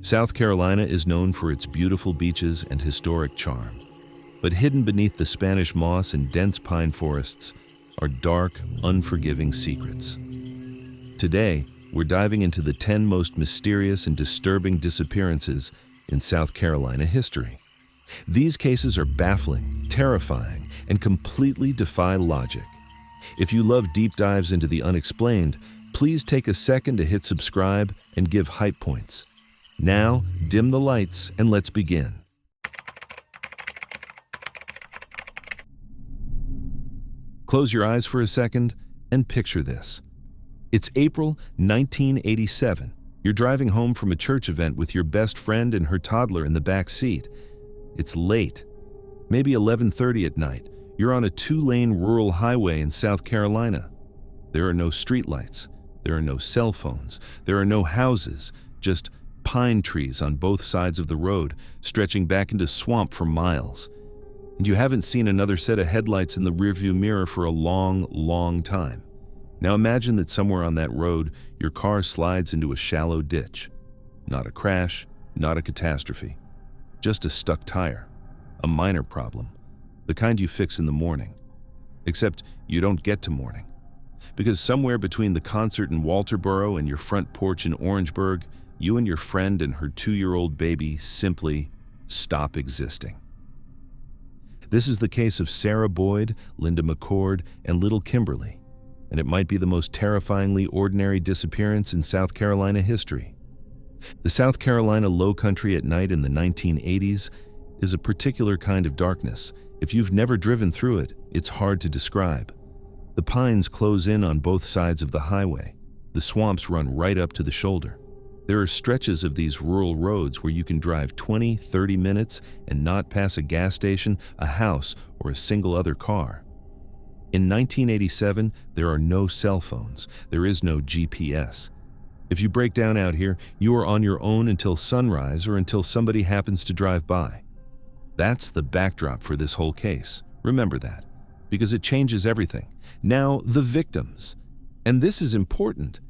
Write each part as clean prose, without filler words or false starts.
South Carolina is known for its beautiful beaches and historic charm, but hidden beneath the Spanish moss and dense pine forests are dark, unforgiving secrets. Today, we're diving into the 10 most mysterious and disturbing disappearances in South Carolina history. These cases are baffling, terrifying, and completely defy logic. If you love deep dives into the unexplained, please take a second to hit subscribe and give hype points. Now, dim the lights and let's begin. Close your eyes for a second and picture this. It's April 1987. You're driving home from a church event with your best friend and her toddler in the back seat. It's late, maybe 11:30 at night. You're on a 2-lane rural highway in South Carolina. There are no streetlights. There are no cell phones. There are no houses, just pine trees on both sides of the road, stretching back into swamp for miles. And you haven't seen another set of headlights in the rearview mirror for a long, long time. Now imagine that somewhere on that road, your car slides into a shallow ditch. Not a crash, not a catastrophe. Just a stuck tire. A minor problem. The kind you fix in the morning. Except you don't get to morning. Because somewhere between the concert in Walterboro and your front porch in Orangeburg, you and your friend and her 2-year-old baby simply stop existing. This is the case of Sarah Boyd, Linda McCord, and little Kimberly, and it might be the most terrifyingly ordinary disappearance in South Carolina history. The South Carolina Low Country at night in the 1980s is a particular kind of darkness. If you've never driven through it, it's hard to describe. The pines close in on both sides of the highway. The swamps run right up to the shoulder. There are stretches of these rural roads where you can drive 20, 30 minutes and not pass a gas station, a house, or a single other car. In 1987, there are no cell phones. There is no GPS. If you break down out here, you are on your own until sunrise or until somebody happens to drive by. That's the backdrop for this whole case. Remember that, because it changes everything. Now, the victims. And this is important,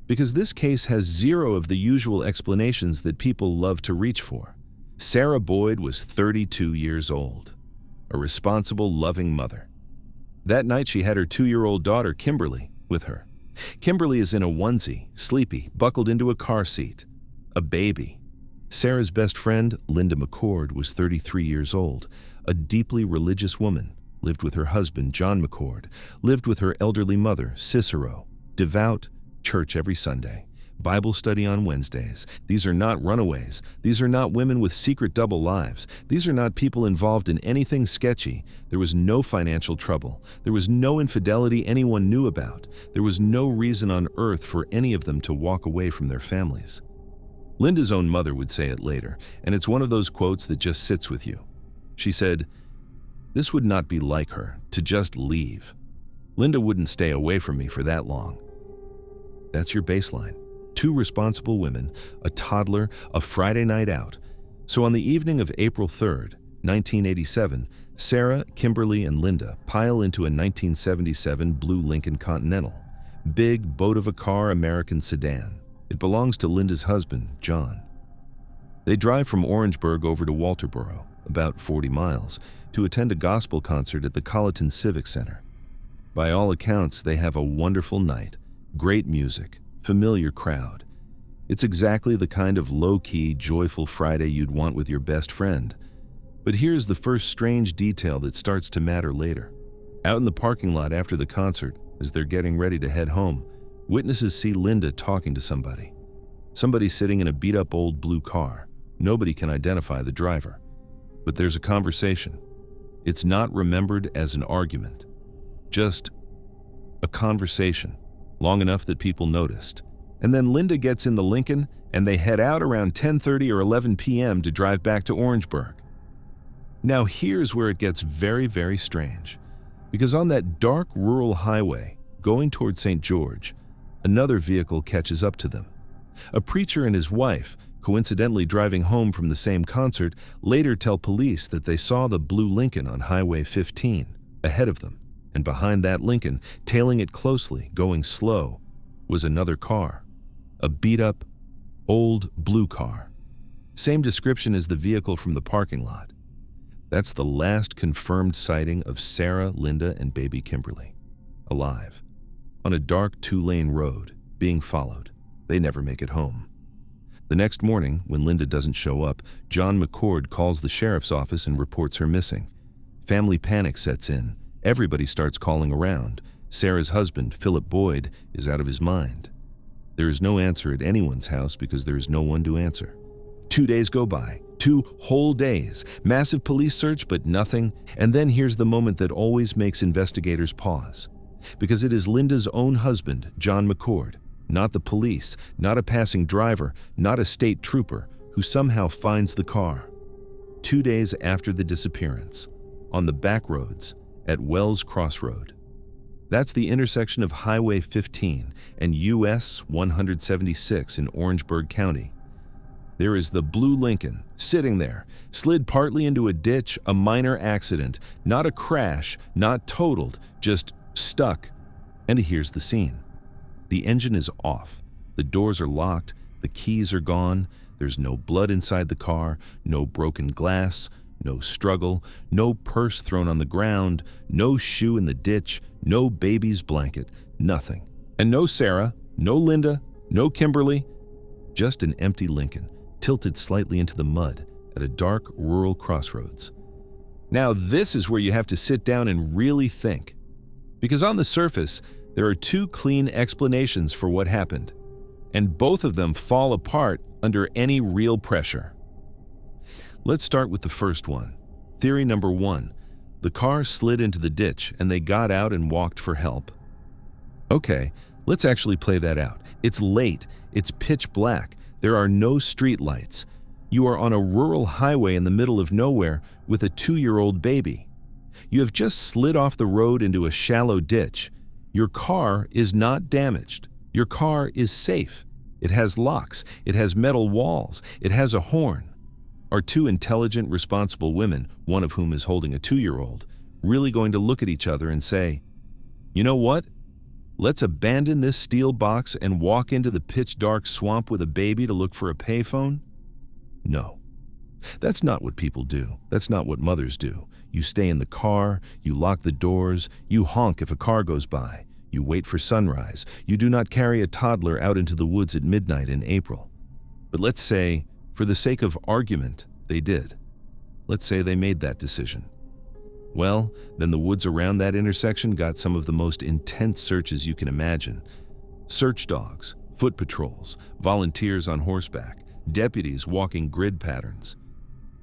because this case has zero of the usual explanations that people love to reach for. Sarah Boyd was 32 years old, a responsible, loving mother. That night she had her 2-year-old daughter, Kimberly, with her. Kimberly is in a onesie, sleepy, buckled into a car seat. A baby. Sarah's best friend, Linda McCord, was 33 years old, a deeply religious woman, lived with her husband, John McCord, lived with her elderly mother, Cicero, devout, church every Sunday, Bible study on Wednesdays. These are not runaways. These are not women with secret double lives. These are not people involved in anything sketchy. There was no financial trouble. There was no infidelity anyone knew about. There was no reason on earth for any of them to walk away from their families. Linda's own mother would say it later, and it's one of those quotes that just sits with you. She said, "This would not be like her, to just leave. Linda wouldn't stay away from me for that long." That's your baseline. 2 responsible women, a toddler, a Friday night out. So on the evening of April 3rd, 1987, Sarah, Kimberly, and Linda pile into a 1977 blue Lincoln Continental. Big, boat-of-a-car American sedan. It belongs to Linda's husband, John. They drive from Orangeburg over to Walterboro, about 40 miles, to attend a gospel concert at the Colleton Civic Center. By all accounts, they have a wonderful night. Great music, familiar crowd. It's exactly the kind of low-key, joyful Friday you'd want with your best friend. But here's the first strange detail that starts to matter later. Out in the parking lot after the concert, as they're getting ready to head home, witnesses see Linda talking to somebody. Somebody sitting in a beat-up old blue car. Nobody can identify the driver. But there's a conversation. It's not remembered as an argument. Just a conversation. Long enough that people noticed. And then Linda gets in the Lincoln, and they head out around 10:30 or 11 p.m. to drive back to Orangeburg. Now here's where it gets very, very strange. Because on that dark rural highway, going toward St. George, another vehicle catches up to them. A preacher and his wife, coincidentally driving home from the same concert, later tell police that they saw the blue Lincoln on Highway 15 ahead of them. And behind that Lincoln, tailing it closely, going slow, was another car. A beat-up, old blue car. Same description as the vehicle from the parking lot. That's the last confirmed sighting of Sarah, Linda, and baby Kimberly. Alive. On a dark 2-lane road, being followed. They never make it home. The next morning, when Linda doesn't show up, John McCord calls the sheriff's office and reports her missing. Family panic sets in. Everybody starts calling around. Sarah's husband, Philip Boyd, is out of his mind. There is no answer at anyone's house because there is no one to answer. 2 days go by. 2 whole days. Massive police search, but nothing. And then here's the moment that always makes investigators pause. Because it is Linda's own husband, John McCord, not the police, not a passing driver, not a state trooper, who somehow finds the car. 2 days after the disappearance, on the back roads at Wells Crossroad. That's the intersection of Highway 15 and US 176 in Orangeburg County. There is the blue Lincoln, sitting there, slid partly into a ditch, a minor accident, not a crash, not totaled, just stuck. And here's the scene. The engine is off, the doors are locked, the keys are gone, there's no blood inside the car, no broken glass, no struggle, no purse thrown on the ground, no shoe in the ditch, no baby's blanket, nothing. And no Sarah, no Linda, no Kimberly, just an empty Lincoln, tilted slightly into the mud at a dark rural crossroads. Now this is where you have to sit down and really think. Because on the surface, there are 2 clean explanations for what happened, and both of them fall apart under any real pressure. Let's start with the first one. Theory number 1. The car slid into the ditch and they got out and walked for help. Okay, let's actually play that out. It's late, it's pitch black, there are no street lights. You are on a rural highway in the middle of nowhere with a 2-year-old baby. You have just slid off the road into a shallow ditch. Your car is not damaged. Your car is safe. It has locks, it has metal walls, it has a horn. Are 2 intelligent, responsible women, one of whom is holding a 2-year-old, really going to look at each other and say, "You know what? Let's abandon this steel box and walk into the pitch-dark swamp with a baby to look for a payphone?" No. That's not what people do. That's not what mothers do. You stay in the car, you lock the doors, you honk if a car goes by, you wait for sunrise, you do not carry a toddler out into the woods at midnight in April. But let's say, for the sake of argument, they did. Let's say they made that decision. Well, then the woods around that intersection got some of the most intense searches you can imagine. Search dogs, foot patrols, volunteers on horseback, deputies walking grid patterns.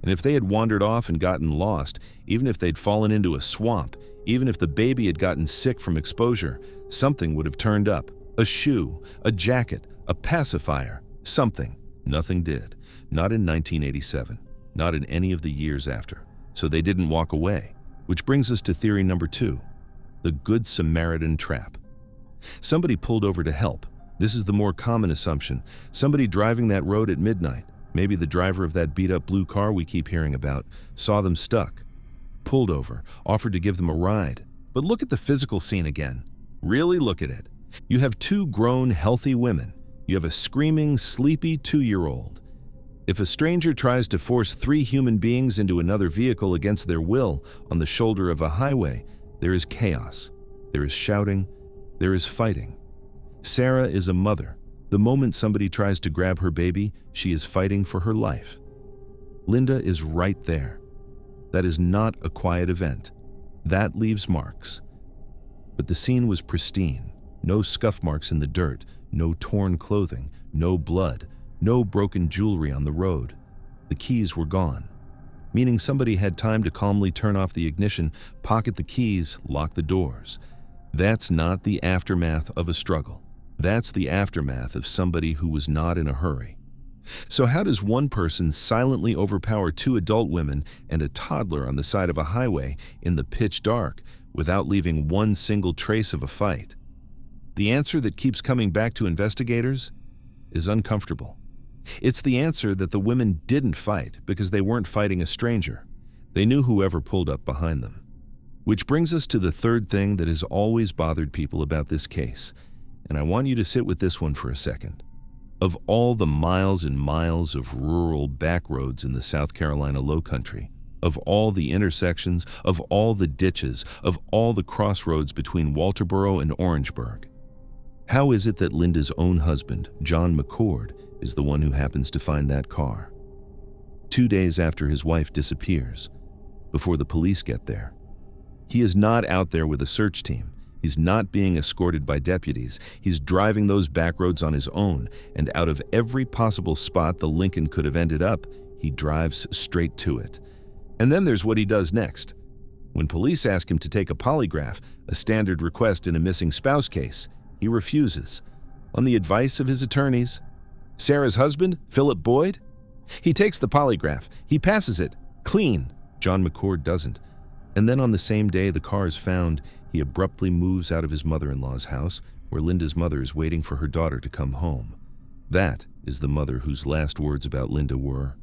And if they had wandered off and gotten lost, even if they'd fallen into a swamp, even if the baby had gotten sick from exposure, something would have turned up. A shoe, a jacket, a pacifier, something. Nothing did. Not in 1987. Not in any of the years after. So they didn't walk away. Which brings us to theory number 2, the Good Samaritan trap. Somebody pulled over to help. This is the more common assumption. Somebody driving that road at midnight, maybe the driver of that beat-up blue car we keep hearing about, saw them stuck, pulled over, offered to give them a ride. But look at the physical scene again. Really look at it. You have 2 grown, healthy women. You have a screaming, sleepy 2-year-old. If a stranger tries to force 3 human beings into another vehicle against their will on the shoulder of a highway, there is chaos. There is shouting. There is fighting. Sarah is a mother. The moment somebody tries to grab her baby, she is fighting for her life. Linda is right there. That is not a quiet event. That leaves marks. But the scene was pristine. No scuff marks in the dirt, no torn clothing, no blood, no broken jewelry on the road. The keys were gone, meaning somebody had time to calmly turn off the ignition, pocket the keys, lock the doors. That's not the aftermath of a struggle. That's the aftermath of somebody who was not in a hurry. So how does one person silently overpower 2 adult women and a toddler on the side of a highway in the pitch dark without leaving one single trace of a fight? The answer that keeps coming back to investigators is uncomfortable. It's the answer that the women didn't fight because they weren't fighting a stranger. They knew whoever pulled up behind them. Which brings us to the third thing that has always bothered people about this case, and I want you to sit with this one for a second. Of all the miles and miles of rural back roads in the South Carolina Lowcountry, of all the intersections, of all the ditches, of all the crossroads between Walterboro and Orangeburg, how is it that Linda's own husband, John McCord, is the one who happens to find that car? 2 days after his wife disappears, before the police get there. He is not out there with a search team. He's not being escorted by deputies. He's driving those back roads on his own, and out of every possible spot the Lincoln could have ended up, he drives straight to it. And then there's what he does next. When police ask him to take a polygraph, a standard request in a missing spouse case, he refuses. On the advice of his attorneys, Sarah's husband, Philip Boyd, he takes the polygraph. He passes it. Clean. John McCord doesn't. And then on the same day the car is found, he abruptly moves out of his mother-in-law's house, where Linda's mother is waiting for her daughter to come home. That is the mother whose last words about Linda were,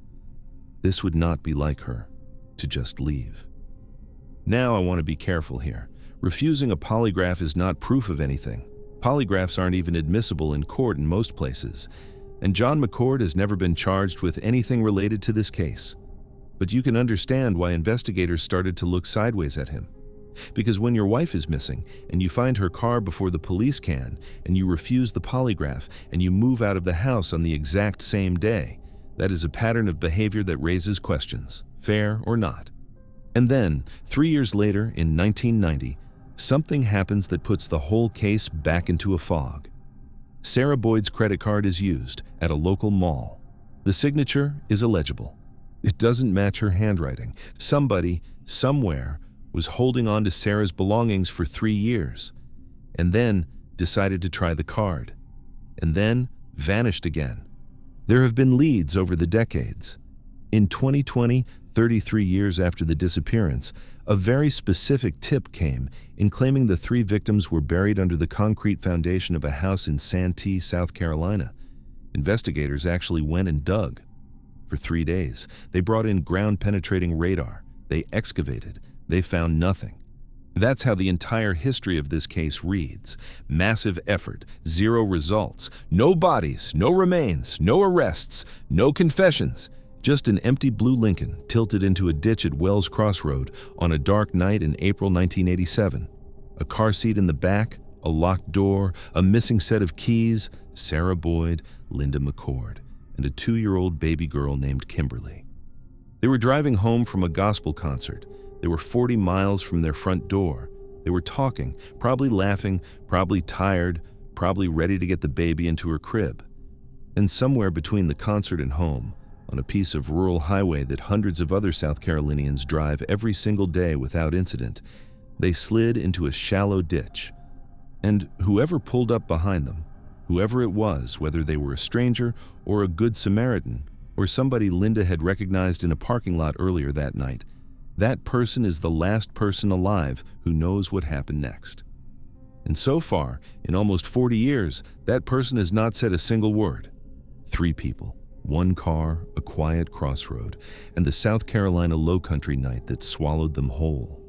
"This would not be like her, to just leave." Now I want to be careful here. Refusing a polygraph is not proof of anything. Polygraphs aren't even admissible in court in most places. And John McCord has never been charged with anything related to this case. But you can understand why investigators started to look sideways at him. Because when your wife is missing, and you find her car before the police can, and you refuse the polygraph, and you move out of the house on the exact same day, that is a pattern of behavior that raises questions, fair or not. And then, 3 years later, in 1990, something happens that puts the whole case back into a fog. Sarah Boyd's credit card is used at a local mall. The signature is illegible. It doesn't match her handwriting. Somebody, somewhere, was holding on to Sarah's belongings for 3 years, and then decided to try the card, and then vanished again. There have been leads over the decades. In 2020, 33 years after the disappearance, a very specific tip came in claiming the 3 victims were buried under the concrete foundation of a house in Santee, South Carolina. Investigators actually went and dug. For 3 days, they brought in ground-penetrating radar. They excavated. They found nothing. That's how the entire history of this case reads. Massive effort, 0 results, no bodies, no remains, no arrests, no confessions. Just an empty blue Lincoln tilted into a ditch at Wells Crossroad on a dark night in April 1987. A car seat in the back, a locked door, a missing set of keys, Sarah Boyd, Linda McCord, and a 2-year-old baby girl named Kimberly. They were driving home from a gospel concert. They were 40 miles from their front door. They were talking, probably laughing, probably tired, probably ready to get the baby into her crib. And somewhere between the concert and home, on a piece of rural highway that hundreds of other South Carolinians drive every single day without incident, they slid into a shallow ditch. And whoever pulled up behind them, whoever it was, whether they were a stranger or a good Samaritan, or somebody Linda had recognized in a parking lot earlier that night, that person is the last person alive who knows what happened next. And so far, in almost 40 years, that person has not said a single word. 3 people, 1 car, a quiet crossroad, and the South Carolina Lowcountry night that swallowed them whole.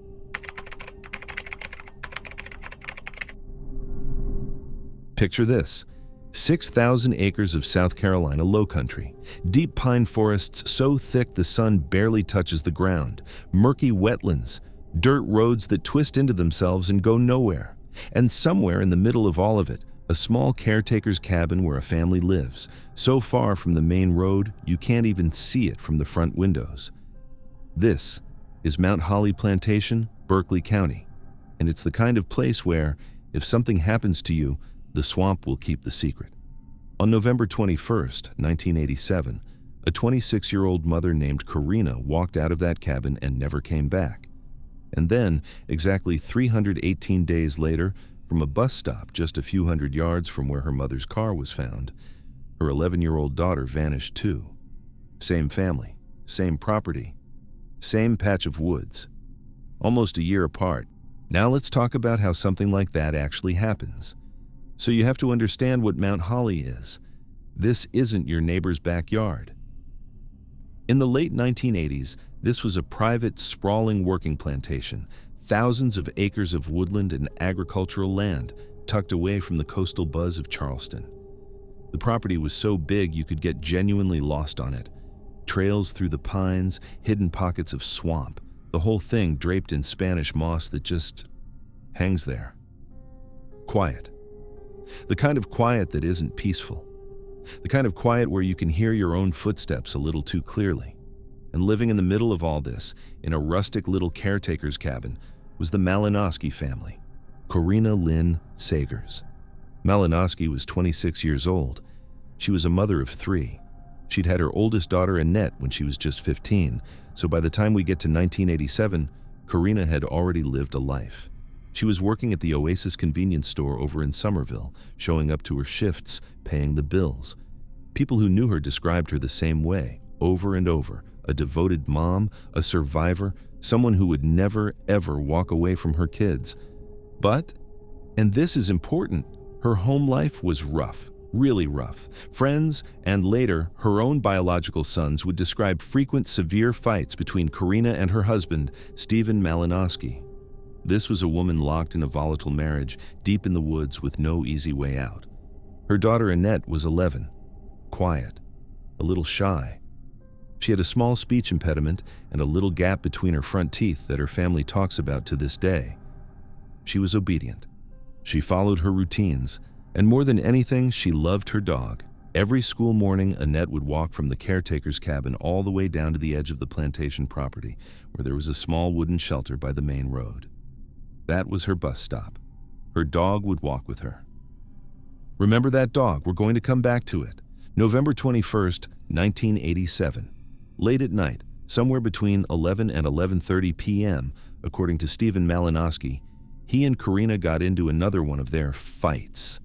Picture this. 6,000 acres of South Carolina Lowcountry. Deep pine forests so thick the sun barely touches the ground. Murky wetlands. Dirt roads that twist into themselves and go nowhere. And somewhere in the middle of all of it, a small caretaker's cabin where a family lives. So far from the main road, you can't even see it from the front windows. This is Mount Holly Plantation, Berkeley County. And it's the kind of place where, if something happens to you, the swamp will keep the secret. On November 21st, 1987, a 26-year-old mother named Karina walked out of that cabin and never came back. And then, exactly 318 days later, from a bus stop just a few hundred yards from where her mother's car was found, her 11-year-old daughter vanished too. Same family, same property, same patch of woods. Almost a year apart. Now let's talk about how something like that actually happens. So you have to understand what Mount Holly is. This isn't your neighbor's backyard. In the late 1980s, this was a private, sprawling working plantation, thousands of acres of woodland and agricultural land tucked away from the coastal buzz of Charleston. The property was so big you could get genuinely lost on it. Trails through the pines, hidden pockets of swamp, the whole thing draped in Spanish moss that just hangs there. Quiet. The kind of quiet that isn't peaceful. The kind of quiet where you can hear your own footsteps a little too clearly. And living in the middle of all this, in a rustic little caretaker's cabin, was the Malinowski family, Corina Lynn Sagers. Malinowski was 26 years old. She was a mother of 3. She'd had her oldest daughter, Annette, when she was just 15, so by the time we get to 1987, Corina had already lived a life. She was working at the Oasis convenience store over in Somerville, showing up to her shifts, paying the bills. People who knew her described her the same way, over and over: a devoted mom, a survivor, someone who would never, ever walk away from her kids. But, and this is important, her home life was rough. Really rough. Friends, and later, her own biological sons would describe frequent severe fights between Corina and her husband, Stephen Malinowski. This was a woman locked in a volatile marriage, deep in the woods with no easy way out. Her daughter Annette was 11, quiet, a little shy. She had a small speech impediment and a little gap between her front teeth that her family talks about to this day. She was obedient. She followed her routines. And more than anything, she loved her dog. Every school morning, Annette would walk from the caretaker's cabin all the way down to the edge of the plantation property, where there was a small wooden shelter by the main road. That was her bus stop. Her dog would walk with her. Remember that dog? We're going to come back to it. November 21st, 1987. Late at night, somewhere between 11 and 11:30 p.m., according to Stephen Malinowski, he and Corina got into another one of their fights.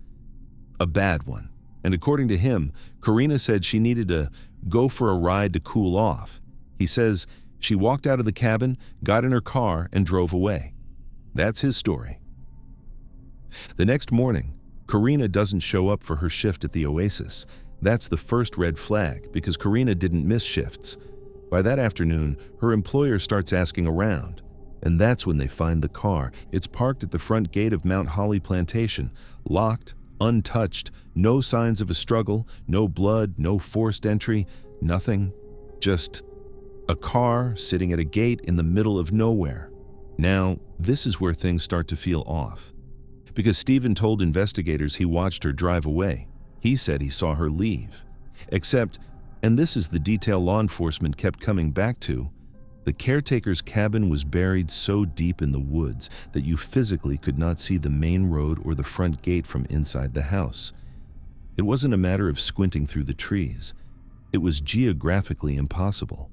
A bad one. And according to him, Corina said she needed to go for a ride to cool off. He says she walked out of the cabin, got in her car, and drove away. That's his story. The next morning, Corina doesn't show up for her shift at the Oasis. That's the first red flag, because Corina didn't miss shifts. By that afternoon, her employer starts asking around. And that's when they find the car. It's parked at the front gate of Mount Holly Plantation, locked, untouched, no signs of a struggle, no blood, no forced entry, nothing. Just a car sitting at a gate in the middle of nowhere. Now, this is where things start to feel off. Because Stephen told investigators he watched her drive away. He said he saw her leave. Except, and this is the detail law enforcement kept coming back to, the caretaker's cabin was buried so deep in the woods that you physically could not see the main road or the front gate from inside the house. It wasn't a matter of squinting through the trees. It was geographically impossible.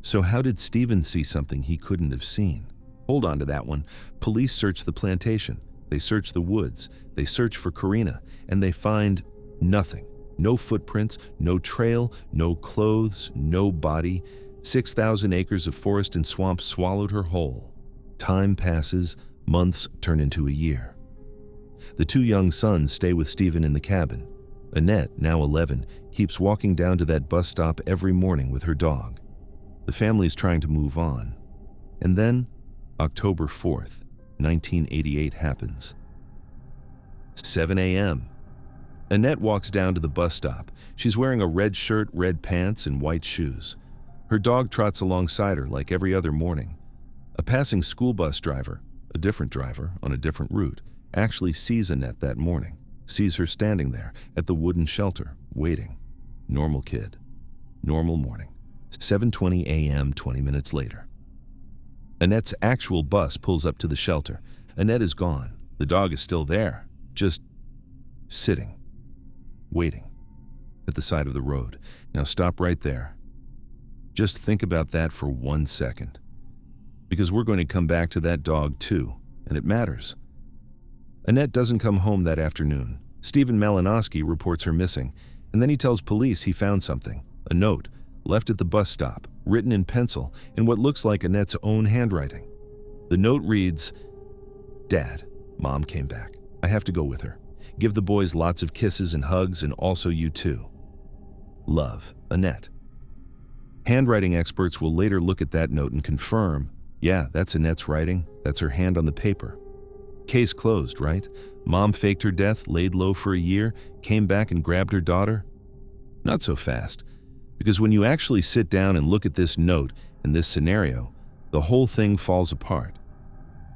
So how did Stephen see something he couldn't have seen? Hold on to that one. Police search the plantation. They search the woods. They search for Corina, and they find nothing. No footprints, no trail, no clothes, no body. 6,000 acres of forest and swamp swallowed her whole. Time passes, months turn into a year. The 2 young sons stay with Stephen in the cabin. Annette, now 11, keeps walking down to that bus stop every morning with her dog. The family's trying to move on. And then, October 4th, 1988 happens. 7 a.m. Annette walks down to the bus stop. She's wearing a red shirt, red pants, and white shoes. Her dog trots alongside her like every other morning. A passing school bus driver, a different driver on a different route, actually sees Annette that morning, sees her standing there at the wooden shelter, waiting. Normal kid. Normal morning. 7:20 a.m., 20 minutes later. Annette's actual bus pulls up to the shelter. Annette is gone. The dog is still there, just sitting, waiting, at the side of the road. Now stop right there. Just think about that for 1 second. Because we're going to come back to that dog too, and it matters. Annette doesn't come home that afternoon. Stephen Malinowski reports her missing, and then he tells police he found something, a note, left at the bus stop, written in pencil in what looks like Annette's own handwriting. The note reads, "Dad, Mom came back. I have to go with her. Give the boys lots of kisses and hugs, and also you too. Love, Annette." Handwriting experts will later look at that note and confirm, yeah, that's Annette's writing, that's her hand on the paper. Case closed, right? Mom faked her death, laid low for a year, came back and grabbed her daughter? Not so fast, because when you actually sit down and look at this note and this scenario, the whole thing falls apart.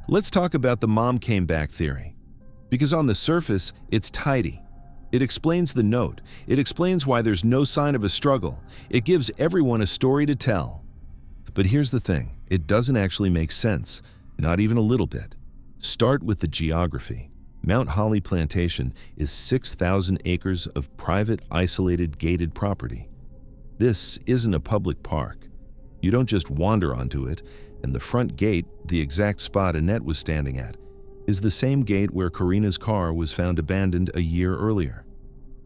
Let's talk about the mom came back theory, because on the surface, it's tidy. It explains the note. It explains why there's no sign of a struggle. It gives everyone a story to tell. But here's the thing, it doesn't actually make sense, not even a little bit. Start with the geography. Mount Holly Plantation is 6,000 acres of private, isolated, gated property. This isn't a public park. You don't just wander onto it, and the front gate, the exact spot Annette was standing at, is the same gate where Karina's car was found abandoned a year earlier.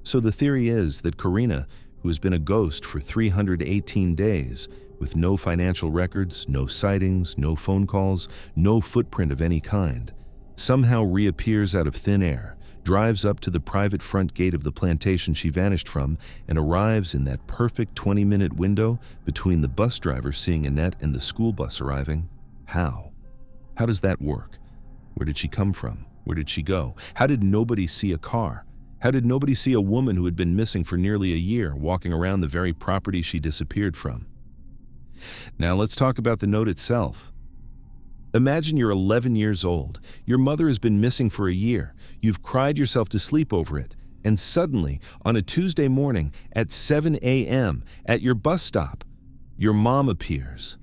So the theory is that Karina, who has been a ghost for 318 days, with no financial records, no sightings, no phone calls, no footprint of any kind, somehow reappears out of thin air, drives up to the private front gate of the plantation she vanished from, and arrives in that perfect 20-minute window between the bus driver seeing Annette and the school bus arriving. How? How does that work? Where did she come from? Where did she go? How did nobody see a car? How did nobody see a woman who had been missing for nearly a year walking around the very property she disappeared from? Now let's talk about the note itself. Imagine you're 11 years old. Your mother has been missing for a year. You've cried yourself to sleep over it. And suddenly, on a Tuesday morning at 7 a.m. at your bus stop, your mom appears,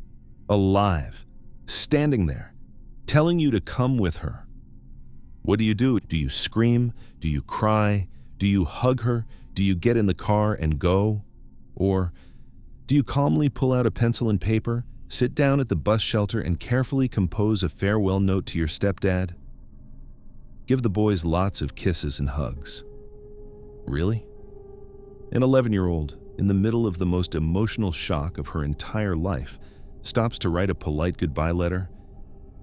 alive, standing there, telling you to come with her. What do? Do you scream? Do you cry? Do you hug her? Do you get in the car and go? Or do you calmly pull out a pencil and paper, sit down at the bus shelter and carefully compose a farewell note to your stepdad? Give the boys lots of kisses and hugs. Really? An 11-year-old, in the middle of the most emotional shock of her entire life, stops to write a polite goodbye letter,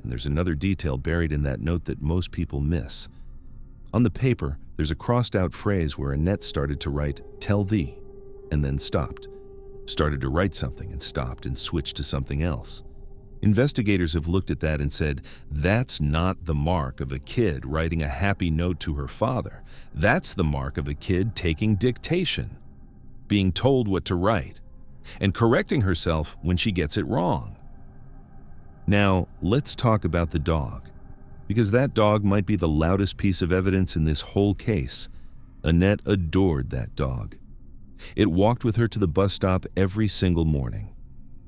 and there's another detail buried in that note that most people miss. On the paper, there's a crossed-out phrase where Annette started to write, "Tell thee," and then stopped. Started to write something and stopped and switched to something else. Investigators have looked at that and said, that's not the mark of a kid writing a happy note to her father. That's the mark of a kid taking dictation, being told what to write, and correcting herself when she gets it wrong. Now, let's talk about the dog, because that dog might be the loudest piece of evidence in this whole case. Annette adored that dog. It walked with her to the bus stop every single morning.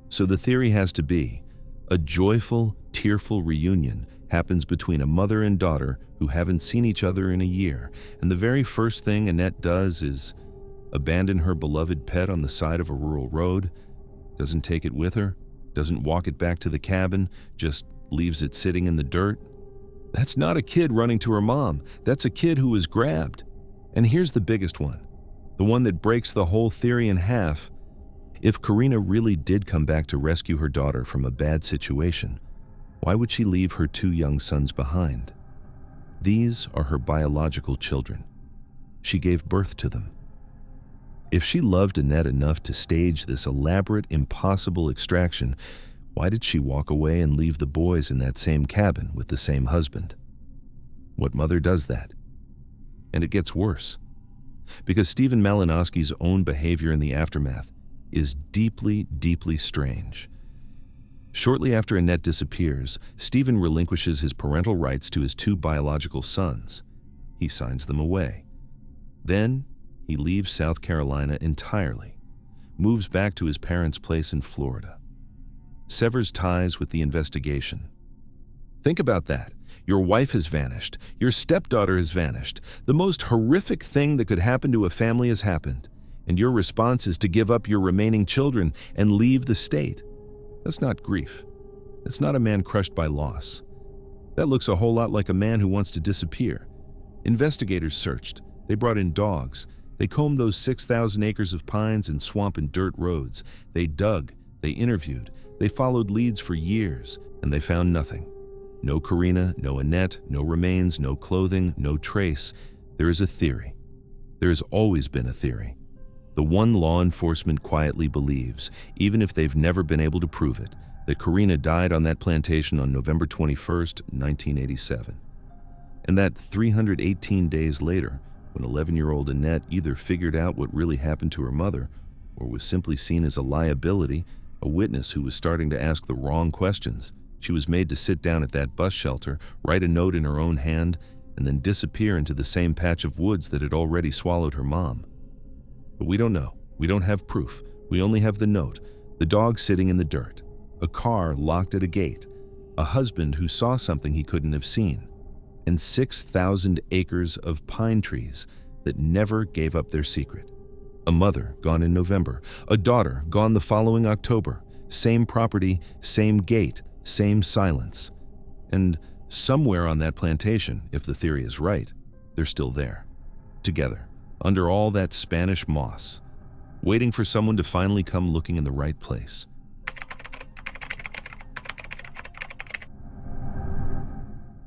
So the theory has to be, a joyful, tearful reunion happens between a mother and daughter who haven't seen each other in a year, and the very first thing Annette does is abandon her beloved pet on the side of a rural road, doesn't take it with her, doesn't walk it back to the cabin, just leaves it sitting in the dirt. That's not a kid running to her mom. That's a kid who was grabbed. And here's the biggest one, the one that breaks the whole theory in half. If Karina really did come back to rescue her daughter from a bad situation, why would she leave her 2 young sons behind? These are her biological children. She gave birth to them. If she loved Annette enough to stage this elaborate, impossible extraction, why did she walk away and leave the boys in that same cabin with the same husband? What mother does that? And it gets worse, because Stephen Malinowski's own behavior in the aftermath is deeply, deeply strange. Shortly after Annette disappears, Stephen relinquishes his parental rights to his 2 biological sons. He signs them away. Then, he leaves South Carolina entirely, moves back to his parents' place in Florida, severs ties with the investigation. Think about that. Your wife has vanished. Your stepdaughter has vanished. The most horrific thing that could happen to a family has happened, and your response is to give up your remaining children and leave the state. That's not grief. That's not a man crushed by loss. That looks a whole lot like a man who wants to disappear. Investigators searched. They brought in dogs. They combed those 6,000 acres of pines and swamp and dirt roads. They dug. They interviewed. They followed leads for years, and they found nothing. No Karina, no Annette, no remains, no clothing, no trace. There is a theory. There has always been a theory. The one law enforcement quietly believes, even if they've never been able to prove it, that Karina died on that plantation on November 21st, 1987. And that 318 days later, when 11-year-old Annette either figured out what really happened to her mother or was simply seen as a liability, a witness who was starting to ask the wrong questions, she was made to sit down at that bus shelter, write a note in her own hand, and then disappear into the same patch of woods that had already swallowed her mom. But we don't know. We don't have proof. We only have the note, the dog sitting in the dirt, a car locked at a gate, a husband who saw something he couldn't have seen, and 6,000 acres of pine trees that never gave up their secret. A mother gone in November, a daughter gone the following October, same property, same gate, same silence. And somewhere on that plantation, if the theory is right, they're still there, together, under all that Spanish moss, waiting for someone to finally come looking in the right place.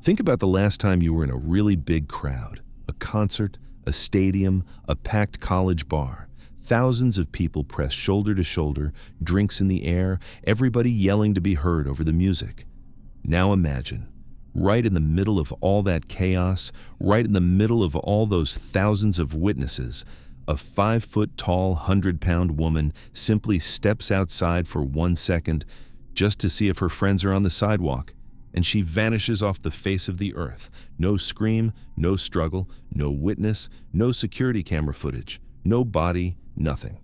Think about the last time you were in a really big crowd, a concert, a stadium, a packed college bar. Thousands of people pressed shoulder to shoulder, drinks in the air, everybody yelling to be heard over the music. Now imagine, right in the middle of all that chaos, right in the middle of all those thousands of witnesses, a 5-foot-tall, 100-pound woman simply steps outside for 1 second just to see if her friends are on the sidewalk, and she vanishes off the face of the earth. No scream, no struggle, no witness, no security camera footage, no body, nothing.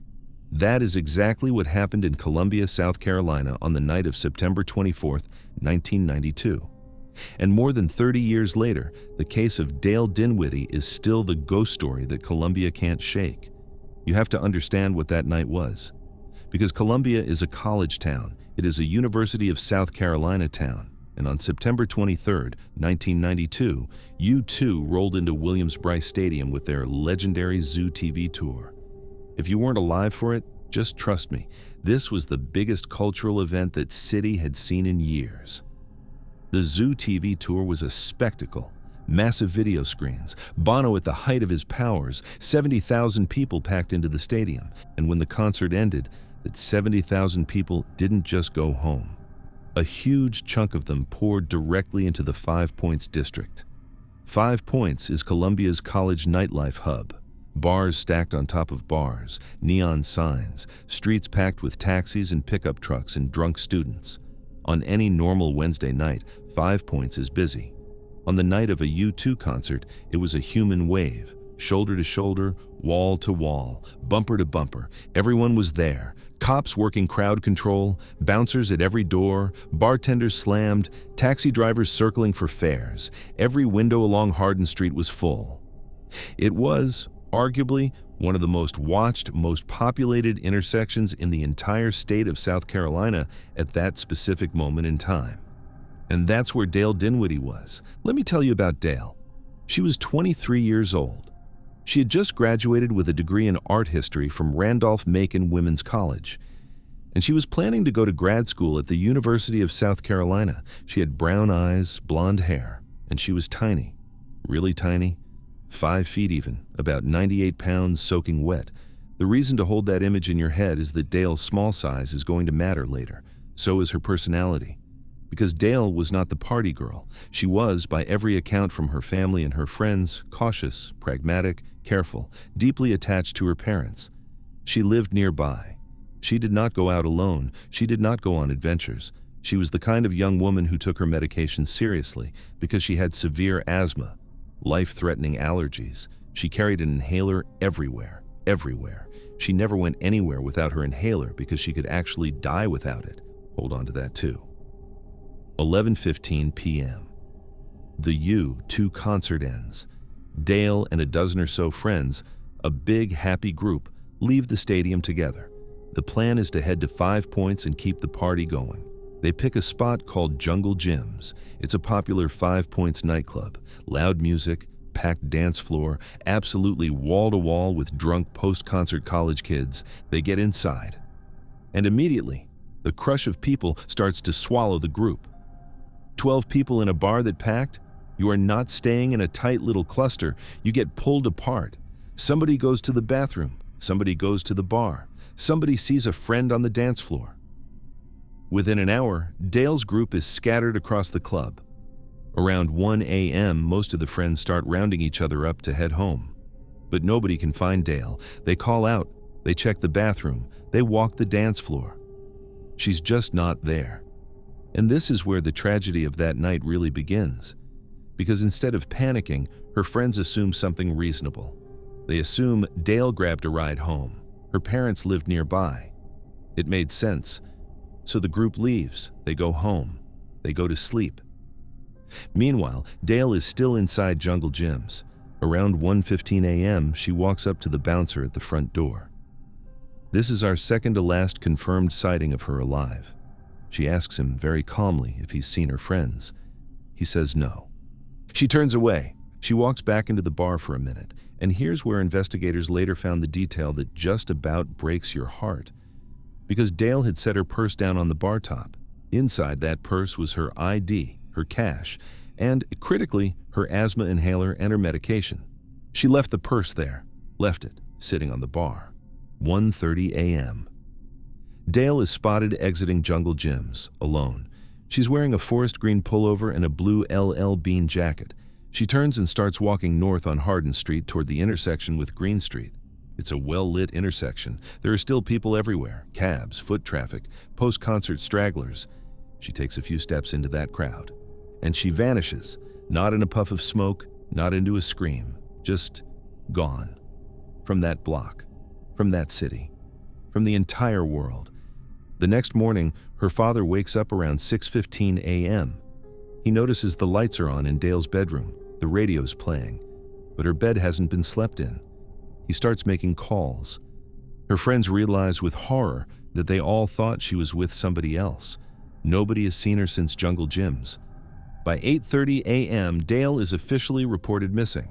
That is exactly what happened in Columbia, South Carolina on the night of September 24th, 1992. And more than 30 years later, the case of Dale Dinwiddie is still the ghost story that Columbia can't shake. You have to understand what that night was. Because Columbia is a college town, it is a University of South Carolina town. And on September 23rd, 1992, U2 rolled into Williams-Brice Stadium with their legendary Zoo TV tour. If you weren't alive for it, just trust me, this was the biggest cultural event that city had seen in years. The Zoo TV tour was a spectacle. Massive video screens, Bono at the height of his powers, 70,000 people packed into the stadium. And when the concert ended, that 70,000 people didn't just go home. A huge chunk of them poured directly into the 5 Points district. 5 Points is Columbia's college nightlife hub. Bars stacked on top of bars, neon signs, streets packed with taxis and pickup trucks and drunk students. On any normal Wednesday night, 5 Points is busy. On the night of a U2 concert, it was a human wave, shoulder to shoulder, wall to wall, bumper to bumper. Everyone was there. Cops working crowd control, bouncers at every door, bartenders slammed, taxi drivers circling for fares. Every window along Hardin Street was full. It was, arguably, one of the most watched, most populated intersections in the entire state of South Carolina at that specific moment in time. And that's where Dale Dinwiddie was. Let me tell you about Dale. She was 23 years old. She had just graduated with a degree in art history from Randolph-Macon Women's College. And she was planning to go to grad school at the University of South Carolina. She had brown eyes, blonde hair, and she was tiny, really tiny, 5 feet even, about 98 pounds soaking wet. The reason to hold that image in your head is that Dale's small size is going to matter later. So is her personality. Because Dale was not the party girl. She was, by every account from her family and her friends, cautious, pragmatic, careful, deeply attached to her parents. She lived nearby. She did not go out alone. She did not go on adventures. She was the kind of young woman who took her medication seriously because she had severe asthma, life-threatening allergies. She carried an inhaler everywhere, everywhere. She never went anywhere without her inhaler because she could actually die without it. Hold on to that too. 11:15 p.m. The U2 concert ends. Dale and a dozen or so friends, a big, happy group, leave the stadium together. The plan is to head to 5 Points and keep the party going. They pick a spot called Jungle Jim's. It's a popular 5 Points nightclub. Loud music, packed dance floor, absolutely wall-to-wall with drunk post-concert college kids. They get inside. And immediately, the crush of people starts to swallow the group. 12 people in a bar that packed? You are not staying in a tight little cluster. You get pulled apart. Somebody goes to the bathroom. Somebody goes to the bar. Somebody sees a friend on the dance floor. Within an hour, Dale's group is scattered across the club. Around 1 a.m., most of the friends start rounding each other up to head home. But nobody can find Dale. They call out, they check the bathroom, they walk the dance floor. She's just not there. And this is where the tragedy of that night really begins. Because instead of panicking, her friends assume something reasonable. They assume Dale grabbed a ride home. Her parents lived nearby. It made sense. So the group leaves. They go home. They go to sleep. Meanwhile, Dale is still inside Jungle Jim's. Around 1:15 a.m., she walks up to the bouncer at the front door. This is our second to last confirmed sighting of her alive. She asks him very calmly if he's seen her friends. He says no. She turns away. She walks back into the bar for a minute, and here's where investigators later found the detail that just about breaks your heart. Because Dale had set her purse down on the bar top. Inside that purse was her ID, her cash, and, critically, her asthma inhaler and her medication. She left the purse there, left it, sitting on the bar. 1:30 a.m. Dale is spotted exiting Jungle Jim's, alone. She's wearing a forest green pullover and a blue LL Bean jacket. She turns and starts walking north on Hardin Street toward the intersection with Green Street. It's a well-lit intersection. There are still people everywhere, cabs, foot traffic, post-concert stragglers. She takes a few steps into that crowd. And she vanishes, not in a puff of smoke, not into a scream, just gone. From that block, from that city, from the entire world. The next morning, her father wakes up around 6:15 a.m. He notices the lights are on in Dale's bedroom, the radio's playing, but her bed hasn't been slept in. He starts making calls. Her friends realize with horror that they all thought she was with somebody else. Nobody has seen her since Jungle Jim's. By 8:30 a.m., Dale is officially reported missing.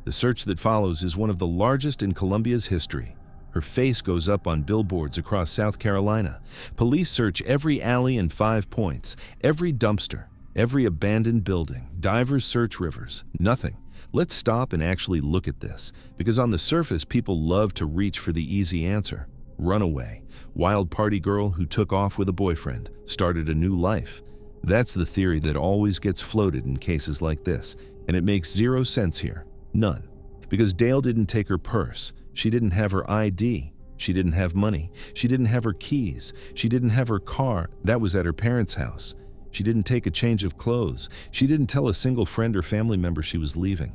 The search that follows is one of the largest in Colombia's history. Her face goes up on billboards across South Carolina. Police search every alley and 5 points, every dumpster, every abandoned building. Divers search rivers. Nothing. Let's stop and actually look at this, because on the surface, people love to reach for the easy answer. Runaway, wild party girl who took off with a boyfriend, started a new life. That's the theory that always gets floated in cases like this, and it makes zero sense here. None. Because Dale didn't take her purse. She didn't have her ID. She didn't have money. She didn't have her keys. She didn't have her car. That was at her parents' house. She didn't take a change of clothes. She didn't tell a single friend or family member she was leaving.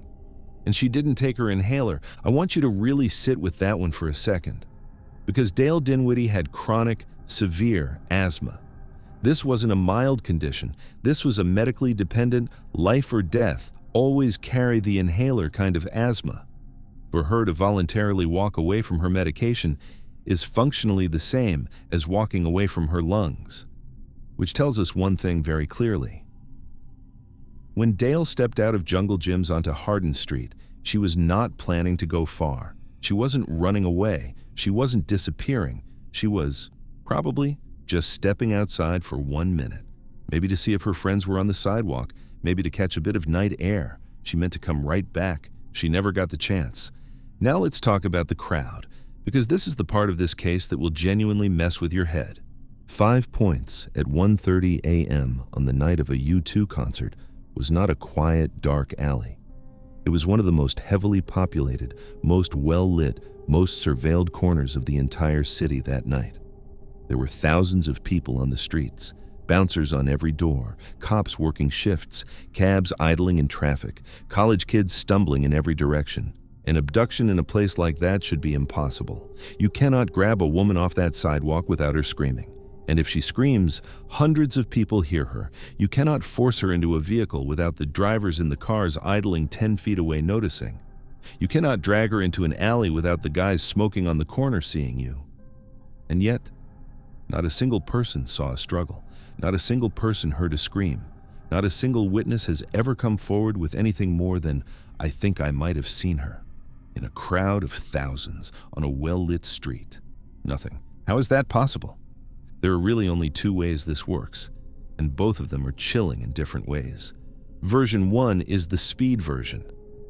And she didn't take her inhaler. I want you to really sit with that one for a second. Because Dale Dinwiddie had chronic, severe asthma. This wasn't a mild condition. This was a medically dependent, life or death, always carry the inhaler kind of asthma. For her to voluntarily walk away from her medication is functionally the same as walking away from her lungs. Which tells us one thing very clearly. When Dale stepped out of Jungle Jim's onto Hardin Street, she was not planning to go far. She wasn't running away. She wasn't disappearing. She was, probably, just stepping outside for 1 minute. Maybe to see if her friends were on the sidewalk, maybe to catch a bit of night air. She meant to come right back. She never got the chance. Now let's talk about the crowd, because this is the part of this case that will genuinely mess with your head. 5 points at 1:30 a.m. on the night of a U2 concert was not a quiet, dark alley. It was one of the most heavily populated, most well-lit, most surveilled corners of the entire city that night. There were thousands of people on the streets, bouncers on every door, cops working shifts, cabs idling in traffic, college kids stumbling in every direction. An abduction in a place like that should be impossible. You cannot grab a woman off that sidewalk without her screaming. And if she screams, hundreds of people hear her. You cannot force her into a vehicle without the drivers in the cars idling 10 feet away noticing. You cannot drag her into an alley without the guys smoking on the corner seeing you. And yet, not a single person saw a struggle. Not a single person heard a scream. Not a single witness has ever come forward with anything more than, "I think I might have seen her," in a crowd of thousands on a well-lit street. Nothing. How is that possible? There are really only 2 ways this works, and both of them are chilling in different ways. Version 1 is the speed version.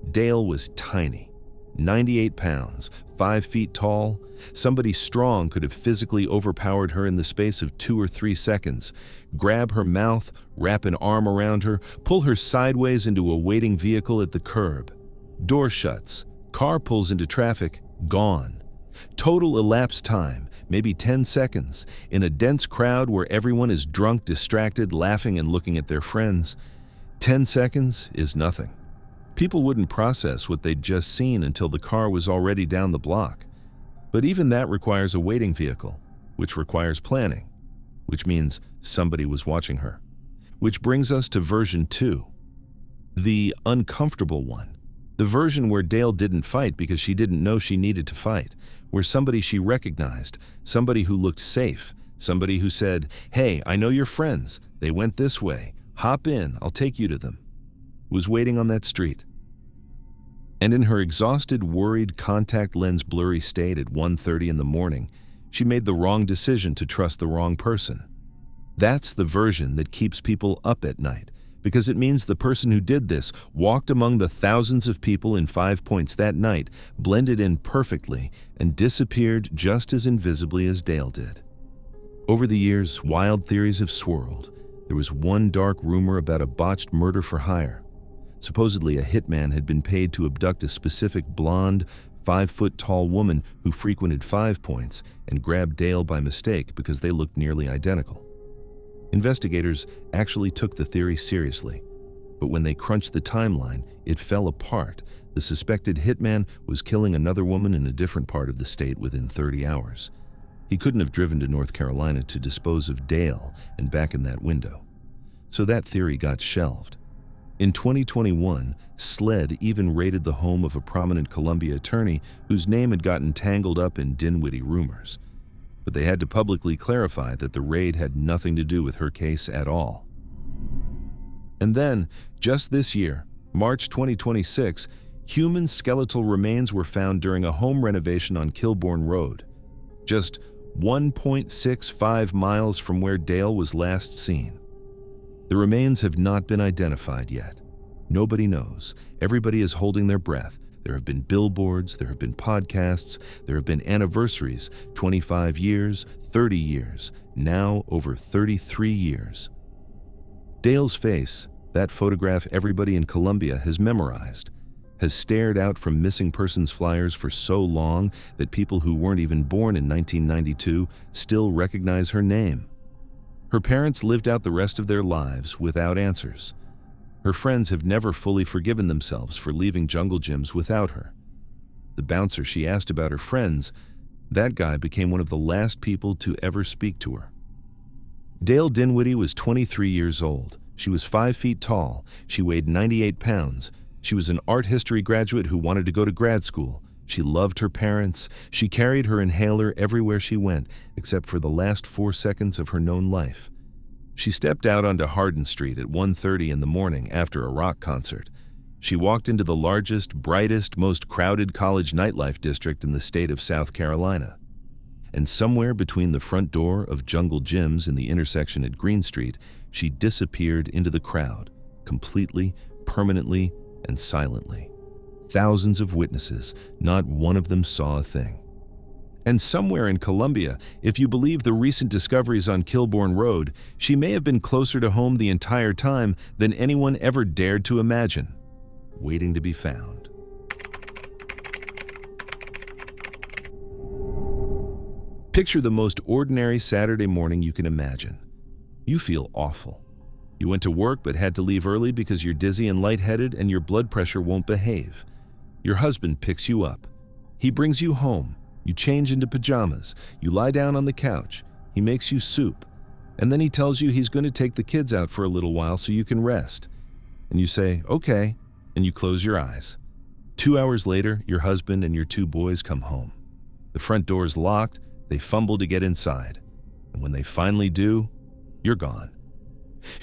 Dale was tiny. 98 pounds, 5 feet tall. Somebody strong could have physically overpowered her in the space of 2 or 3 seconds. Grab her mouth, wrap an arm around her, pull her sideways into a waiting vehicle at the curb. Door shuts, car pulls into traffic, gone. Total elapsed time, maybe 10 seconds, in a dense crowd where everyone is drunk, distracted, laughing and looking at their friends. 10 seconds is nothing. People wouldn't process what they'd just seen until the car was already down the block. But even that requires a waiting vehicle, which requires planning, which means somebody was watching her. Which brings us to version 2, the uncomfortable one. The version where Dale didn't fight because she didn't know she needed to fight, where somebody she recognized, somebody who looked safe, somebody who said, "Hey, I know your friends. They went this way. Hop in, I'll take you to them," was waiting on that street. And in her exhausted, worried, contact lens blurry state at 1:30 in the morning, she made the wrong decision to trust the wrong person. That's the version that keeps people up at night, because it means the person who did this walked among the thousands of people in 5 Points that night, blended in perfectly, and disappeared just as invisibly as Dale did. Over the years, wild theories have swirled. There was one dark rumor about a botched murder for hire. Supposedly, a hitman had been paid to abduct a specific blonde, 5-foot-tall woman who frequented 5 Points and grabbed Dale by mistake because they looked nearly identical. Investigators actually took the theory seriously, but when they crunched the timeline, it fell apart. The suspected hitman was killing another woman in a different part of the state within 30 hours. He couldn't have driven to North Carolina to dispose of Dale and back in that window. So that theory got shelved. In 2021, SLED even raided the home of a prominent Columbia attorney whose name had gotten tangled up in Dinwiddie rumors. But they had to publicly clarify that the raid had nothing to do with her case at all. And then, just this year, March 2026, human skeletal remains were found during a home renovation on Kilbourne Road, just 1.65 miles from where Dale was last seen. The remains have not been identified yet. Nobody knows. Everybody is holding their breath. There have been billboards, there have been podcasts, there have been anniversaries, 25 years, 30 years, now over 33 years. Dale's face, that photograph everybody in Columbia has memorized, has stared out from missing persons flyers for so long that people who weren't even born in 1992 still recognize her name. Her parents lived out the rest of their lives without answers. Her friends have never fully forgiven themselves for leaving jungle gyms without her. The bouncer she asked about her friends, that guy became one of the last people to ever speak to her. Dale Dinwiddie was 23 years old. She was 5 feet tall. She weighed 98 pounds. She was an art history graduate who wanted to go to grad school. She loved her parents. She carried her inhaler everywhere she went, except for the last 4 seconds of her known life. She stepped out onto Hardin Street at 1:30 in the morning after a rock concert. She walked into the largest, brightest, most crowded college nightlife district in the state of South Carolina. And somewhere between the front door of Jungle Gyms and the intersection at Green Street, she disappeared into the crowd, completely, permanently, and silently. Thousands of witnesses, not one of them saw a thing. And somewhere in Columbia, if you believe the recent discoveries on Kilbourne Road, she may have been closer to home the entire time than anyone ever dared to imagine, waiting to be found. Picture the most ordinary Saturday morning you can imagine. You feel awful. You went to work but had to leave early because you're dizzy and lightheaded and your blood pressure won't behave. Your husband picks you up. He brings you home. You change into pajamas. You lie down on the couch. He makes you soup. And then he tells you he's going to take the kids out for a little while so you can rest. And you say, okay, and you close your eyes. 2 hours later, your husband and your 2 boys come home. The front door is locked. They fumble to get inside. And when they finally do, you're gone.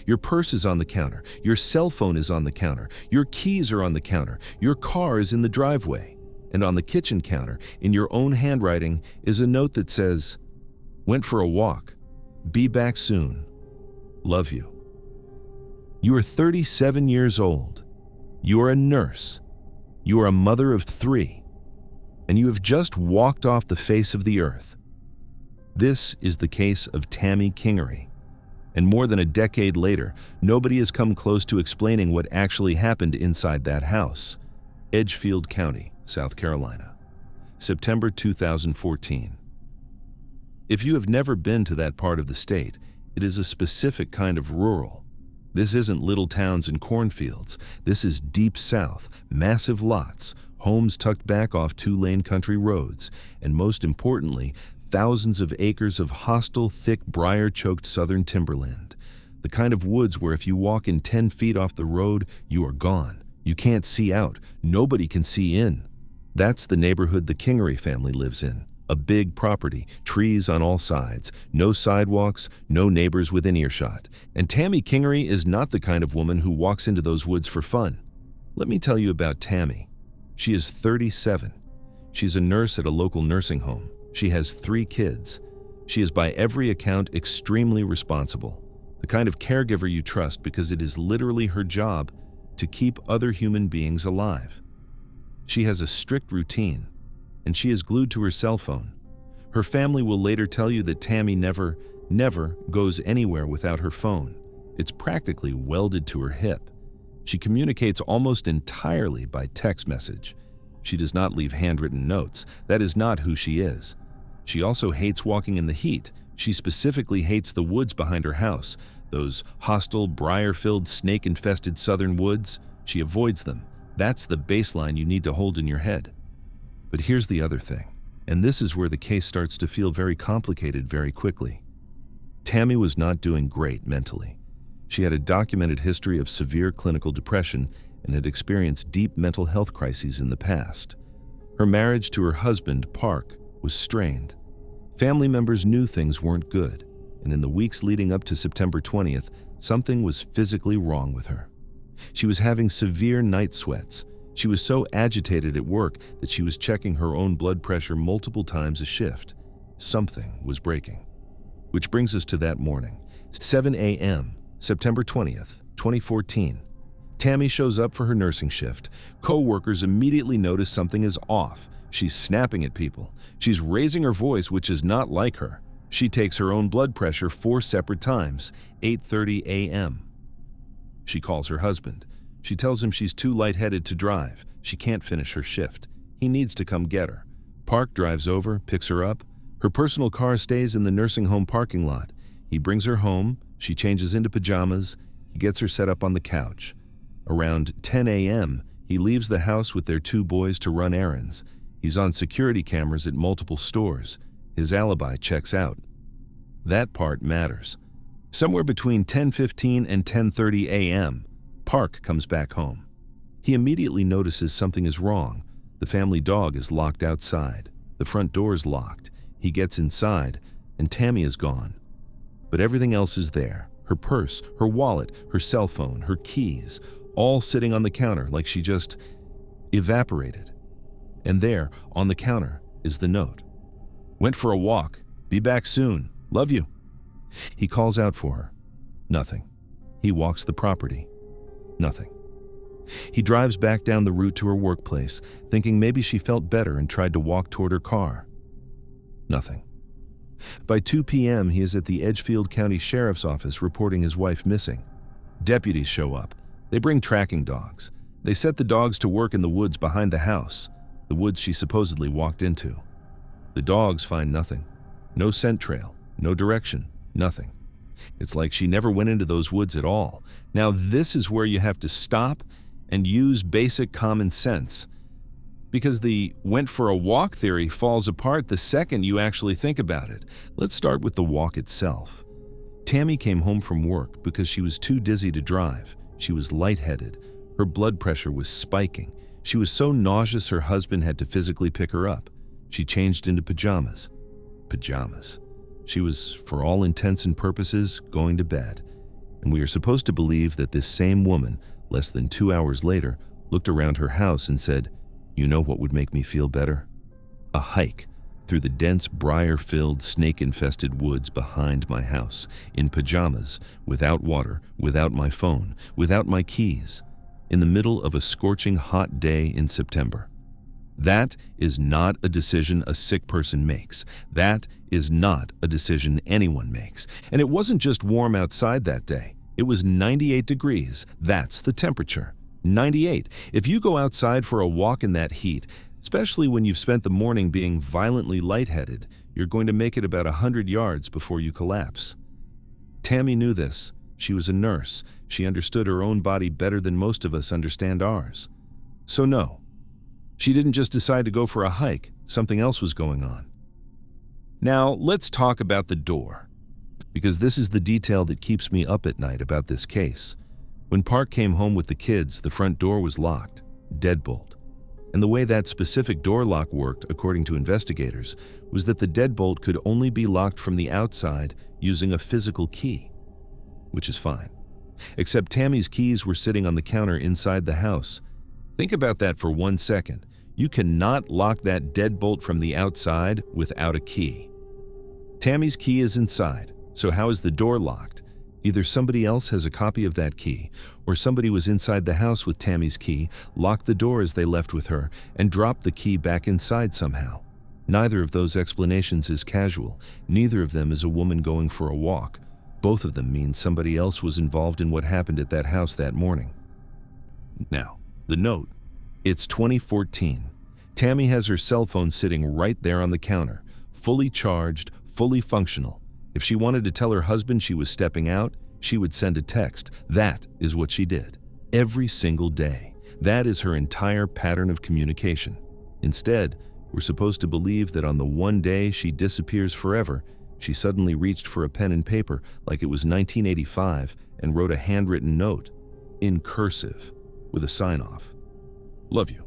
Your purse is on the counter. Your cell phone is on the counter. Your keys are on the counter. Your car is in the driveway. And on the kitchen counter, in your own handwriting, is a note that says, "Went for a walk. Be back soon. Love you." You are 37 years old. You are a nurse. You are a mother of 3. and you have just walked off the face of the earth. This is the case of Tammy Kingery, and more than a decade later, nobody has come close to explaining what actually happened inside that house. Edgefield County, South Carolina, September 2014. If you have never been to that part of the state, it is a specific kind of rural. This isn't little towns and cornfields. This is deep south, massive lots, homes tucked back off two-lane country roads, and most importantly, thousands of acres of hostile, thick, briar-choked southern timberland. The kind of woods where if you walk in 10 feet off the road, you are gone. You can't see out. Nobody can see in. That's the neighborhood the Kingery family lives in. A big property, trees on all sides, no sidewalks, no neighbors within earshot. And Tammy Kingery is not the kind of woman who walks into those woods for fun. Let me tell you about Tammy. She is 37. She's a nurse at a local nursing home. She has 3 kids. She is by every account extremely responsible. The kind of caregiver you trust because it is literally her job to keep other human beings alive. She has a strict routine, and she is glued to her cell phone. Her family will later tell you that Tammy never goes anywhere without her phone. It's practically welded to her hip. She communicates almost entirely by text message. She does not leave handwritten notes. That is not who she is. She also hates walking in the heat. She specifically hates the woods behind her house, those hostile, briar-filled, snake-infested southern woods. She avoids them. That's the baseline you need to hold in your head. But here's the other thing, and this is where the case starts to feel very complicated very quickly. Tammy was not doing great mentally. She had a documented history of severe clinical depression and had experienced deep mental health crises in the past. Her marriage to her husband, Park, was strained. Family members knew things weren't good, and in the weeks leading up to September 20th, something was physically wrong with her. She was having severe night sweats. She was so agitated at work that she was checking her own blood pressure multiple times a shift. Something was breaking. Which brings us to that morning, 7 a.m., September 20th, 2014. Tammy shows up for her nursing shift. Co-workers immediately notice something is off. She's snapping at people. She's raising her voice, which is not like her. She takes her own blood pressure 4 separate times, 8:30 a.m. She calls her husband. She tells him she's too lightheaded to drive. She can't finish her shift. He needs to come get her. Park drives over, picks her up. Her personal car stays in the nursing home parking lot. He brings her home. She changes into pajamas. He gets her set up on the couch. Around 10 a.m., he leaves the house with their 2 boys to run errands. He's on security cameras at multiple stores. His alibi checks out. That part matters. Somewhere between 10:15 and 10:30 a.m., Park comes back home. He immediately notices something is wrong. The family dog is locked outside. The front door is locked. He gets inside, and Tammy is gone. But everything else is there. Her purse, her wallet, her cell phone, her keys, all sitting on the counter like she just evaporated. And there, on the counter, is the note. Went for a walk. Be back soon. Love you. He calls out for her. Nothing. He walks the property. Nothing. He drives back down the route to her workplace, thinking maybe she felt better and tried to walk toward her car. Nothing. By 2 p.m., he is at the Edgefield County Sheriff's Office reporting his wife missing. Deputies show up. They bring tracking dogs. They set the dogs to work in the woods behind the house, the woods she supposedly walked into. The dogs find nothing. No scent trail, no direction, nothing. It's like she never went into those woods at all. Now this is where you have to stop and use basic common sense, because the went for a walk theory falls apart the second you actually think about it. Let's start with the walk itself. Tammy came home from work because she was too dizzy to drive. She was lightheaded. Her blood pressure was spiking. She was so nauseous her husband had to physically pick her up. She changed into pajamas. Pajamas. She was, for all intents and purposes, going to bed. And we are supposed to believe that this same woman, less than 2 hours later, looked around her house and said, "You know what would make me feel better? A hike through the dense, briar-filled, snake-infested woods behind my house, in pajamas, without water, without my phone, without my keys, in the middle of a scorching hot day in September." That is not a decision a sick person makes. That is not a decision anyone makes. And it wasn't just warm outside that day. It was 98 degrees. That's the temperature. 98. If you go outside for a walk in that heat, especially when you've spent the morning being violently lightheaded, you're going to make it about 100 yards before you collapse. Tammy knew this. She was a nurse. She understood her own body better than most of us understand ours. So no, she didn't just decide to go for a hike. Something else was going on. Now, let's talk about the door, because this is the detail that keeps me up at night about this case. When Park came home with the kids, the front door was locked, deadbolt. And the way that specific door lock worked, according to investigators, was that the deadbolt could only be locked from the outside using a physical key, which is fine. Except Tammy's keys were sitting on the counter inside the house. Think about that for 1 second. You cannot lock that deadbolt from the outside without a key. Tammy's key is inside, so how is the door locked? Either somebody else has a copy of that key, or somebody was inside the house with Tammy's key, locked the door as they left with her, and dropped the key back inside somehow. Neither of those explanations is casual. Neither of them is a woman going for a walk. Both of them mean somebody else was involved in what happened at that house that morning. Now, the note. It's 2014. Tammy has her cell phone sitting right there on the counter, fully charged, fully functional. If she wanted to tell her husband she was stepping out, she would send a text. That is what she did. Every single day. That is her entire pattern of communication. Instead, we're supposed to believe that on the one day she disappears forever, she suddenly reached for a pen and paper like it was 1985 and wrote a handwritten note, in cursive, with a sign-off. Love you.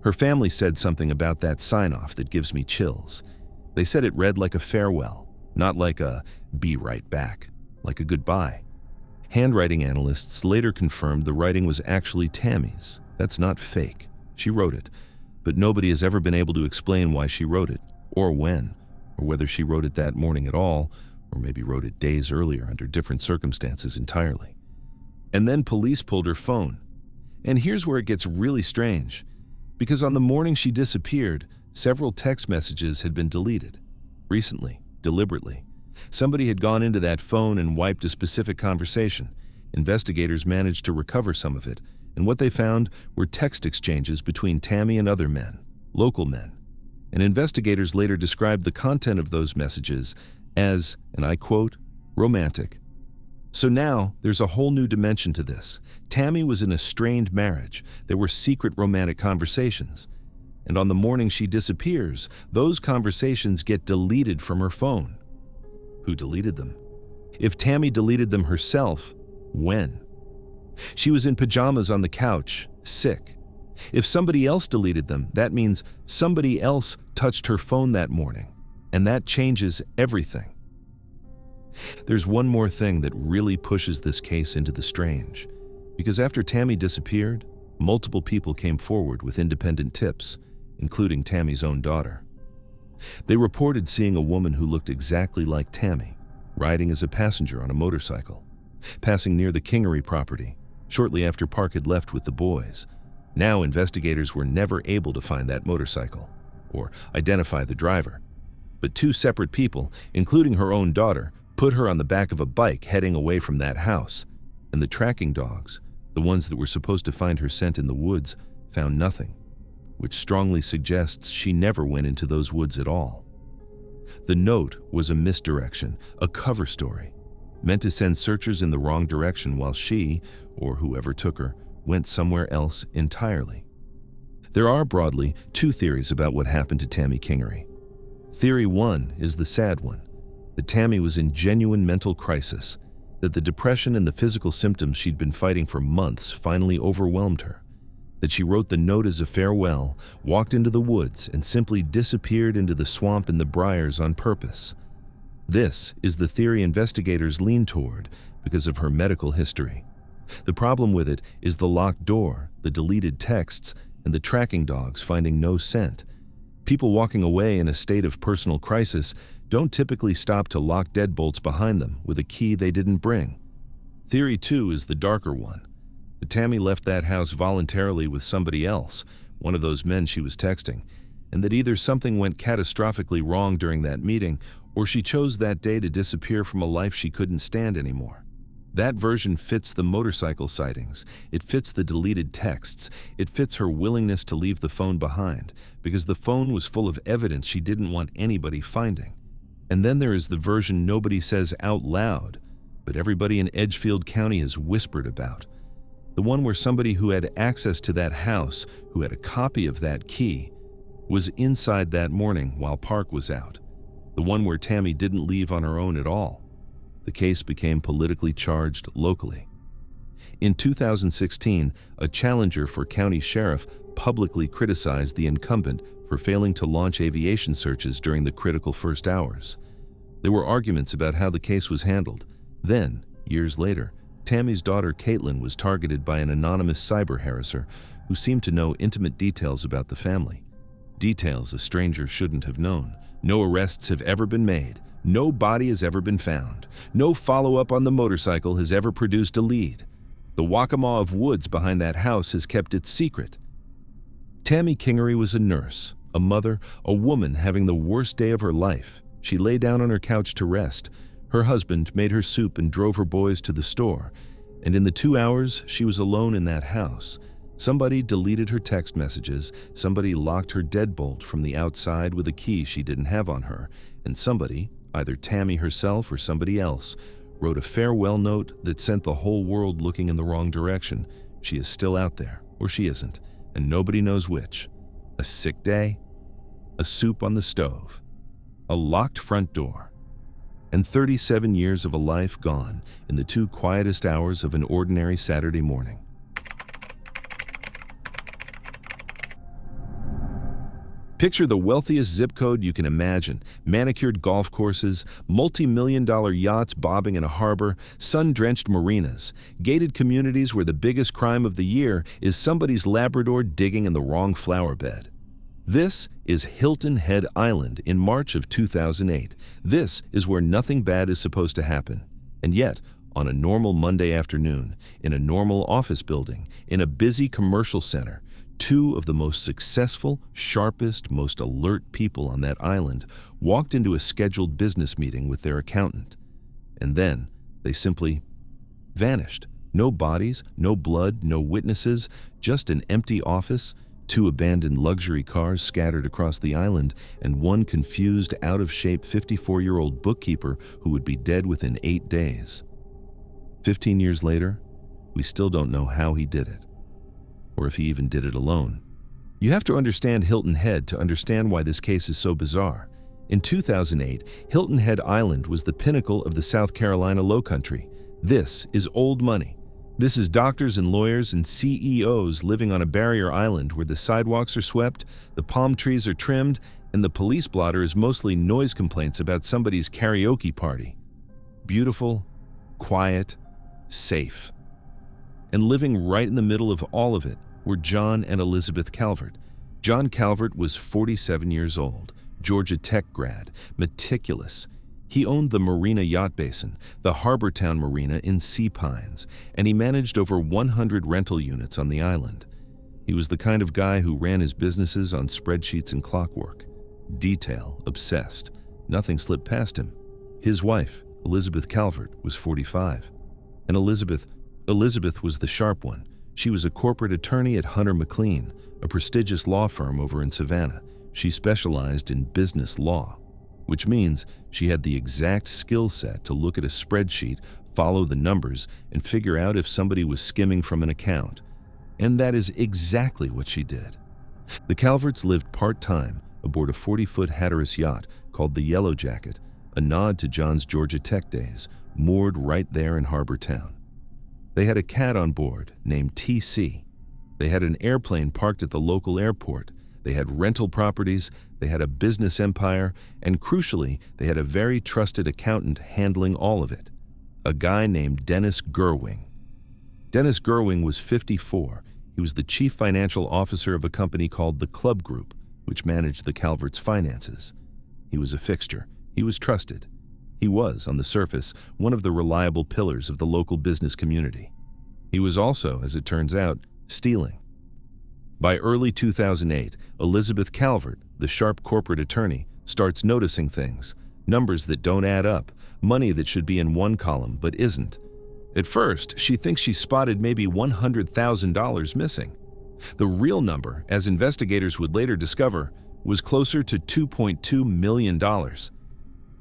Her family said something about that sign-off that gives me chills. They said it read like a farewell, not like a be right back, like a goodbye. Handwriting analysts later confirmed the writing was actually Tammy's. That's not fake. She wrote it, but nobody has ever been able to explain why she wrote it, or when, or whether she wrote it that morning at all, or maybe wrote it days earlier under different circumstances entirely. And then police pulled her phone. And here's where it gets really strange, because on the morning she disappeared, several text messages had been deleted. Recently, deliberately. Somebody had gone into that phone and wiped a specific conversation. Investigators managed to recover some of it, and what they found were text exchanges between Tammy and other men, local men. And investigators later described the content of those messages as, and I quote, romantic. So now, there's a whole new dimension to this. Tammy was in a strained marriage. There were secret romantic conversations. And on the morning she disappears, those conversations get deleted from her phone. Who deleted them? If Tammy deleted them herself, when? She was in pajamas on the couch, sick. If somebody else deleted them, that means somebody else touched her phone that morning. And that changes everything. There's one more thing that really pushes this case into the strange. Because after Tammy disappeared, multiple people came forward with independent tips, including Tammy's own daughter. They reported seeing a woman who looked exactly like Tammy, riding as a passenger on a motorcycle, passing near the Kingery property, shortly after Park had left with the boys. Now investigators were never able to find that motorcycle, or identify the driver. But two separate people, including her own daughter, put her on the back of a bike heading away from that house, and the tracking dogs, the ones that were supposed to find her scent in the woods, found nothing, which strongly suggests she never went into those woods at all. The note was a misdirection, a cover story, meant to send searchers in the wrong direction while she, or whoever took her, went somewhere else entirely. There are broadly two theories about what happened to Tammy Kingery. Theory one is the sad one, that Tammy was in genuine mental crisis, that the depression and the physical symptoms she'd been fighting for months finally overwhelmed her, that she wrote the note as a farewell, walked into the woods, and simply disappeared into the swamp and the briars on purpose. This is the theory investigators lean toward because of her medical history. The problem with it is the locked door, the deleted texts, and the tracking dogs finding no scent. People walking away in a state of personal crisis don't typically stop to lock deadbolts behind them with a key they didn't bring. Theory two is the darker one. That Tammy left that house voluntarily with somebody else, one of those men she was texting, and that either something went catastrophically wrong during that meeting or she chose that day to disappear from a life she couldn't stand anymore. That version fits the motorcycle sightings, it fits the deleted texts, it fits her willingness to leave the phone behind, because the phone was full of evidence she didn't want anybody finding. And then there is the version nobody says out loud, but everybody in Edgefield County has whispered about. The one where somebody who had access to that house, who had a copy of that key, was inside that morning while Park was out. The one where Tammy didn't leave on her own at all. The case became politically charged locally. In 2016, a challenger for county sheriff publicly criticized the incumbent for failing to launch aviation searches during the critical first hours. There were arguments about how the case was handled. Then, years later, Tammy's daughter Caitlin was targeted by an anonymous cyber harasser who seemed to know intimate details about the family. Details a stranger shouldn't have known. No arrests have ever been made. No body has ever been found. No follow-up on the motorcycle has ever produced a lead. The Waccamaw of woods behind that house has kept its secret. Tammy Kingery was a nurse, a mother, a woman having the worst day of her life. She lay down on her couch to rest. Her husband made her soup and drove her boys to the store. And in the 2 hours she was alone in that house, somebody deleted her text messages, somebody locked her deadbolt from the outside with a key she didn't have on her, and somebody, either Tammy herself or somebody else, wrote a farewell note that sent the whole world looking in the wrong direction. She is still out there, or she isn't, and nobody knows which. A sick day, a soup on the stove, a locked front door, and 37 years of a life gone in the 2 quietest hours of an ordinary Saturday morning. Picture the wealthiest zip code you can imagine, manicured golf courses, multi-million-dollar yachts bobbing in a harbor, sun-drenched marinas, gated communities where the biggest crime of the year is somebody's Labrador digging in the wrong flower bed. This is Hilton Head Island in March of 2008. This is where nothing bad is supposed to happen. And yet, on a normal Monday afternoon, in a normal office building, in a busy commercial center, 2 of the most successful, sharpest, most alert people on that island walked into a scheduled business meeting with their accountant. And then they simply vanished. No bodies, no blood, no witnesses, just an empty office, 2 abandoned luxury cars scattered across the island, and 1 confused, out-of-shape 54-year-old bookkeeper who would be dead within 8 days. 15 years later, we still don't know how he did it, or if he even did it alone. You have to understand Hilton Head to understand why this case is so bizarre. In 2008, Hilton Head Island was the pinnacle of the South Carolina Lowcountry. This is old money. This is doctors and lawyers and CEOs living on a barrier island where the sidewalks are swept, the palm trees are trimmed, and the police blotter is mostly noise complaints about somebody's karaoke party. Beautiful, quiet, safe. And living right in the middle of all of it were John and Elizabeth Calvert. John Calvert was 47 years old, Georgia Tech grad, meticulous. He owned the Marina Yacht Basin, the Harbortown Marina in Sea Pines, and he managed over 100 rental units on the island. He was the kind of guy who ran his businesses on spreadsheets and clockwork. Detail obsessed. Nothing slipped past him. His wife, Elizabeth Calvert, was 45. And Elizabeth was the sharp one. She was a corporate attorney at Hunter McLean, a prestigious law firm over in Savannah. She specialized in business law, which means she had the exact skill set to look at a spreadsheet, follow the numbers, and figure out if somebody was skimming from an account. And that is exactly what she did. The Calverts lived part-time aboard a 40-foot Hatteras yacht called the Yellow Jacket, a nod to John's Georgia Tech days, moored right there in Harbortown. They had a cat on board named TC. They had an airplane parked at the local airport. They had rental properties, they had a business empire, and crucially, they had a very trusted accountant handling all of it, a guy named Dennis Gerwing. Dennis Gerwing was 54. He was the chief financial officer of a company called the Club Group, which managed the Calverts' finances. He was a fixture. He was trusted. He was, on the surface, one of the reliable pillars of the local business community. He was also, as it turns out, stealing. By early 2008, Elizabeth Calvert, the sharp corporate attorney, starts noticing things. Numbers that don't add up, money that should be in one column but isn't. At first, she thinks she spotted maybe $100,000 missing. The real number, as investigators would later discover, was closer to $2.2 million.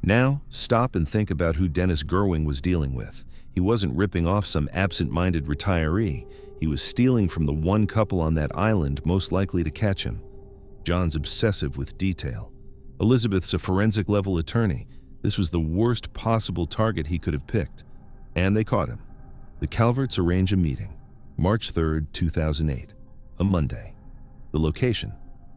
Now, stop and think about who Dennis Gerwing was dealing with. He wasn't ripping off some absent-minded retiree. He was stealing from the one couple on that island most likely to catch him. John's obsessive with detail. Elizabeth's a forensic-level attorney. This was the worst possible target he could have picked. And they caught him. The Calverts arrange a meeting. March 3rd, 2008. A Monday. The location: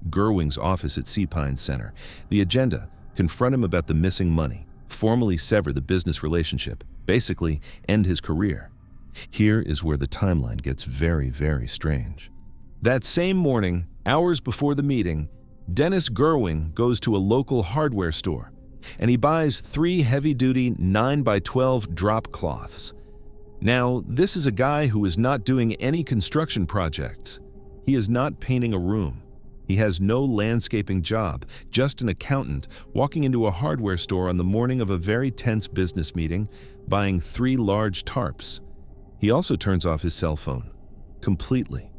Gerwing's office at Sea Pines Center. The agenda: confront him about the missing money, formally sever the business relationship, basically end his career. Here is where the timeline gets very, very strange. That same morning, hours before the meeting, Dennis Gerwing goes to a local hardware store, and he buys 3 heavy-duty 9x12 drop cloths. Now, this is a guy who is not doing any construction projects. He is not painting a room. He has no landscaping job, just an accountant walking into a hardware store on the morning of a very tense business meeting, buying 3 large tarps. He also turns off his cell phone. Completely.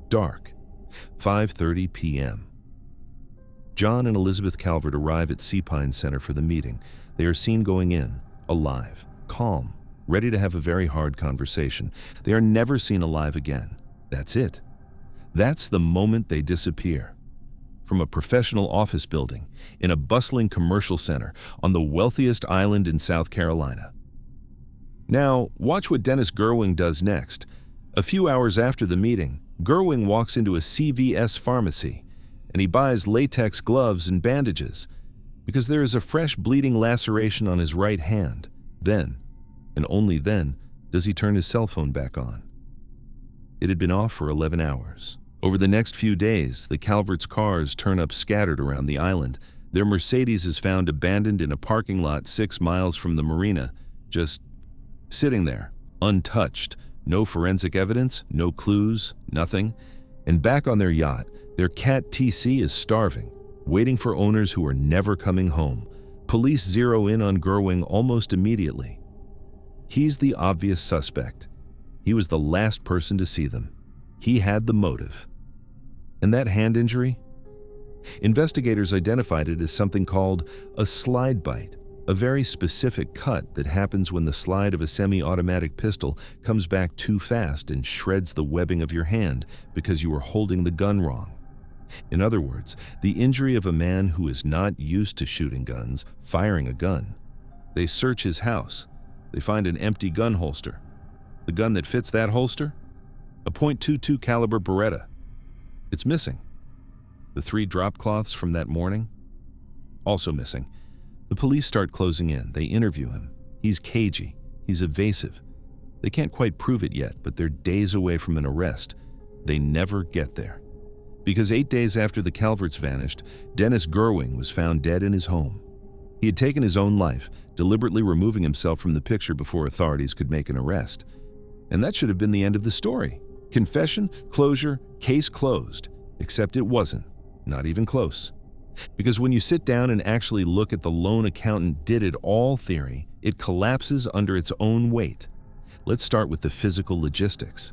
Dark. 5:30 p.m. John and Elizabeth Calvert arrive at Sea Pines Center for the meeting. They are seen going in, alive, calm, ready to have a very hard conversation. They are never seen alive again. That's it. That's the moment they disappear. From a professional office building, in a bustling commercial center, on the wealthiest island in South Carolina. Now, watch what Dennis Gerwing does next. A few hours after the meeting, Gerwing walks into a CVS pharmacy, and he buys latex gloves and bandages, because there is a fresh bleeding laceration on his right hand. Then, and only then, does he turn his cell phone back on. It had been off for 11 hours. Over the next few days, the Calverts' cars turn up scattered around the island. Their Mercedes is found abandoned in a parking lot 6 miles from the marina, just sitting there, untouched. No forensic evidence, no clues, nothing. And back on their yacht, their cat TC is starving, waiting for owners who are never coming home. Police zero in on Gerwing almost immediately. He's the obvious suspect. He was the last person to see them. He had the motive. And that hand injury? Investigators identified it as something called a slide bite, a very specific cut that happens when the slide of a semi-automatic pistol comes back too fast and shreds the webbing of your hand because you were holding the gun wrong. In other words, the injury of a man who is not used to shooting guns, firing a gun. They search his house. They find an empty gun holster. The gun that fits that holster? A .22 caliber Beretta. It's missing. The 3 drop cloths from that morning? Also missing. The police start closing in. They interview him. He's cagey. He's evasive. They can't quite prove it yet, but they're days away from an arrest. They never get there. Because 8 days after the Calverts vanished, Dennis Gerwing was found dead in his home. He had taken his own life, deliberately removing himself from the picture before authorities could make an arrest. And that should have been the end of the story. Confession, closure, case closed. Except it wasn't. Not even close. Because when you sit down and actually look at the lone accountant did it all theory, it collapses under its own weight. Let's start with the physical logistics.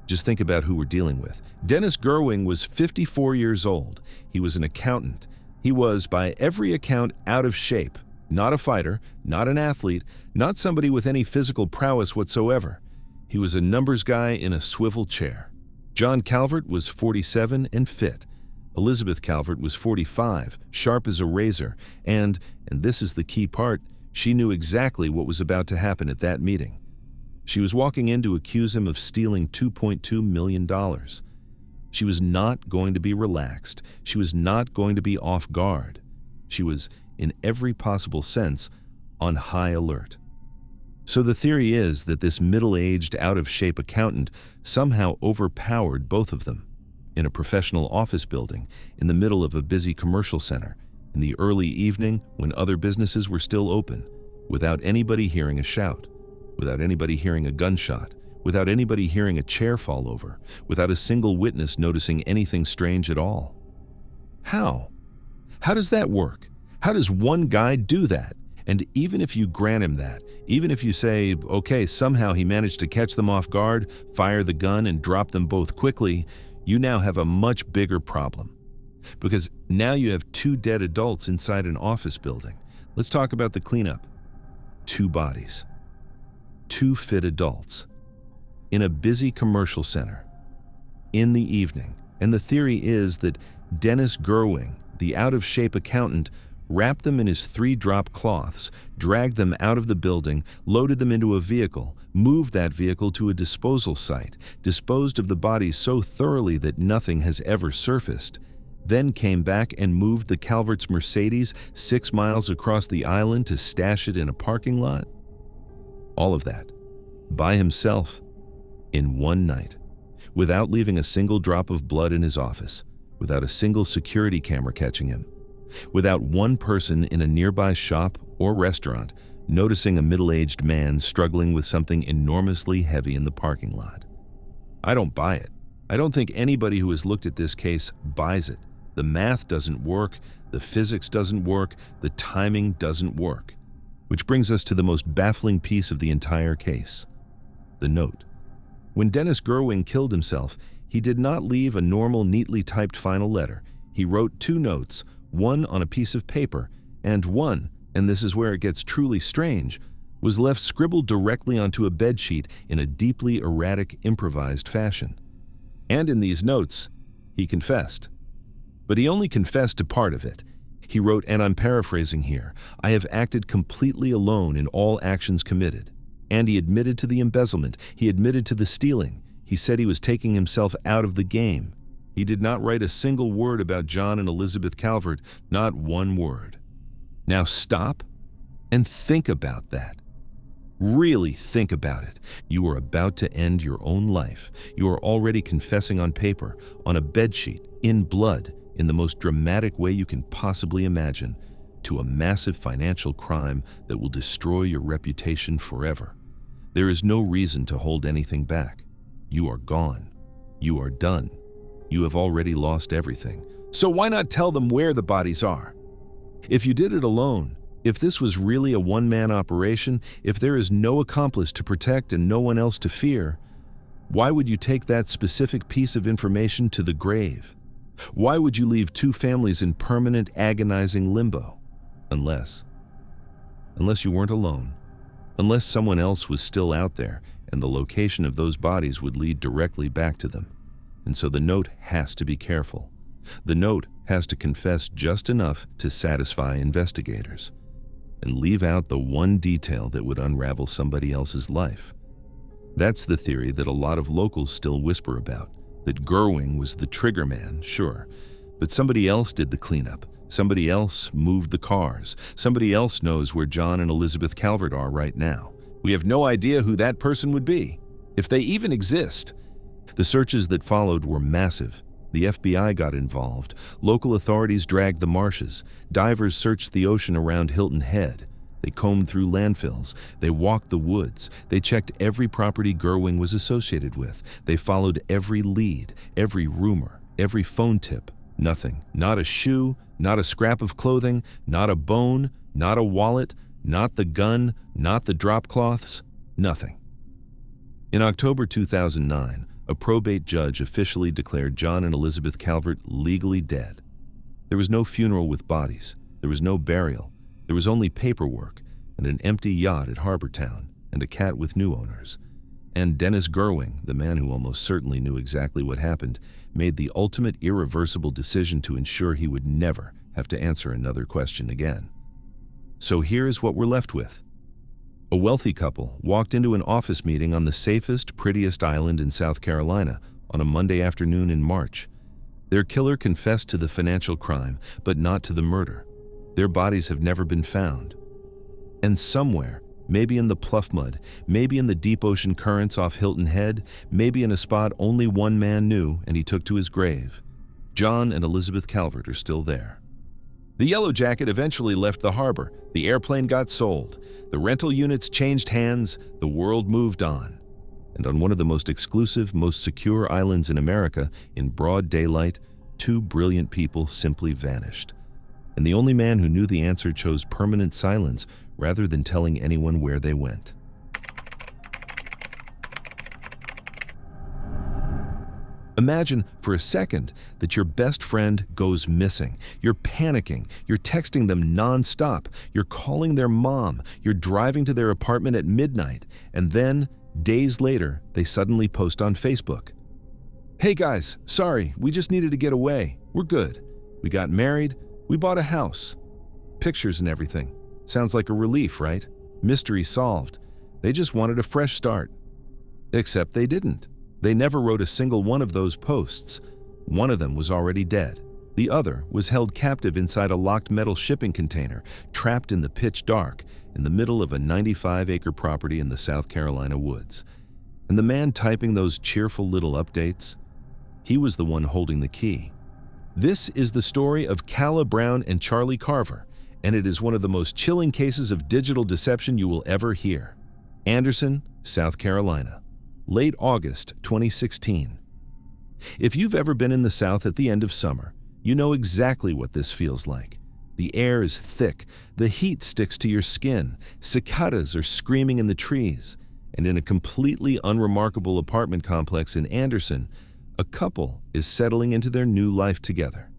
Just think about who we're dealing with. Dennis Gerwing was 54 years old. He was an accountant. He was, by every account, out of shape. Not a fighter, not an athlete, not somebody with any physical prowess whatsoever. He was a numbers guy in a swivel chair. John Calvert was 47 and fit. Elizabeth Calvert was 45, sharp as a razor, and this is the key part, she knew exactly what was about to happen at that meeting. She was walking in to accuse him of stealing $2.2 million. She was not going to be relaxed. She was not going to be off guard. She was, in every possible sense, on high alert. So the theory is that this middle-aged, out-of-shape accountant somehow overpowered both of them. In a professional office building, in the middle of a busy commercial center, in the early evening when other businesses were still open, without anybody hearing a shout, without anybody hearing a gunshot, without anybody hearing a chair fall over, without a single witness noticing anything strange at all. How? How does that work? How does one guy do that? And even if you grant him that, even if you say, okay, somehow he managed to catch them off guard, fire the gun, and drop them both quickly, you now have a much bigger problem. Because now you have 2 dead adults inside an office building. Let's talk about the cleanup. 2 bodies. 2 fit adults. In a busy commercial center. In the evening. And the theory is that Dennis Gerwing, the out-of-shape accountant, wrapped them in his 3 drop cloths, dragged them out of the building, loaded them into a vehicle, moved that vehicle to a disposal site, disposed of the bodies so thoroughly that nothing has ever surfaced, then came back and moved the Calvert's Mercedes 6 miles across the island to stash it in a parking lot? All of that, by himself, in one night, without leaving a single drop of blood in his office, without a single security camera catching him, without one person in a nearby shop or restaurant noticing a middle-aged man struggling with something enormously heavy in the parking lot. I don't buy it. I don't think anybody who has looked at this case buys it. The math doesn't work, the physics doesn't work, the timing doesn't work. Which brings us to the most baffling piece of the entire case: the note. When Dennis Gerwing killed himself, he did not leave a normal, neatly typed final letter. He wrote 2 notes, one on a piece of paper, and one, and this is where it gets truly strange, was left scribbled directly onto a bedsheet in a deeply erratic, improvised fashion. And in these notes, he confessed. But he only confessed to part of it. He wrote, and I'm paraphrasing here, "I have acted completely alone in all actions committed." And he admitted to the embezzlement. He admitted to the stealing. He said he was taking himself out of the game. He did not write a single word about John and Elizabeth Calvert, not one word. Now stop and think about that. Really think about it. You are about to end your own life. You are already confessing on paper, on a bedsheet, in blood, in the most dramatic way you can possibly imagine, to a massive financial crime that will destroy your reputation forever. There is no reason to hold anything back. You are gone. You are done. You have already lost everything. So why not tell them where the bodies are? If you did it alone, if this was really a one-man operation, if there is no accomplice to protect and no one else to fear, why would you take that specific piece of information to the grave? Why would you leave 2 families in permanent, agonizing limbo? Unless you weren't alone. Unless someone else was still out there and the location of those bodies would lead directly back to them. And so the note has to be careful. The note has to confess just enough to satisfy investigators and leave out the one detail that would unravel somebody else's life. That's the theory that a lot of locals still whisper about, that Gerwing was the trigger man, sure, but somebody else did the cleanup. Somebody else moved the cars. Somebody else knows where John and Elizabeth Calvert are right now. We have no idea who that person would be, if they even exist. The searches that followed were massive. The FBI got involved. Local authorities dragged the marshes. Divers searched the ocean around Hilton Head. They combed through landfills. They walked the woods. They checked every property Gerwing was associated with. They followed every lead, every rumor, every phone tip. Nothing. Not a shoe, not a scrap of clothing, not a bone, not a wallet, not the gun, not the drop cloths, nothing. In October 2009, a probate judge officially declared John and Elizabeth Calvert legally dead. There was no funeral with bodies. There was no burial. There was only paperwork and an empty yacht at Harbor Town and a cat with new owners. And Dennis Gerwing, the man who almost certainly knew exactly what happened, made the ultimate irreversible decision to ensure he would never have to answer another question again. So here is what we're left with. A wealthy couple walked into an office meeting on the safest, prettiest island in South Carolina on a Monday afternoon in March. Their killer confessed to the financial crime, but not to the murder. Their bodies have never been found. And somewhere, maybe in the Pluff Mud, maybe in the deep ocean currents off Hilton Head, maybe in a spot only one man knew and he took to his grave, John and Elizabeth Calvert are still there. The Yellow Jacket eventually left the harbor. The airplane got sold. The rental units changed hands. The world moved on. And on one of the most exclusive, most secure islands in America, in broad daylight, two brilliant people simply vanished. And the only man who knew the answer chose permanent silence rather than telling anyone where they went. Imagine for a second that your best friend goes missing. You're panicking. You're texting them nonstop. You're calling their mom. You're driving to their apartment at midnight. And then, days later, they suddenly post on Facebook. "Hey guys, sorry, we just needed to get away. We're good. We got married. We bought a house." Pictures and everything. Sounds like a relief, right? Mystery solved. They just wanted a fresh start. Except they didn't. They never wrote a single one of those posts. One of them was already dead. The other was held captive inside a locked metal shipping container, trapped in the pitch dark, in the middle of a 95-acre property in the South Carolina woods. And the man typing those cheerful little updates, he was the one holding the key. This is the story of Kala Brown and Charlie Carver, and it is one of the most chilling cases of digital deception you will ever hear. Anderson, South Carolina. Late August 2016. If you've ever been in the South at the end of summer, you know exactly what this feels like. The air is thick, the heat sticks to your skin, cicadas are screaming in the trees, and in a completely unremarkable apartment complex in Anderson, a couple is settling into their new life together.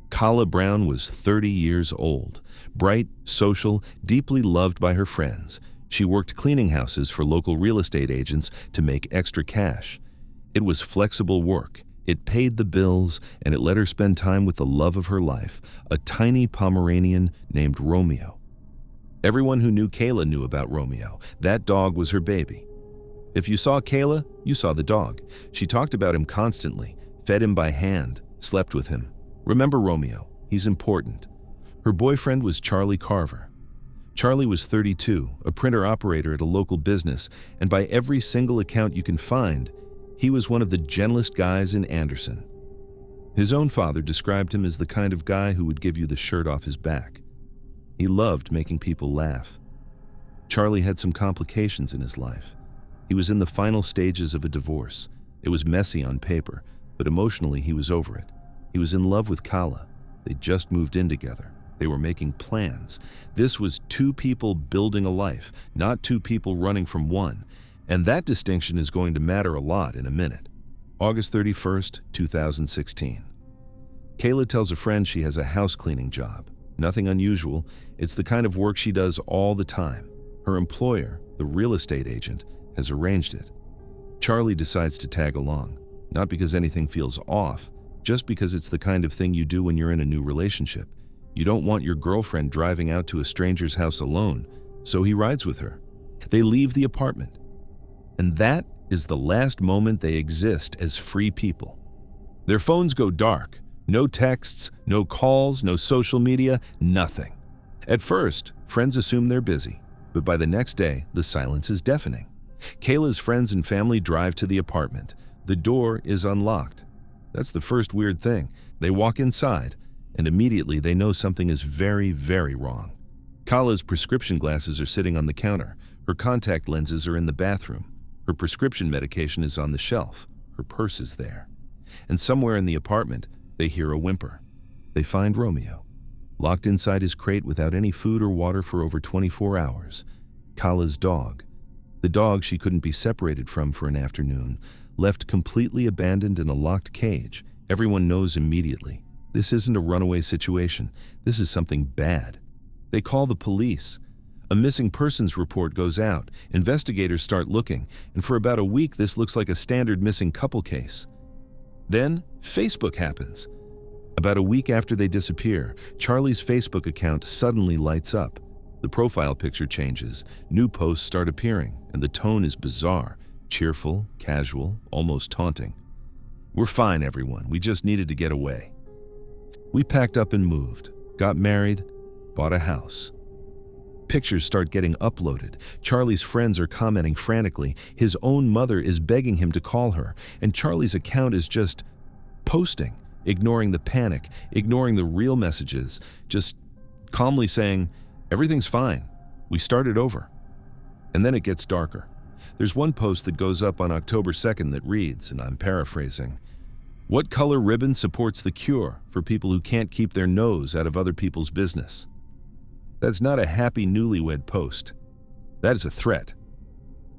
Kala Brown was 30 years old, bright, social, deeply loved by her friends. She worked cleaning houses for local real estate agents to make extra cash. It was flexible work, it paid the bills, and it let her spend time with the love of her life, a tiny Pomeranian named Romeo. Everyone who knew Kayla knew about Romeo. That dog was her baby. If you saw Kayla, you saw the dog. She talked about him constantly, fed him by hand, slept with him. Remember Romeo, he's important. Her boyfriend was Charlie Carver. Charlie was 32, a printer operator at a local business, and by every single account you can find, he was one of the gentlest guys in Anderson. His own father described him as the kind of guy who would give you the shirt off his back. He loved making people laugh. Charlie had some complications in his life. He was in the final stages of a divorce. It was messy on paper, but emotionally he was over it. He was in love with Kala. They just moved in together. They were making plans. This was two people building a life, not two people running from one. And that distinction is going to matter a lot in a minute. August 31st, 2016. Kayla tells a friend she has a house cleaning job. Nothing unusual. It's the kind of work she does all the time. Her employer, the real estate agent, has arranged it. Charlie decides to tag along, not because anything feels off, just because it's the kind of thing you do when you're in a new relationship. You don't want your girlfriend driving out to a stranger's house alone, so he rides with her. They leave the apartment. And that is the last moment they exist as free people. Their phones go dark. No texts, no calls, no social media, nothing. At first, friends assume they're busy, but by the next day, the silence is deafening. Kayla's friends and family drive to the apartment. The door is unlocked. That's the first weird thing. They walk inside, and immediately they know something is very, very wrong. Kala's prescription glasses are sitting on the counter. Her contact lenses are in the bathroom. Her prescription medication is on the shelf. Her purse is there. And somewhere in the apartment, they hear a whimper. They find Romeo, locked inside his crate without any food or water for over 24 hours. Kala's dog, the dog she couldn't be separated from for an afternoon, left completely abandoned in a locked cage. Everyone knows immediately. This isn't a runaway situation. This is something bad. They call the police. A missing persons report goes out. Investigators start looking, and for about a week this looks like a standard missing couple case. Then Facebook happens. About a week after they disappear, Charlie's Facebook account suddenly lights up. The profile picture changes, new posts start appearing, and the tone is bizarre, cheerful, casual, almost taunting. "We're fine, everyone. We just needed to get away. We packed up and moved, got married, bought a house." Pictures start getting uploaded. Charlie's friends are commenting frantically. His own mother is begging him to call her, and Charlie's account is just posting, ignoring the panic, ignoring the real messages, just calmly saying, "Everything's fine. We started over." And then it gets darker. There's one post that goes up on October 2nd that reads, and I'm paraphrasing, "What color ribbon supports the cure for people who can't keep their nose out of other people's business?" That's not a happy newlywed post. That is a threat.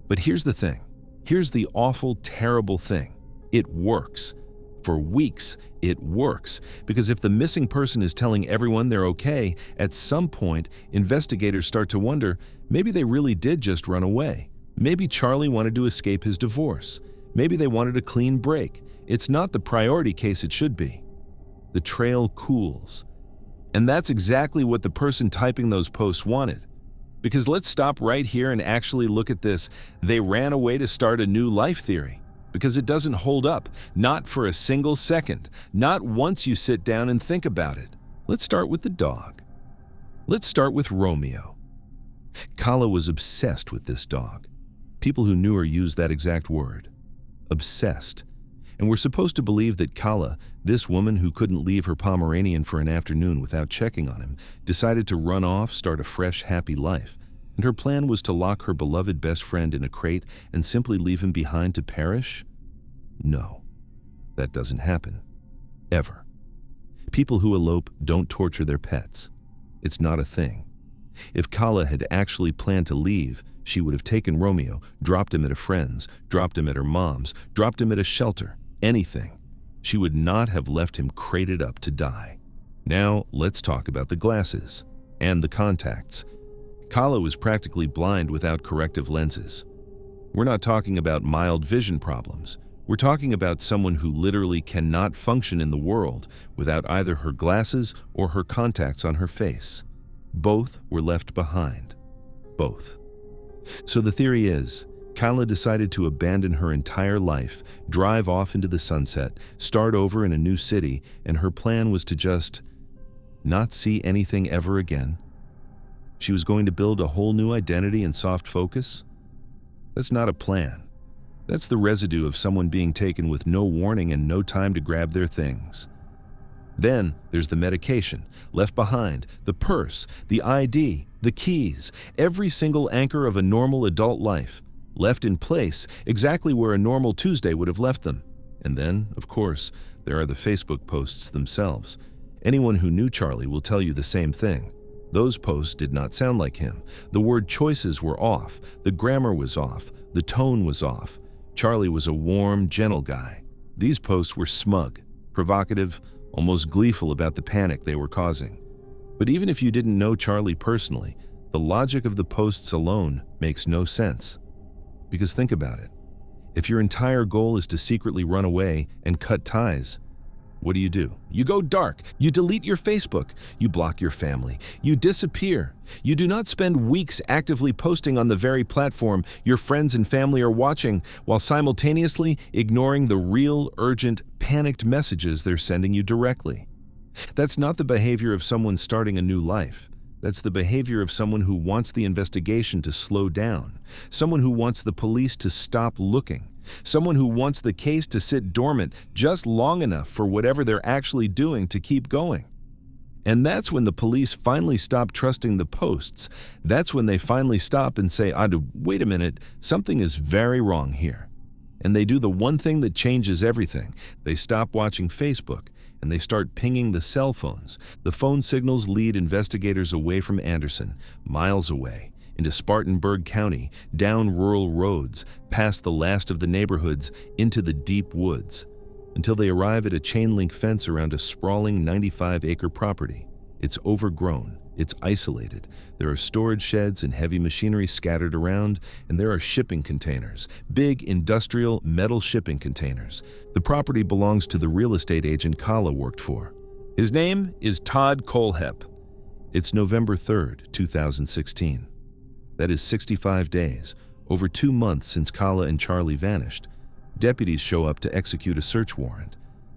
But here's the thing. Here's the awful, terrible thing. It works. For weeks, it works. Because if the missing person is telling everyone they're okay, at some point, investigators start to wonder, maybe they really did just run away. Maybe Charlie wanted to escape his divorce. Maybe they wanted a clean break. It's not the priority case it should be. The trail cools. And that's exactly what the person typing those posts wanted. Because let's stop right here and actually look at this "they ran away to start a new life" theory. Because it doesn't hold up, not for a single second, not once you sit down and think about it. Let's start with the dog. Let's start with Romeo. Kala was obsessed with this dog. People who knew her used that exact word. Obsessed. And we're supposed to believe that Kala, this woman who couldn't leave her Pomeranian for an afternoon without checking on him, decided to run off, start a fresh, happy life. And her plan was to lock her beloved best friend in a crate and simply leave him behind to perish? No, that doesn't happen. Ever. People who elope don't torture their pets. It's not a thing. If Kala had actually planned to leave, she would have taken Romeo, dropped him at a friend's, dropped him at her mom's, dropped him at a shelter, anything. She would not have left him crated up to die. Now, let's talk about the glasses and the contacts. Kala was practically blind without corrective lenses. We're not talking about mild vision problems. We're talking about someone who literally cannot function in the world without either her glasses or her contacts on her face. Both were left behind. Both. So the theory is, Kala decided to abandon her entire life, drive off into the sunset, start over in a new city, and her plan was to just not see anything ever again. She was going to build a whole new identity and soft focus? That's not a plan. That's the residue of someone being taken with no warning and no time to grab their things. Then there's the medication, left behind, the purse, the ID, the keys, every single anchor of a normal adult life, left in place exactly where a normal Tuesday would have left them. And then, of course, there are the Facebook posts themselves. Anyone who knew Charlie will tell you the same thing. Those posts did not sound like him. The word choices were off, the grammar was off, the tone was off. Charlie was a warm, gentle guy. These posts were smug, provocative, almost gleeful about the panic they were causing. But even if you didn't know Charlie personally, the logic of the posts alone makes no sense. Because think about it. If your entire goal is to secretly run away and cut ties, what do? You go dark. You delete your Facebook. You block your family. You disappear. You do not spend weeks actively posting on the very platform your friends and family are watching, while simultaneously ignoring the real, urgent, panicked messages they're sending you directly. That's not the behavior of someone starting a new life. That's the behavior of someone who wants the investigation to slow down, someone who wants the police to stop looking, someone who wants the case to sit dormant just long enough for whatever they're actually doing to keep going. And that's when the police finally stop trusting the posts. That's when they finally stop and say, wait a minute, something is very wrong here. And they do the one thing that changes everything. They stop watching Facebook, and they start pinging the cell phones. The phone signals lead investigators away from Anderson, miles away, into Spartanburg County, down rural roads, past the last of the neighborhoods, into the deep woods, until they arrive at a chain-link fence around a sprawling 95-acre property. It's overgrown, it's isolated. There are storage sheds and heavy machinery scattered around, and there are shipping containers, big industrial metal shipping containers. The property belongs to the real estate agent Kala worked for. His name is Todd Kohlhepp. It's November 3rd, 2016. That is 65 days, over 2 months since Kala and Charlie vanished. Deputies show up to execute a search warrant,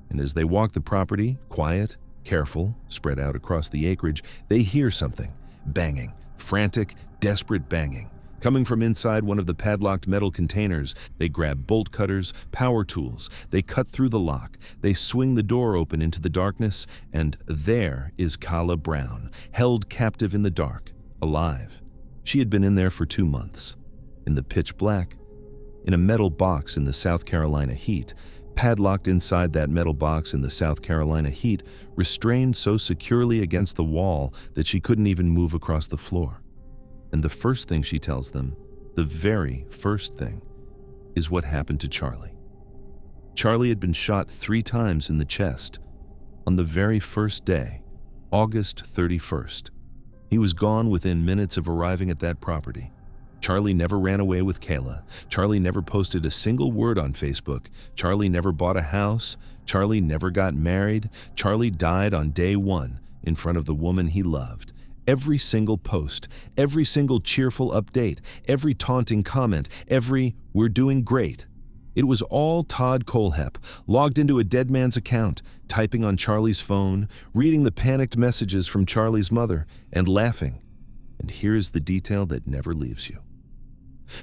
and as they walk the property, quiet, careful, spread out across the acreage, they hear something. Banging, frantic, desperate banging. Coming from inside one of the padlocked metal containers, they grab bolt cutters, power tools, they cut through the lock, they swing the door open into the darkness, and there is Kala Brown, held captive in the dark, alive. She had been in there for 2 months. In the pitch black, in a metal box in the South Carolina heat, padlocked inside that metal box in the South Carolina heat, restrained so securely against the wall that she couldn't even move across the floor. And the first thing she tells them, the very first thing, is what happened to Charlie. Charlie had been shot 3 times in the chest on the very first day, August 31st. He was gone within minutes of arriving at that property. Charlie never ran away with Kayla. Charlie never posted a single word on Facebook. Charlie never bought a house. Charlie never got married. Charlie died on day 1 in front of the woman he loved. Every single post, every single cheerful update, every taunting comment, every "we're doing great." It was all Todd Kohlhepp, logged into a dead man's account, typing on Charlie's phone, reading the panicked messages from Charlie's mother, and laughing. And here is the detail that never leaves you.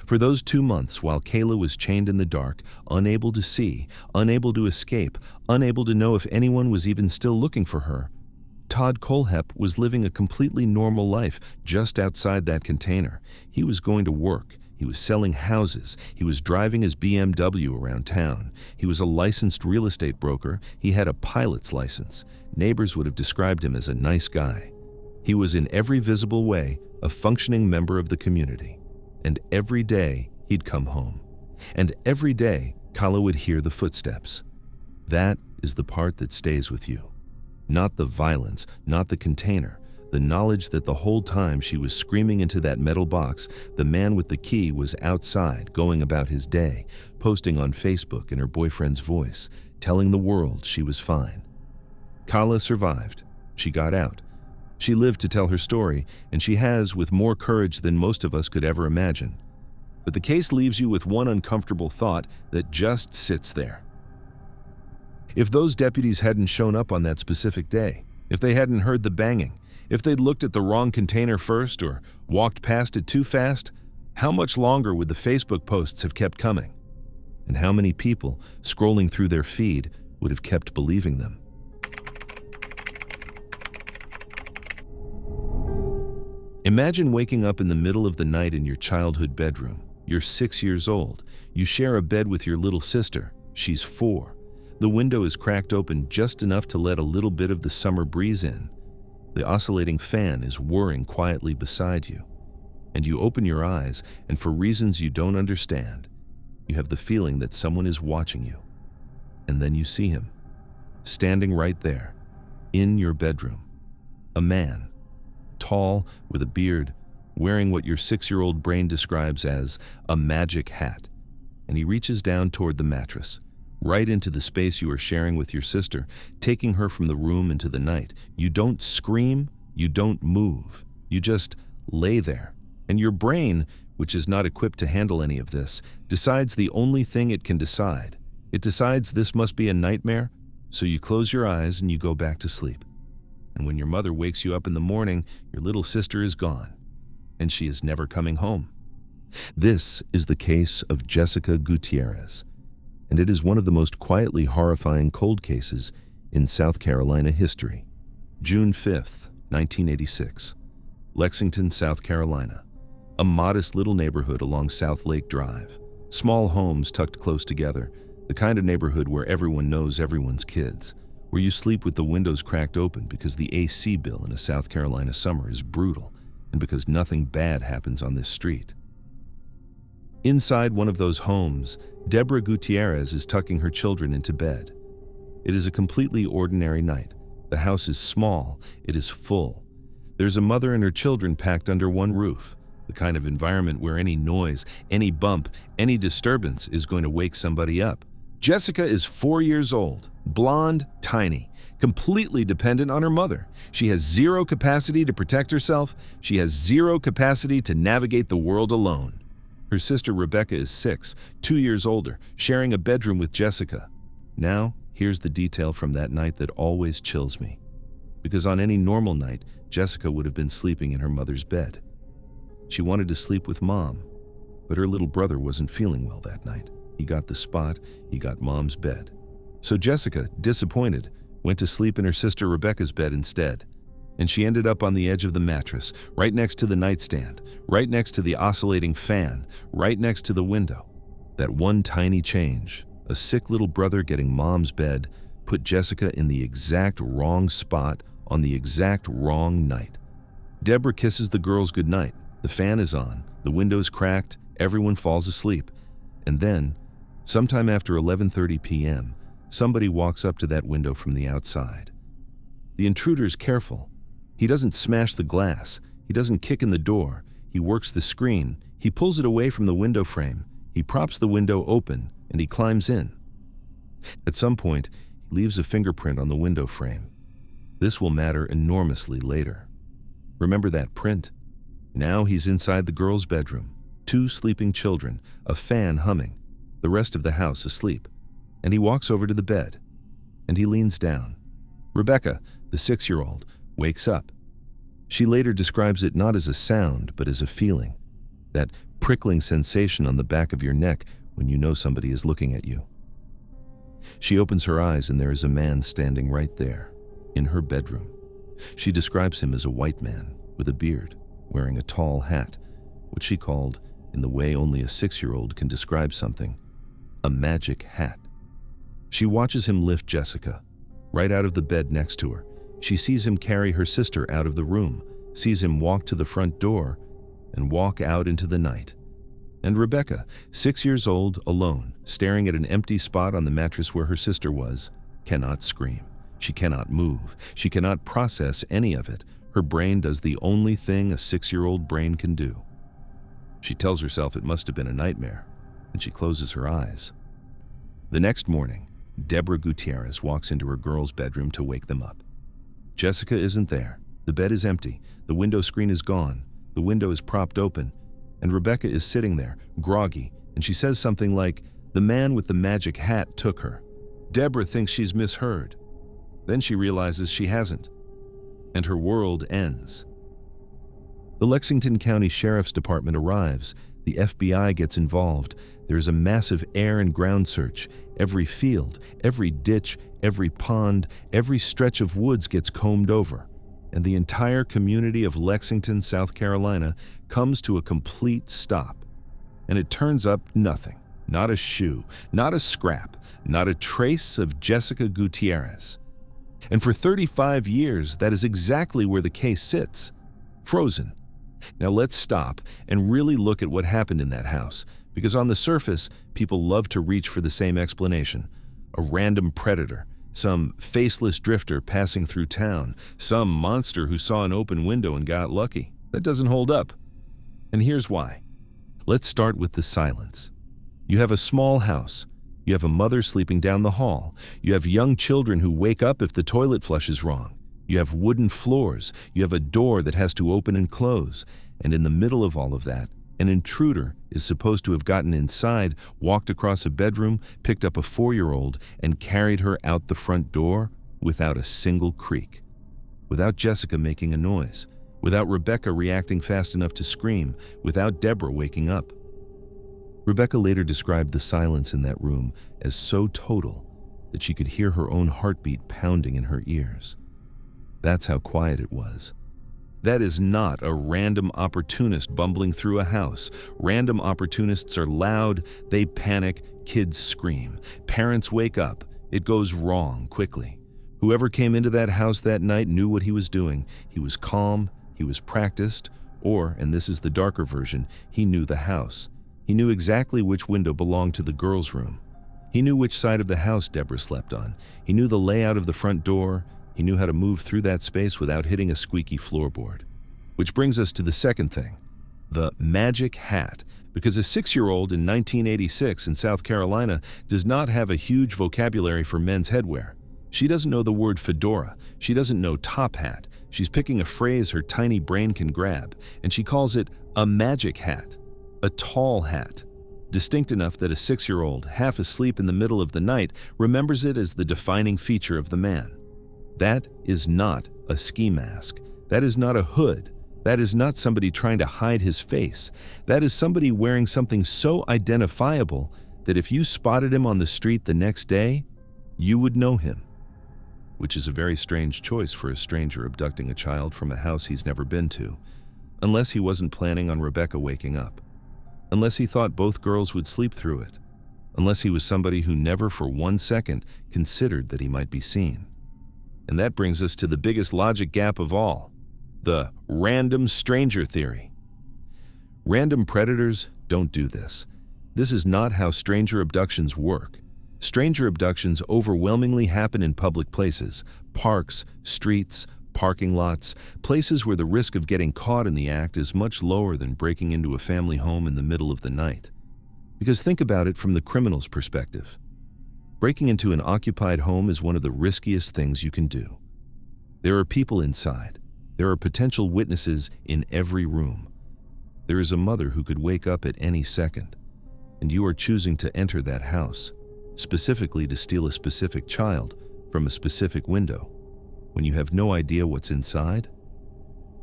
For those 2 months, while Kayla was chained in the dark, unable to see, unable to escape, unable to know if anyone was even still looking for her, Todd Kohlhepp was living a completely normal life just outside that container. He was going to work. He was selling houses. He was driving his BMW around town. He was a licensed real estate broker. He had a pilot's license. Neighbors would have described him as a nice guy. He was in every visible way a functioning member of the community. And every day he'd come home. And every day Kala would hear the footsteps. That is the part that stays with you. Not the violence, not the container. The knowledge that the whole time she was screaming into that metal box, the man with the key was outside, going about his day, posting on Facebook in her boyfriend's voice, telling the world she was fine. Kala survived. She got out. She lived to tell her story, and she has with more courage than most of us could ever imagine. But the case leaves you with one uncomfortable thought that just sits there. If those deputies hadn't shown up on that specific day, if they hadn't heard the banging, if they'd looked at the wrong container first or walked past it too fast, how much longer would the Facebook posts have kept coming? And how many people, scrolling through their feed, would have kept believing them? Imagine waking up in the middle of the night in your childhood bedroom. You're 6 years old. You share a bed with your little sister. She's 4. The window is cracked open just enough to let a little bit of the summer breeze in. The oscillating fan is whirring quietly beside you. And you open your eyes, and for reasons you don't understand, you have the feeling that someone is watching you. And then you see him, standing right there, in your bedroom. A man, tall, with a beard, wearing what your 6-year-old brain describes as a magic hat. And he reaches down toward the mattress, right into the space you are sharing with your sister, taking her from the room into the night. You don't scream, you don't move. You just lay there. And your brain, which is not equipped to handle any of this, decides the only thing it can decide. It decides this must be a nightmare, so you close your eyes and you go back to sleep. And when your mother wakes you up in the morning, your little sister is gone, and she is never coming home. This is the case of Jessica Gutierrez, and it is one of the most quietly horrifying cold cases in South Carolina history. June 5th, 1986, Lexington, South Carolina. A modest little neighborhood along South Lake Drive. Small homes tucked close together, the kind of neighborhood where everyone knows everyone's kids, where you sleep with the windows cracked open because the AC bill in a South Carolina summer is brutal, and because nothing bad happens on this street. Inside one of those homes, Deborah Gutierrez is tucking her children into bed. It is a completely ordinary night. The house is small, it is full. There's a mother and her children packed under one roof, the kind of environment where any noise, any bump, any disturbance is going to wake somebody up. Jessica is 4 years old, blonde, tiny, completely dependent on her mother. She has zero capacity to protect herself. She has zero capacity to navigate the world alone. Her sister Rebecca is 6, 2 years older, sharing a bedroom with Jessica. Now, here's the detail from that night that always chills me. Because on any normal night, Jessica would have been sleeping in her mother's bed. She wanted to sleep with Mom, but her little brother wasn't feeling well that night. He got the spot, he got Mom's bed. So Jessica, disappointed, went to sleep in her sister Rebecca's bed instead. And she ended up on the edge of the mattress, right next to the nightstand, right next to the oscillating fan, right next to the window. That one tiny change, a sick little brother getting mom's bed, put Jessica in the exact wrong spot on the exact wrong night. Deborah kisses the girls goodnight. The fan is on, the window's cracked, everyone falls asleep. And then, sometime after 11:30 p.m., somebody walks up to that window from the outside. The intruder's careful. He doesn't smash the glass. He doesn't kick in the door. He works the screen. He pulls it away from the window frame. He props the window open, and he climbs in. At some point, he leaves a fingerprint on the window frame. This will matter enormously later. Remember that print? Now he's inside the girls' bedroom. 2 sleeping children, a fan humming, the rest of the house asleep. And he walks over to the bed, and he leans down. Rebecca, the 6-year-old, wakes up. She later describes it not as a sound, but as a feeling. That prickling sensation on the back of your neck when you know somebody is looking at you. She opens her eyes and there is a man standing right there, in her bedroom. She describes him as a white man with a beard, wearing a tall hat, what she called, in the way only a 6-year-old can describe something, a magic hat. She watches him lift Jessica, right out of the bed next to her. She sees him carry her sister out of the room, sees him walk to the front door, and walk out into the night. And Rebecca, 6 years old, alone, staring at an empty spot on the mattress where her sister was, cannot scream. She cannot move. She cannot process any of it. Her brain does the only thing a 6-year-old brain can do. She tells herself it must have been a nightmare, and she closes her eyes. The next morning, Deborah Gutierrez walks into her girls' bedroom to wake them up. Jessica isn't there. The bed is empty. The window screen is gone. The window is propped open, and Rebecca is sitting there, groggy, and she says something like, "The man with the magic hat took her." Deborah thinks she's misheard. Then she realizes she hasn't, and her world ends. The Lexington County Sheriff's Department arrives. The FBI gets involved. There's a massive air and ground search. Every field, every ditch, every pond, every stretch of woods gets combed over. And the entire community of Lexington, South Carolina, comes to a complete stop. And it turns up nothing. Not a shoe, not a scrap, not a trace of Jessica Gutierrez. And for 35 years, that is exactly where the case sits. Frozen. Now let's stop and really look at what happened in that house, because on the surface, people love to reach for the same explanation. A random predator, some faceless drifter passing through town, some monster who saw an open window and got lucky. That doesn't hold up. And here's why. Let's start with the silence. You have a small house. You have a mother sleeping down the hall. You have young children who wake up if the toilet flushes wrong. You have wooden floors. You have a door that has to open and close. And in the middle of all of that, an intruder is supposed to have gotten inside, walked across a bedroom, picked up a 4-year-old, and carried her out the front door without a single creak. Without Jessica making a noise. Without Rebecca reacting fast enough to scream. Without Deborah waking up. Rebecca later described the silence in that room as so total that she could hear her own heartbeat pounding in her ears. That's how quiet it was. That is not a random opportunist bumbling through a house. Random opportunists are loud, they panic, kids scream. Parents wake up. It goes wrong quickly. Whoever came into that house that night knew what he was doing. He was calm, he was practiced, or, and this is the darker version, he knew the house. He knew exactly which window belonged to the girls' room. He knew which side of the house Deborah slept on. He knew the layout of the front door. He knew how to move through that space without hitting a squeaky floorboard. Which brings us to the second thing, the magic hat. Because a 6-year-old in 1986 in South Carolina does not have a huge vocabulary for men's headwear. She doesn't know the word fedora. She doesn't know top hat. She's picking a phrase her tiny brain can grab, and she calls it a magic hat. A tall hat, distinct enough that a 6-year-old, half asleep in the middle of the night, remembers it as the defining feature of the man. That is not a ski mask. That is not a hood. That is not somebody trying to hide his face. That is somebody wearing something so identifiable that if you spotted him on the street the next day, you would know him. Which is a very strange choice for a stranger abducting a child from a house he's never been to, unless he wasn't planning on Rebecca waking up. Unless he thought both girls would sleep through it. unless he was somebody who never for 1 second considered that he might be seen. And that brings us to the biggest logic gap of all, the random stranger theory. Random predators don't do this. This is not how stranger abductions work. Stranger abductions overwhelmingly happen in public places, parks, streets, parking lots, places where the risk of getting caught in the act is much lower than breaking into a family home in the middle of the night. Because think about it from the criminal's perspective. Breaking into an occupied home is one of the riskiest things you can do. There are people inside. There are potential witnesses in every room. There is a mother who could wake up at any second, and you are choosing to enter that house, specifically to steal a specific child from a specific window, when you have no idea what's inside?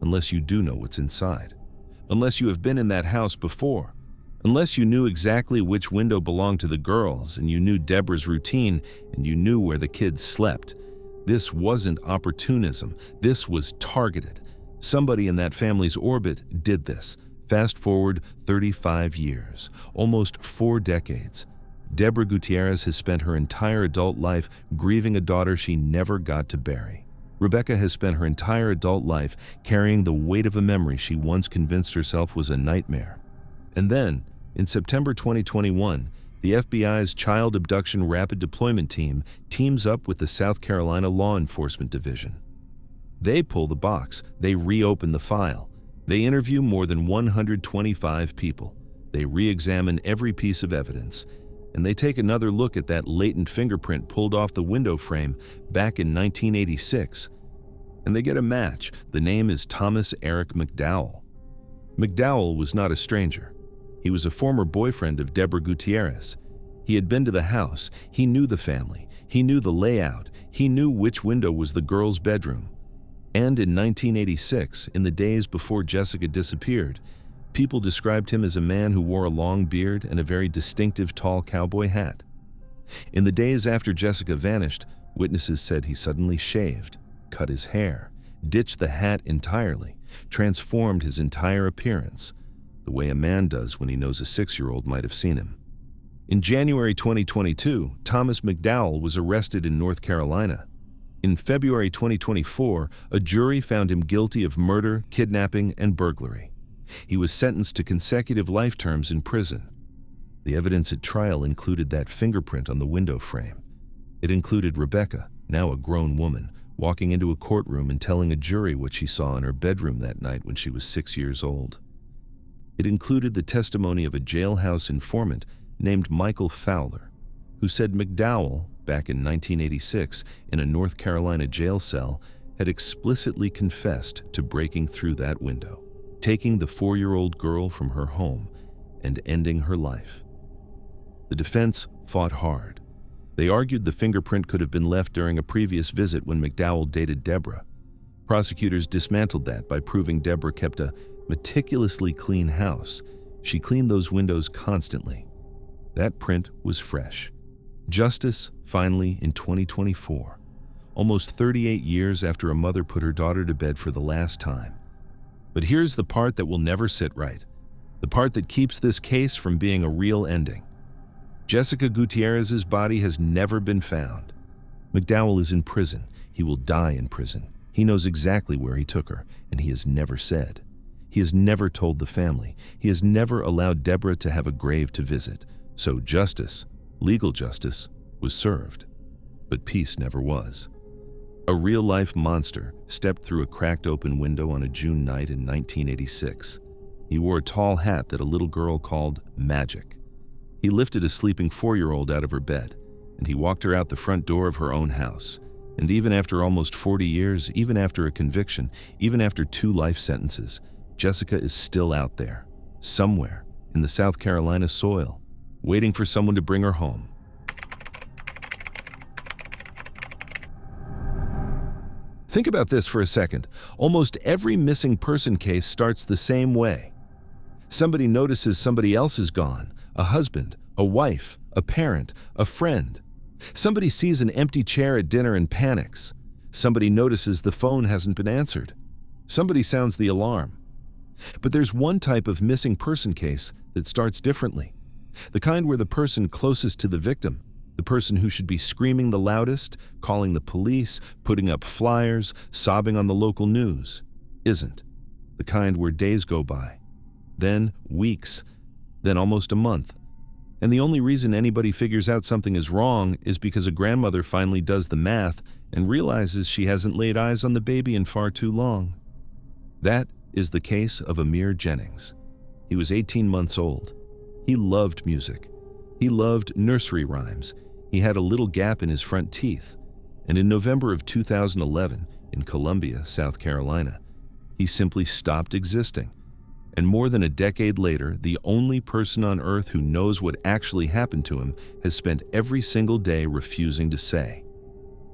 Unless you do know what's inside. Unless you have been in that house before. Unless you knew exactly which window belonged to the girls, and you knew Deborah's routine, and you knew where the kids slept. This wasn't opportunism. This was targeted. Somebody in that family's orbit did this. Fast forward 35 years, almost 4 decades. Deborah Gutierrez has spent her entire adult life grieving a daughter she never got to bury. Rebecca has spent her entire adult life carrying the weight of a memory she once convinced herself was a nightmare. And then, in September 2021, the FBI's Child Abduction Rapid Deployment Team teams up with the South Carolina Law Enforcement Division. They pull the box. They reopen the file. They interview more than 125 people. They re-examine every piece of evidence. And they take another look at that latent fingerprint pulled off the window frame back in 1986. And they get a match. The name is Thomas Eric McDowell. McDowell was not a stranger. He was a former boyfriend of Deborah Gutierrez. He had been to the house. He knew the family. He knew the layout. He knew which window was the girl's bedroom. And in 1986, in the days before Jessica disappeared, people described him as a man who wore a long beard and a very distinctive tall cowboy hat. In the days after Jessica vanished, witnesses said he suddenly shaved, cut his hair, ditched the hat entirely, transformed his entire appearance, the way a man does when he knows a 6-year-old might have seen him. In January 2022, Thomas McDowell was arrested in North Carolina. In February 2024, a jury found him guilty of murder, kidnapping, and burglary. He was sentenced to consecutive life terms in prison. The evidence at trial included that fingerprint on the window frame. It included Rebecca, now a grown woman, walking into a courtroom and telling a jury what she saw in her bedroom that night when she was 6 years old. It included the testimony of a jailhouse informant named Michael Fowler, who said McDowell, back in 1986, in a North Carolina jail cell, had explicitly confessed to breaking through that window, taking the 4-year-old girl from her home and ending her life. The defense fought hard. They argued the fingerprint could have been left during a previous visit when McDowell dated Deborah. Prosecutors dismantled that by proving Deborah kept a meticulously clean house. She cleaned those windows constantly. That print was fresh. Justice, finally, in 2024, almost 38 years after a mother put her daughter to bed for the last time. But here's the part that will never sit right, the part that keeps this case from being a real ending. Jessica Gutierrez's body has never been found. McDowell is in prison. He will die in prison. He knows exactly where he took her, and he has never said. He has never told the family. He has never allowed Deborah to have a grave to visit. So justice, legal justice, was served. But peace never was. A real-life monster stepped through a cracked open window on a June night in 1986. He wore a tall hat that a little girl called Magic. He lifted a sleeping 4-year-old out of her bed, and he walked her out the front door of her own house. And even after almost 40 years, even after a conviction, even after 2 life sentences, Jessica is still out there, somewhere in the South Carolina soil, waiting for someone to bring her home. Think about this for a second. Almost every missing person case starts the same way. Somebody notices somebody else is gone, a husband, a wife, a parent, a friend. Somebody sees an empty chair at dinner and panics. Somebody notices the phone hasn't been answered. Somebody sounds the alarm. But there's one type of missing person case that starts differently. The kind where the person closest to the victim, the person who should be screaming the loudest, calling the police, putting up flyers, sobbing on the local news, isn't. The kind where days go by, then weeks, then almost a month. And the only reason anybody figures out something is wrong is because a grandmother finally does the math and realizes she hasn't laid eyes on the baby in far too long. That is the case of Amir Jennings. He was 18 months old. He loved music. He loved nursery rhymes. He had a little gap in his front teeth. And in November of 2011, in Columbia, South Carolina, he simply stopped existing. And more than a decade later, the only person on earth who knows what actually happened to him has spent every single day refusing to say.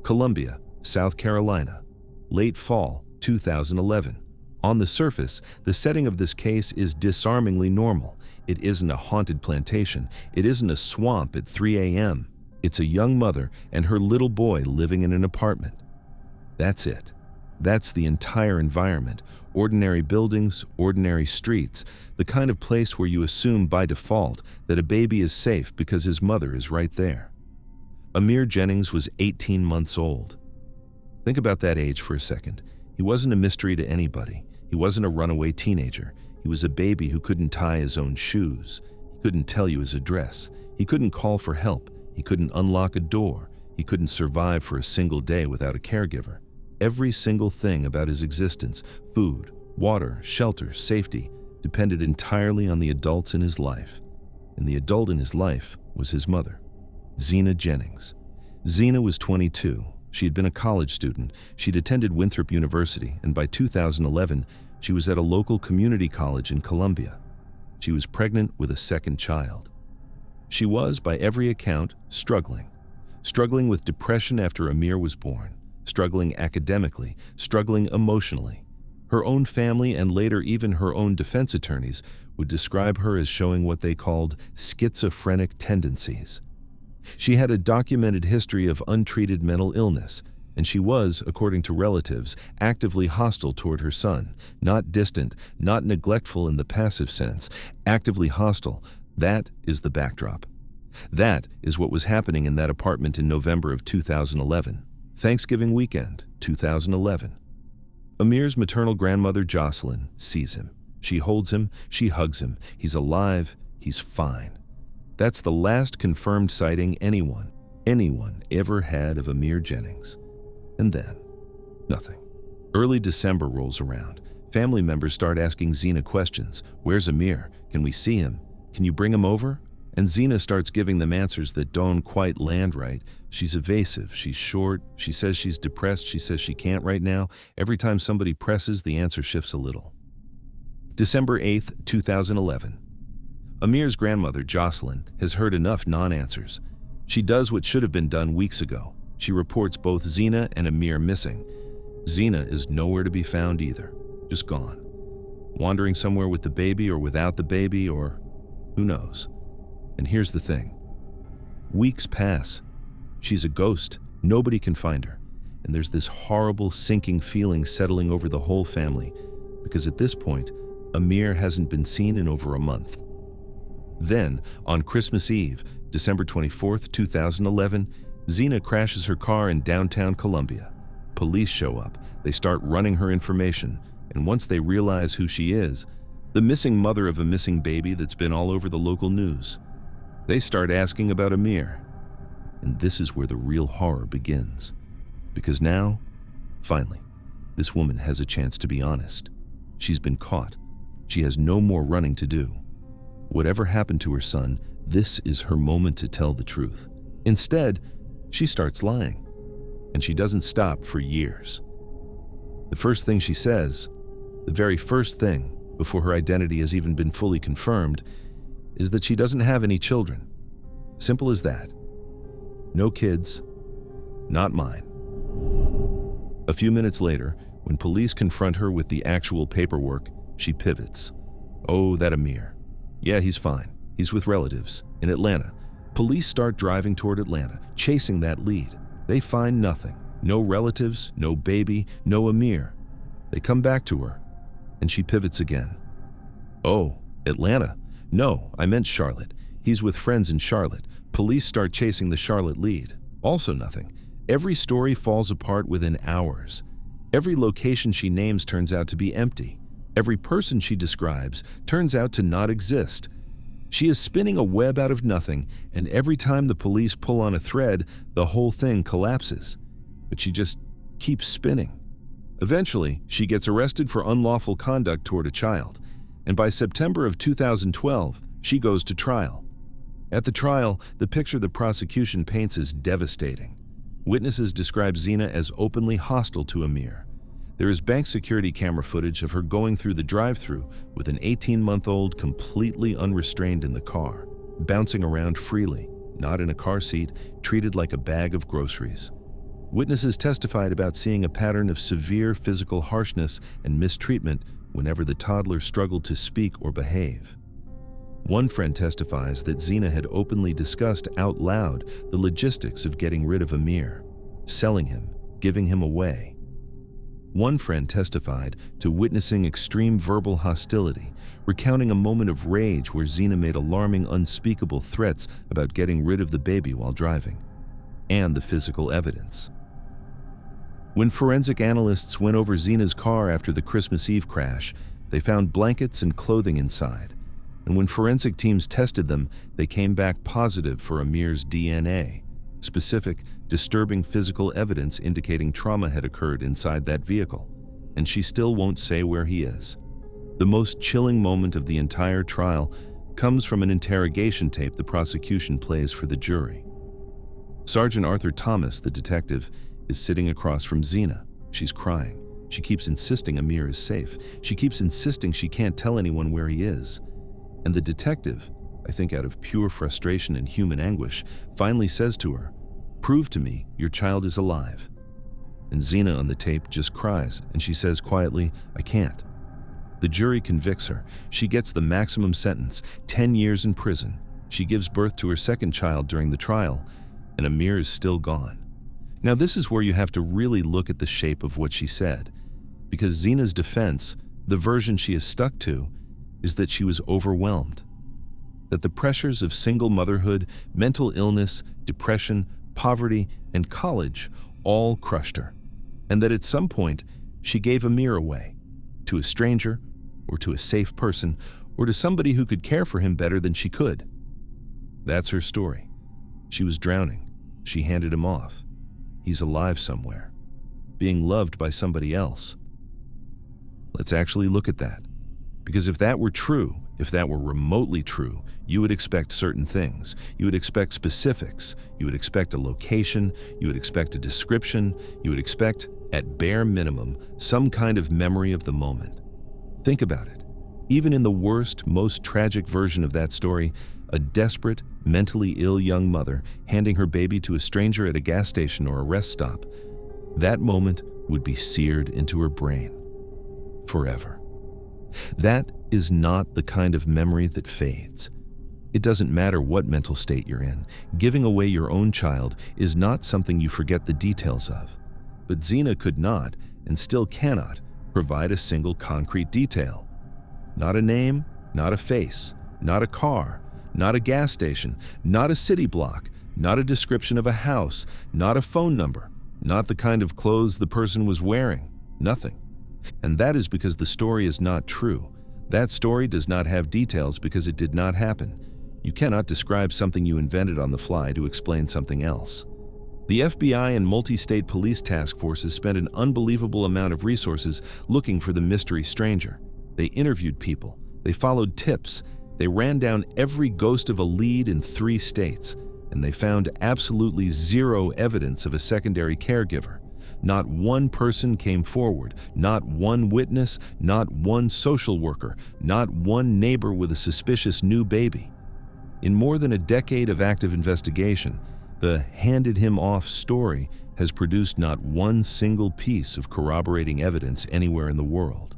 Columbia, South Carolina, late fall 2011. On the surface, the setting of this case is disarmingly normal. It isn't a haunted plantation. It isn't a swamp at 3 a.m. It's a young mother and her little boy living in an apartment. That's it. That's the entire environment. Ordinary buildings, ordinary streets, the kind of place where you assume by default that a baby is safe because his mother is right there. Amir Jennings was 18 months old. Think about that age for a second. He wasn't a mystery to anybody. He wasn't a runaway teenager. He was a baby who couldn't tie his own shoes. He couldn't tell you his address. He couldn't call for help. He couldn't unlock a door. He couldn't survive for a single day without a caregiver. Every single thing about his existence, food, water, shelter, safety, depended entirely on the adults in his life. And the adult in his life was his mother, Zena Jennings. Zena was 22. She had been a college student. She'd attended Winthrop University, and by 2011, she was at a local community college in Columbia. She was pregnant with a second child. She was, by every account, struggling with depression after Amir was born, struggling academically, struggling emotionally. Her own family and later even her own defense attorneys would describe her as showing what they called schizophrenic tendencies. She had a documented history of untreated mental illness, and she was, according to relatives, actively hostile toward her son, not distant, not neglectful in the passive sense, actively hostile. That is the backdrop. That is what was happening in that apartment in November of 2011. Thanksgiving weekend, 2011. Amir's maternal grandmother, Jocelyn, sees him. She holds him, she hugs him. He's alive, he's fine. That's the last confirmed sighting anyone ever had of Amir Jennings. And then, nothing. Early December rolls around. Family members start asking Zena questions. Where's Amir? Can we see him? Can you bring him over? And Zena starts giving them answers that don't quite land right. She's evasive, she's short, she says she's depressed, she says she can't right now. Every time somebody presses, the answer shifts a little. December 8th, 2011. Amir's grandmother, Jocelyn, has heard enough non-answers. She does what should have been done weeks ago. She reports both Zena and Amir missing. Zena is nowhere to be found either, just gone. Wandering somewhere with the baby or without the baby, or who knows. And here's the thing. Weeks pass. She's a ghost. Nobody can find her. And there's this horrible sinking feeling settling over the whole family, because at this point, Amir hasn't been seen in over a month. Then, on Christmas Eve, December 24th, 2011, Zena crashes her car in downtown Columbia. Police show up. They start running her information, and once they realize who she is, the missing mother of a missing baby that's been all over the local news, they start asking about Amir. And this is where the real horror begins. Because now, finally, this woman has a chance to be honest. She's been caught. She has no more running to do. Whatever happened to her son, this is her moment to tell the truth. Instead, she starts lying. And she doesn't stop for years. The first thing she says, the very first thing, before her identity has even been fully confirmed, is that she doesn't have any children. Simple as that. No kids, not mine. A few minutes later, when police confront her with the actual paperwork, she pivots. Oh, that Amir. Yeah, he's fine. He's with relatives in Atlanta. Police start driving toward Atlanta, chasing that lead. They find nothing. No relatives, no baby, no Amir. They come back to her, and she pivots again. Oh, Atlanta. No, I meant Charlotte. He's with friends in Charlotte. Police start chasing the Charlotte lead. Also nothing. Every story falls apart within hours. Every location she names turns out to be empty. Every person she describes turns out to not exist. She is spinning a web out of nothing, and every time the police pull on a thread, the whole thing collapses. But she just keeps spinning. Eventually, she gets arrested for unlawful conduct toward a child, and by September of 2012, she goes to trial. At the trial, the picture the prosecution paints is devastating. Witnesses describe Zina as openly hostile to Amir. There is bank security camera footage of her going through the drive-thru with an 18-month-old completely unrestrained in the car, bouncing around freely, not in a car seat, treated like a bag of groceries. Witnesses testified about seeing a pattern of severe physical harshness and mistreatment whenever the toddler struggled to speak or behave. One friend testifies that Zina had openly discussed out loud the logistics of getting rid of Amir, selling him, giving him away. One friend testified to witnessing extreme verbal hostility, recounting a moment of rage where Zina made alarming, unspeakable threats about getting rid of the baby while driving, and the physical evidence. When forensic analysts went over Zina's car after the Christmas Eve crash, they found blankets and clothing inside. And when forensic teams tested them, they came back positive for Amir's DNA, specific, disturbing physical evidence indicating trauma had occurred inside that vehicle, and she still won't say where he is. The most chilling moment of the entire trial comes from an interrogation tape the prosecution plays for the jury. Sergeant Arthur Thomas, the detective, is sitting across from Zina. She's crying. She keeps insisting Amir is safe. She keeps insisting she can't tell anyone where he is. And the detective, I think out of pure frustration and human anguish, finally says to her, "Prove to me your child is alive." And Zina on the tape just cries, and she says quietly, "I can't." The jury convicts her. She gets the maximum sentence, 10 years in prison. She gives birth to her second child during the trial, and Amir is still gone. Now this is where you have to really look at the shape of what she said, because Zina's defense, the version she is stuck to, is that she was overwhelmed. That the pressures of single motherhood, mental illness, depression, poverty, and college all crushed her, and that at some point she gave Amir away, to a stranger, or to a safe person, or to somebody who could care for him better than she could. That's her story. She was drowning. She handed him off. He's alive somewhere, being loved by somebody else. Let's actually look at that. Because if that were true, if that were remotely true, you would expect certain things. You would expect specifics. You would expect a location. You would expect a description. You would expect, at bare minimum, some kind of memory of the moment. Think about it. Even in the worst, most tragic version of that story, a desperate, mentally ill young mother handing her baby to a stranger at a gas station or a rest stop, that moment would be seared into her brain forever. That is not the kind of memory that fades. It doesn't matter what mental state you're in. Giving away your own child is not something you forget the details of. But Zina could not, and still cannot, provide a single concrete detail. Not a name, not a face, not a car, not a gas station, not a city block, not a description of a house, not a phone number, not the kind of clothes the person was wearing, nothing. And that is because the story is not true. That story does not have details because it did not happen. You cannot describe something you invented on the fly to explain something else. The FBI and multi-state police task forces spent an unbelievable amount of resources looking for the mystery stranger. They interviewed people. They followed tips. They ran down every ghost of a lead in 3 states, and they found absolutely zero evidence of a secondary caregiver. Not one person came forward, not one witness, not one social worker, not one neighbor with a suspicious new baby. In more than a decade of active investigation, the handed him off story has produced not one single piece of corroborating evidence anywhere in the world.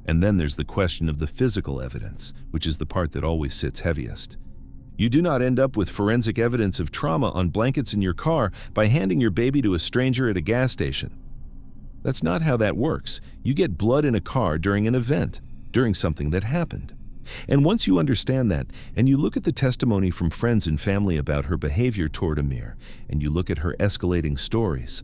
And then there's the question of the physical evidence, which is the part that always sits heaviest. You do not end up with forensic evidence of trauma on blankets in your car by handing your baby to a stranger at a gas station. That's not how that works. You get blood in a car during an event, during something that happened. And once you understand that, and you look at the testimony from friends and family about her behavior toward Amir, and you look at her escalating stories,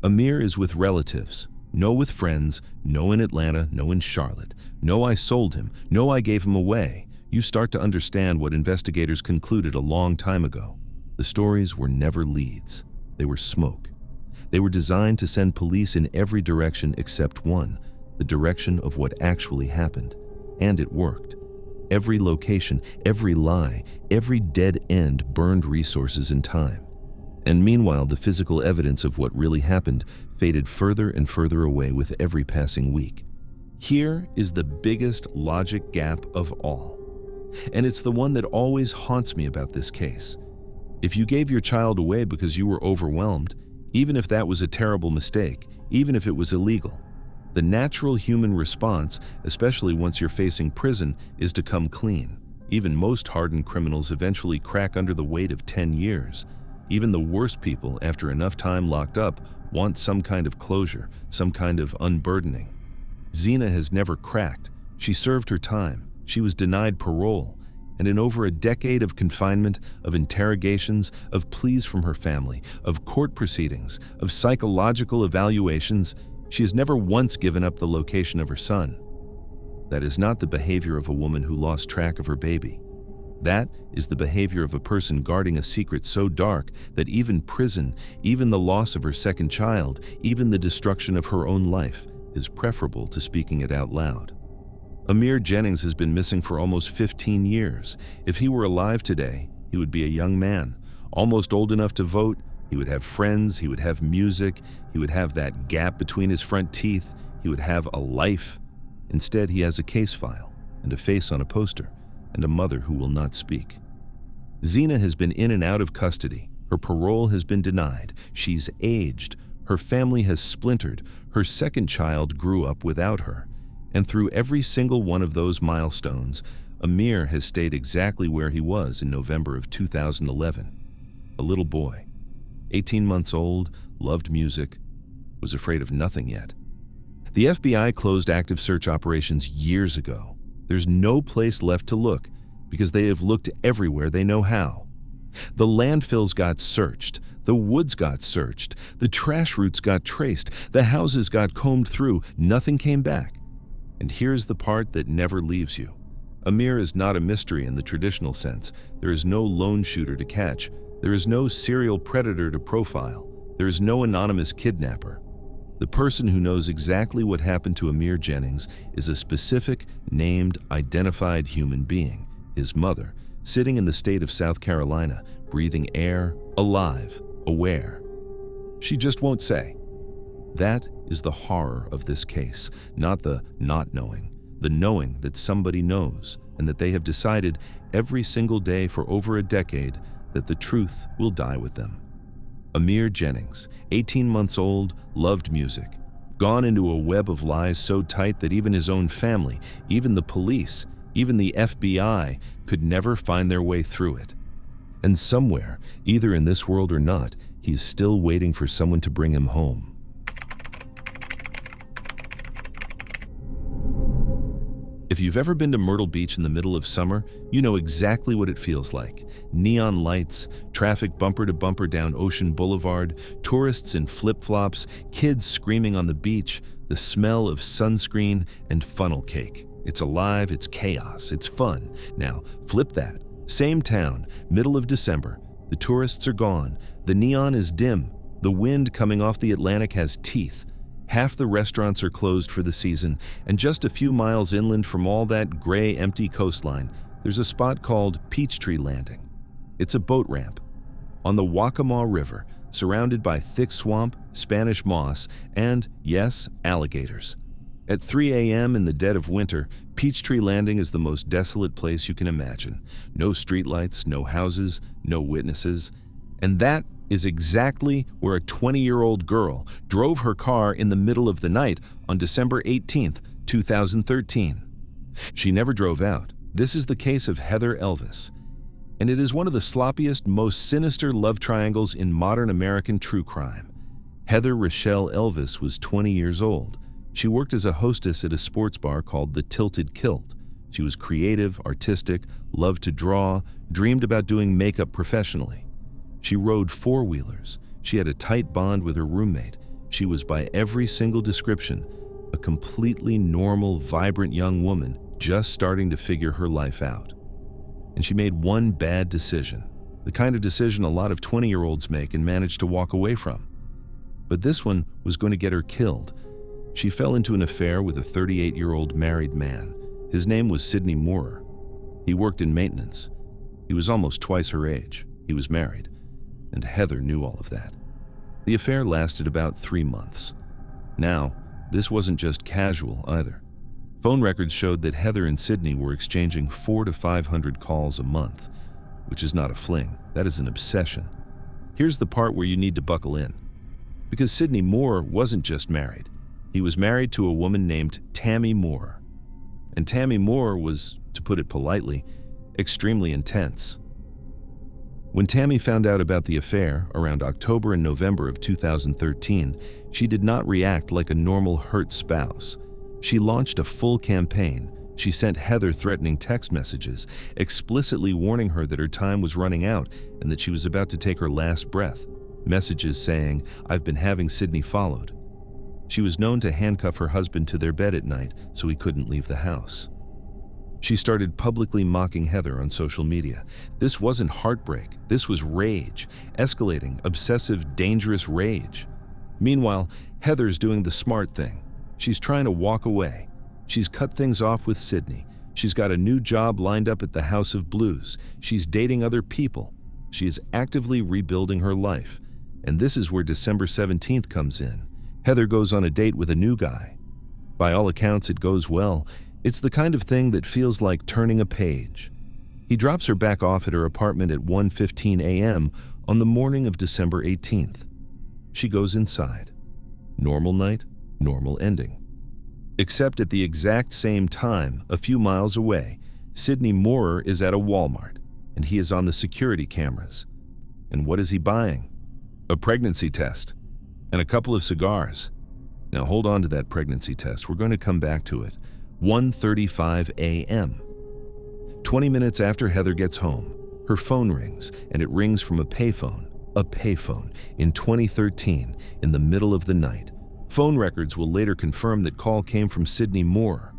Amir is with relatives, no with friends, no in Atlanta, no in Charlotte, no I sold him, no I gave him away. You start to understand what investigators concluded a long time ago. The stories were never leads. They were smoke. They were designed to send police in every direction except one, the direction of what actually happened. And it worked. Every location, every lie, every dead end burned resources and time. And meanwhile, the physical evidence of what really happened faded further and further away with every passing week. Here is the biggest logic gap of all. And it's the one that always haunts me about this case. If you gave your child away because you were overwhelmed, even if that was a terrible mistake, even if it was illegal, the natural human response, especially once you're facing prison, is to come clean. Even most hardened criminals eventually crack under the weight of 10 years. Even the worst people, after enough time locked up, want some kind of closure, some kind of unburdening. Zina has never cracked. She served her time. She was denied parole. And in over a decade of confinement, of interrogations, of pleas from her family, of court proceedings, of psychological evaluations, she has never once given up the location of her son. That is not the behavior of a woman who lost track of her baby. That is the behavior of a person guarding a secret so dark that even prison, even the loss of her second child, even the destruction of her own life is preferable to speaking it out loud. Amir Jennings has been missing for almost 15 years. If he were alive today, he would be a young man, almost old enough to vote. He would have friends, he would have music, he would have that gap between his front teeth, he would have a life. Instead, he has a case file, and a face on a poster, and a mother who will not speak. Zina has been in and out of custody. Her parole has been denied. She's aged. Her family has splintered. Her second child grew up without her. And through every single one of those milestones, Amir has stayed exactly where he was in November of 2011. A little boy, 18 months old, loved music, was afraid of nothing yet. The FBI closed active search operations years ago. There's no place left to look because they have looked everywhere they know how. The landfills got searched, the woods got searched, the trash routes got traced, the houses got combed through, nothing came back. And here's the part that never leaves you. Amir is not a mystery in the traditional sense. There is no lone shooter to catch. There is no serial predator to profile. There is no anonymous kidnapper. The person who knows exactly what happened to Amir Jennings is a specific, named, identified human being, his mother, sitting in the state of South Carolina, breathing air, alive, aware. She just won't say. That is the horror of this case, not the not knowing, the knowing that somebody knows and that they have decided every single day for over a decade that the truth will die with them. Amir Jennings, 18 months old, loved music, gone into a web of lies so tight that even his own family, even the police, even the FBI could never find their way through it. And somewhere, either in this world or not, he is still waiting for someone to bring him home. If you've ever been to Myrtle Beach in the middle of summer, you know exactly what it feels like. Neon lights, traffic bumper to bumper down Ocean Boulevard, tourists in flip-flops, kids screaming on the beach, the smell of sunscreen and funnel cake. It's alive, it's chaos, it's fun. Now, flip that. Same town, middle of December. The tourists are gone. The neon is dim. The wind coming off the Atlantic has teeth. Half the restaurants are closed for the season, and just a few miles inland from all that gray, empty coastline, there's a spot called Peachtree Landing. It's a boat ramp on the Waccamaw River, surrounded by thick swamp, Spanish moss, and, yes, alligators. At 3 a.m. in the dead of winter, Peachtree Landing is the most desolate place you can imagine. No streetlights, no houses, no witnesses. And that is exactly where a 20-year-old girl drove her car in the middle of the night on December 18th, 2013. She never drove out. This is the case of Heather Elvis. And it is one of the sloppiest, most sinister love triangles in modern American true crime. Heather Rochelle Elvis was 20 years old. She worked as a hostess at a sports bar called the Tilted Kilt. She was creative, artistic, loved to draw, dreamed about doing makeup professionally. She rode four-wheelers. She had a tight bond with her roommate. She was, by every single description, a completely normal, vibrant young woman just starting to figure her life out. And she made one bad decision, the kind of decision a lot of 20-year-olds make and manage to walk away from. But this one was going to get her killed. She fell into an affair with a 38-year-old married man. His name was Sidney Moore. He worked in maintenance. He was almost twice her age. He was married, and Heather knew all of that. The affair lasted about 3 months. Now, this wasn't just casual either. Phone records showed that Heather and Sidney were exchanging 400 to 500 calls a month, which is not a fling, that is an obsession. Here's the part where you need to buckle in. Because Sidney Moore wasn't just married. He was married to a woman named Tammy Moore. And Tammy Moore was, to put it politely, extremely intense. When Tammy found out about the affair around October and November of 2013, she did not react like a normal hurt spouse. She launched a full campaign. She sent Heather threatening text messages, explicitly warning her that her time was running out and that she was about to take her last breath. Messages saying, "I've been having Sidney followed." She was known to handcuff her husband to their bed at night so he couldn't leave the house. She started publicly mocking Heather on social media. This wasn't heartbreak, this was rage, escalating, obsessive, dangerous rage. Meanwhile, Heather's doing the smart thing. She's trying to walk away. She's cut things off with Sidney. She's got a new job lined up at the House of Blues. She's dating other people. She is actively rebuilding her life. And this is where December 17th comes in. Heather goes on a date with a new guy. By all accounts, it goes well. It's the kind of thing that feels like turning a page. He drops her back off at her apartment at 1:15 a.m. on the morning of December 18th. She goes inside. Normal night, normal ending. Except at the exact same time, a few miles away, Sidney Moore is at a Walmart, and he is on the security cameras. And what is he buying? A pregnancy test. And a couple of cigars. Now hold on to that pregnancy test. We're going to come back to it. 1:35 a.m. 20 minutes after Heather gets home, her phone rings, and it rings from a payphone in 2013 in the middle of the night. Phone records will later confirm that call came from Sidney Moore.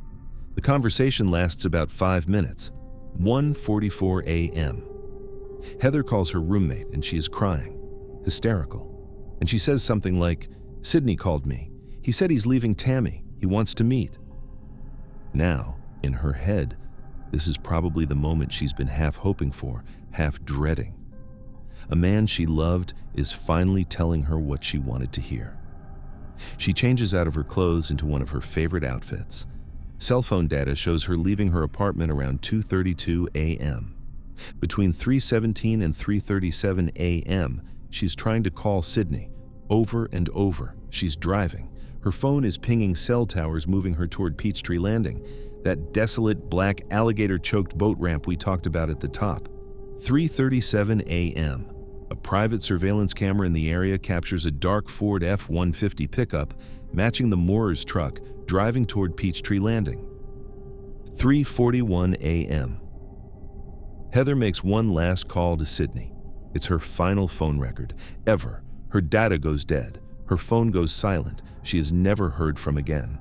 The conversation lasts about 5 minutes. 1:44 a.m. Heather calls her roommate and she is crying, hysterical. And she says something like, "Sidney called me. He said he's leaving Tammy. He wants to meet." Now, in her head, this is probably the moment she's been half hoping for, half dreading. A man she loved is finally telling her what she wanted to hear. She changes out of her clothes into one of her favorite outfits. Cell phone data shows her leaving her apartment around 2:32 a.m. Between 3:17 and 3:37 a.m., she's trying to call Sidney. Over and over, she's driving. Her phone is pinging cell towers moving her toward Peachtree Landing, that desolate, black, alligator-choked boat ramp we talked about at the top. 3:37 a.m. A private surveillance camera in the area captures a dark Ford F-150 pickup, matching the Moores truck, driving toward Peachtree Landing. 3:41 a.m. Heather makes one last call to Sidney. It's her final phone record, ever. Her data goes dead. Her phone goes silent. She is never heard from again.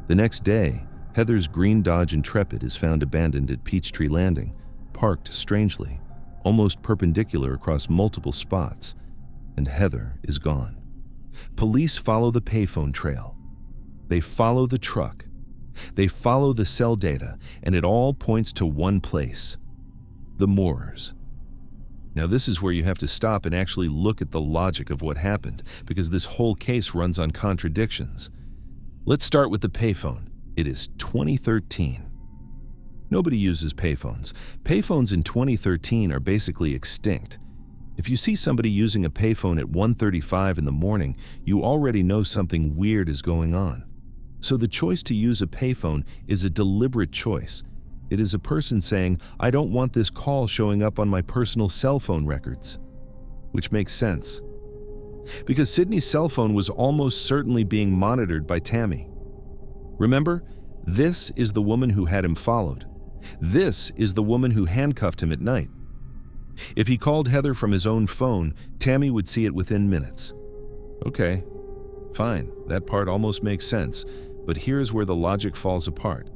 The next day, Heather's green Dodge Intrepid is found abandoned at Peachtree Landing, parked strangely, almost perpendicular across multiple spots, and Heather is gone. Police follow the payphone trail. They follow the truck. They follow the cell data, and it all points to one place: the Moores. Now this is where you have to stop and actually look at the logic of what happened, because this whole case runs on contradictions. Let's start with the payphone. It is 2013. Nobody uses payphones. Payphones in 2013 are basically extinct. If you see somebody using a payphone at 1:35 in the morning, you already know something weird is going on. So the choice to use a payphone is a deliberate choice. It is a person saying, "I don't want this call showing up on my personal cell phone records." Which makes sense. Because Sidney's cell phone was almost certainly being monitored by Tammy. Remember, this is the woman who had him followed. This is the woman who handcuffed him at night. If he called Heather from his own phone, Tammy would see it within minutes. Okay, fine, that part almost makes sense, but here's where the logic falls apart.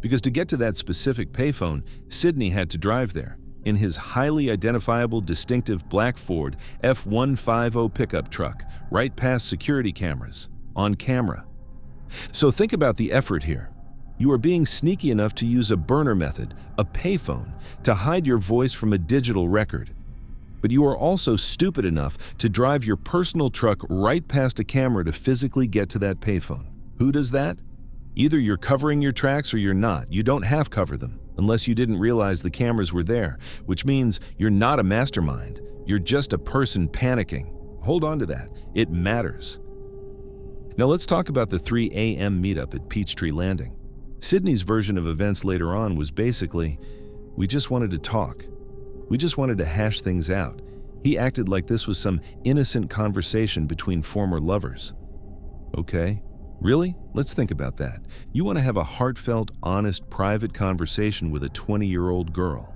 Because to get to that specific payphone, Sidney had to drive there in his highly identifiable, distinctive black Ford F-150 pickup truck, right past security cameras, on camera. So think about the effort here. You are being sneaky enough to use a burner method, a payphone, to hide your voice from a digital record. But you are also stupid enough to drive your personal truck right past a camera to physically get to that payphone. Who does that? Either you're covering your tracks or you're not. You don't half cover them, unless you didn't realize the cameras were there, which means you're not a mastermind. You're just a person panicking. Hold on to that. It matters. Now let's talk about the 3 a.m. meetup at Peachtree Landing. Sidney's version of events later on was basically, we just wanted to talk. We just wanted to hash things out. He acted like this was some innocent conversation between former lovers. Okay, really? Let's think about that. You want to have a heartfelt, honest, private conversation with a 20-year-old girl.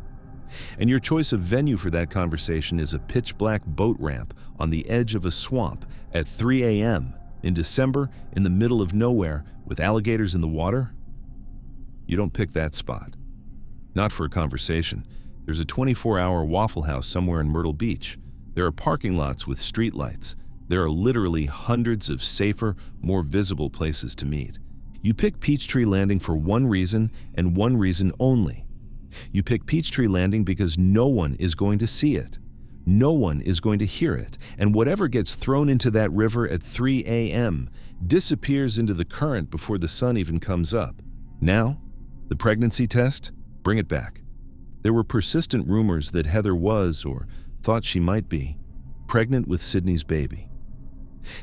And your choice of venue for that conversation is a pitch-black boat ramp on the edge of a swamp at 3 a.m. in December in the middle of nowhere with alligators in the water? You don't pick that spot. Not for a conversation. There's a 24-hour Waffle House somewhere in Myrtle Beach. There are parking lots with streetlights. There are literally hundreds of safer, more visible places to meet. You pick Peachtree Landing for one reason and one reason only. You pick Peachtree Landing because no one is going to see it. No one is going to hear it, and whatever gets thrown into that river at 3 a.m. disappears into the current before the sun even comes up. Now, the pregnancy test? Bring it back. There were persistent rumors that Heather was, or thought she might be, pregnant with Sidney's baby.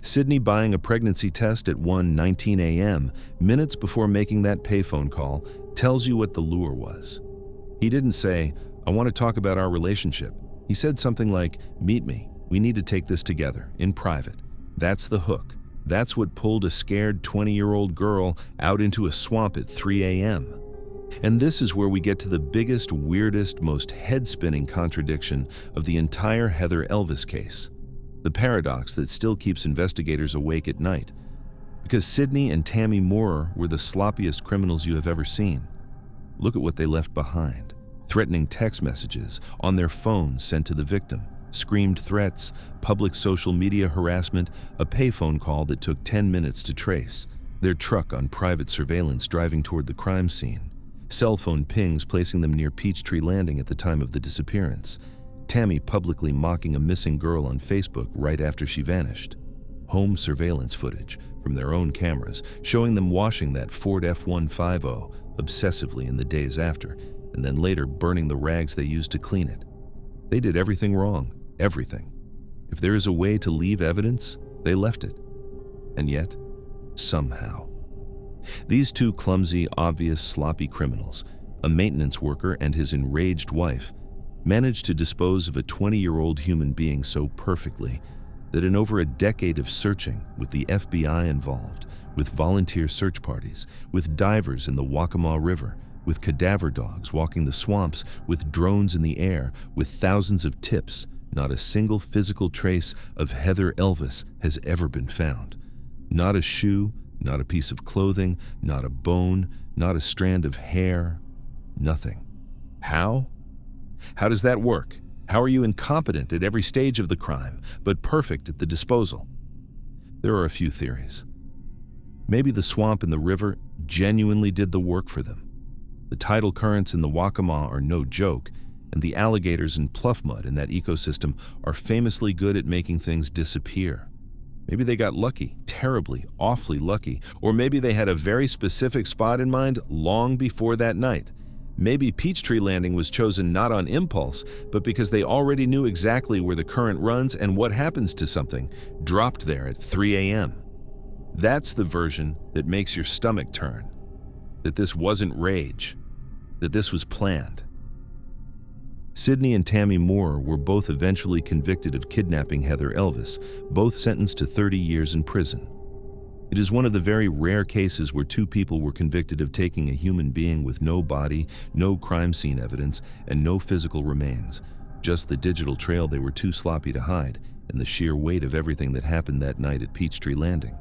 Sidney buying a pregnancy test at 1:19 a.m., minutes before making that payphone call, tells you what the lure was. He didn't say, "I want to talk about our relationship." He said something like, "Meet me. We need to take this together, in private." That's the hook. That's what pulled a scared 20-year-old girl out into a swamp at 3 a.m. And this is where we get to the biggest, weirdest, most head-spinning contradiction of the entire Heather Elvis case. The paradox that still keeps investigators awake at night. Because Sidney and Tammy Moorer were the sloppiest criminals you have ever seen. Look at what they left behind. Threatening text messages on their phones sent to the victim, screamed threats, public social media harassment, a payphone call that took 10 minutes to trace, their truck on private surveillance driving toward the crime scene, cell phone pings placing them near Peachtree Landing at the time of the disappearance, Tammy publicly mocking a missing girl on Facebook right after she vanished, home surveillance footage from their own cameras showing them washing that Ford F-150 obsessively in the days after, and then later burning the rags they used to clean it. They did everything wrong, everything. If there is a way to leave evidence, they left it. And yet, somehow, these two clumsy, obvious, sloppy criminals, a maintenance worker and his enraged wife, managed to dispose of a 20-year-old human being so perfectly that in over a decade of searching, with the FBI involved, with volunteer search parties, with divers in the Waccamaw River, with cadaver dogs walking the swamps, with drones in the air, with thousands of tips, not a single physical trace of Heather Elvis has ever been found. Not a shoe, not a piece of clothing, not a bone, not a strand of hair, nothing. How? How does that work? How are you incompetent at every stage of the crime, but perfect at the disposal? There are a few theories. Maybe the swamp and the river genuinely did the work for them. The tidal currents in the Waccamaw are no joke, and the alligators and pluff mud in that ecosystem are famously good at making things disappear. Maybe they got lucky, terribly, awfully lucky, or maybe they had a very specific spot in mind long before that night. Maybe Peachtree Landing was chosen not on impulse, but because they already knew exactly where the current runs and what happens to something dropped there at 3 a.m. That's the version that makes your stomach turn. That this wasn't rage. That this was planned. Sidney and Tammy Moorer were both eventually convicted of kidnapping Heather Elvis, both sentenced to 30 years in prison. It is one of the very rare cases where two people were convicted of taking a human being with no body, no crime scene evidence, and no physical remains. Just the digital trail they were too sloppy to hide, and the sheer weight of everything that happened that night at Peachtree Landing.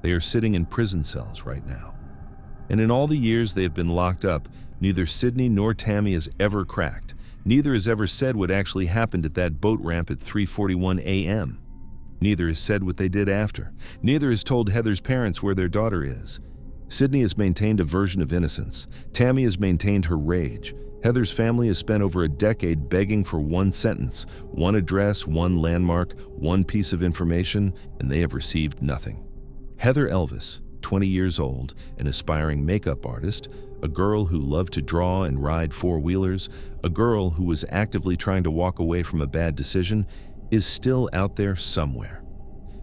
They are sitting in prison cells right now. And in all the years they have been locked up, neither Sydney nor Tammy has ever cracked. Neither has ever said what actually happened at that boat ramp at 3:41 a.m. Neither has said what they did after. Neither has told Heather's parents where their daughter is. Sydney has maintained a version of innocence. Tammy has maintained her rage. Heather's family has spent over a decade begging for one sentence, one address, one landmark, one piece of information, and they have received nothing. Heather Elvis, 20 years old, an aspiring makeup artist, a girl who loved to draw and ride four-wheelers, a girl who was actively trying to walk away from a bad decision, is still out there somewhere.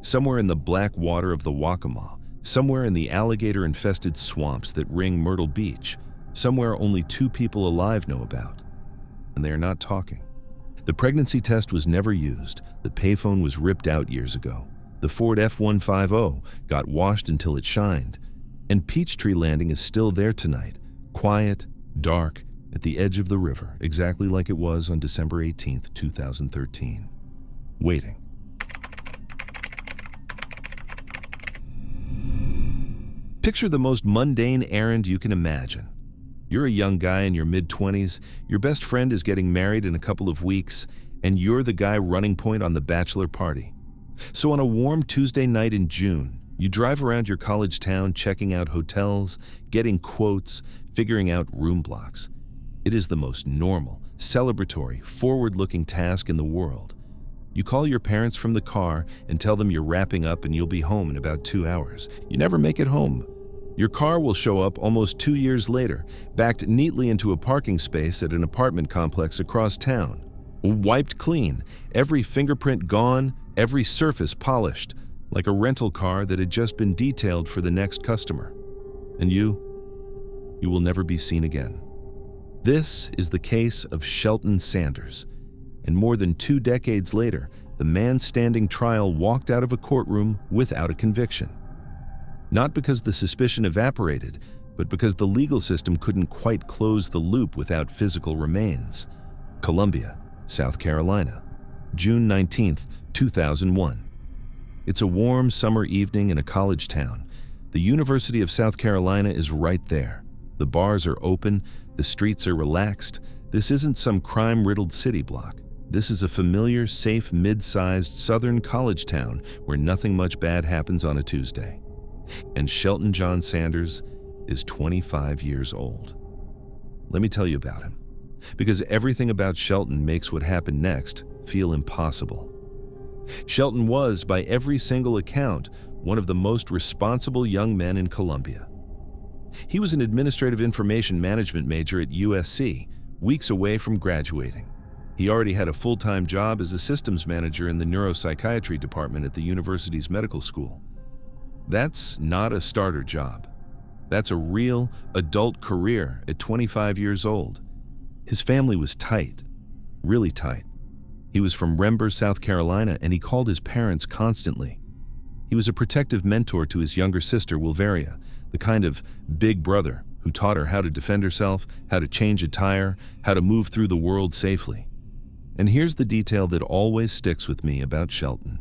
Somewhere in the black water of the Waccamaw, somewhere in the alligator-infested swamps that ring Myrtle Beach, somewhere only two people alive know about. And they are not talking. The pregnancy test was never used. The payphone was ripped out years ago. The Ford F-150 got washed until it shined. And Peachtree Landing is still there tonight, quiet, dark, at the edge of the river, exactly like it was on December 18th, 2013. Waiting. Picture the most mundane errand you can imagine. You're a young guy in your mid-20s, your best friend is getting married in a couple of weeks, and you're the guy running point on the bachelor party. So on a warm Tuesday night in June, you drive around your college town checking out hotels, getting quotes, figuring out room blocks. It is the most normal, celebratory, forward-looking task in the world. You call your parents from the car and tell them you're wrapping up and you'll be home in about 2 hours. You never make it home. Your car will show up almost 2 years later, backed neatly into a parking space at an apartment complex across town. Wiped clean, every fingerprint gone, every surface polished, like a rental car that had just been detailed for the next customer. And you will never be seen again. This is the case of Shelton Sanders. And more than 2 decades later, the man standing trial walked out of a courtroom without a conviction. Not because the suspicion evaporated, but because the legal system couldn't quite close the loop without physical remains. Columbia, South Carolina, June 19th, 2001. It's a warm summer evening in a college town. The University of South Carolina is right there. The bars are open, the streets are relaxed. This isn't some crime-riddled city block. This is a familiar, safe, mid-sized southern college town where nothing much bad happens on a Tuesday. And Shelton John Sanders is 25 years old. Let me tell you about him, because everything about Shelton makes what happened next feel impossible. Shelton was, by every single account, one of the most responsible young men in Columbia. He was an administrative information management major at USC, weeks away from graduating. He already had a full-time job as a systems manager in the neuropsychiatry department at the university's medical school. That's not a starter job. That's a real, adult career at 25 years old. His family was tight, really tight. He was from Rember, South Carolina, and he called his parents constantly. He was a protective mentor to his younger sister, Wilveria, the kind of big brother who taught her how to defend herself, how to change a tire, how to move through the world safely. And here's the detail that always sticks with me about Shelton.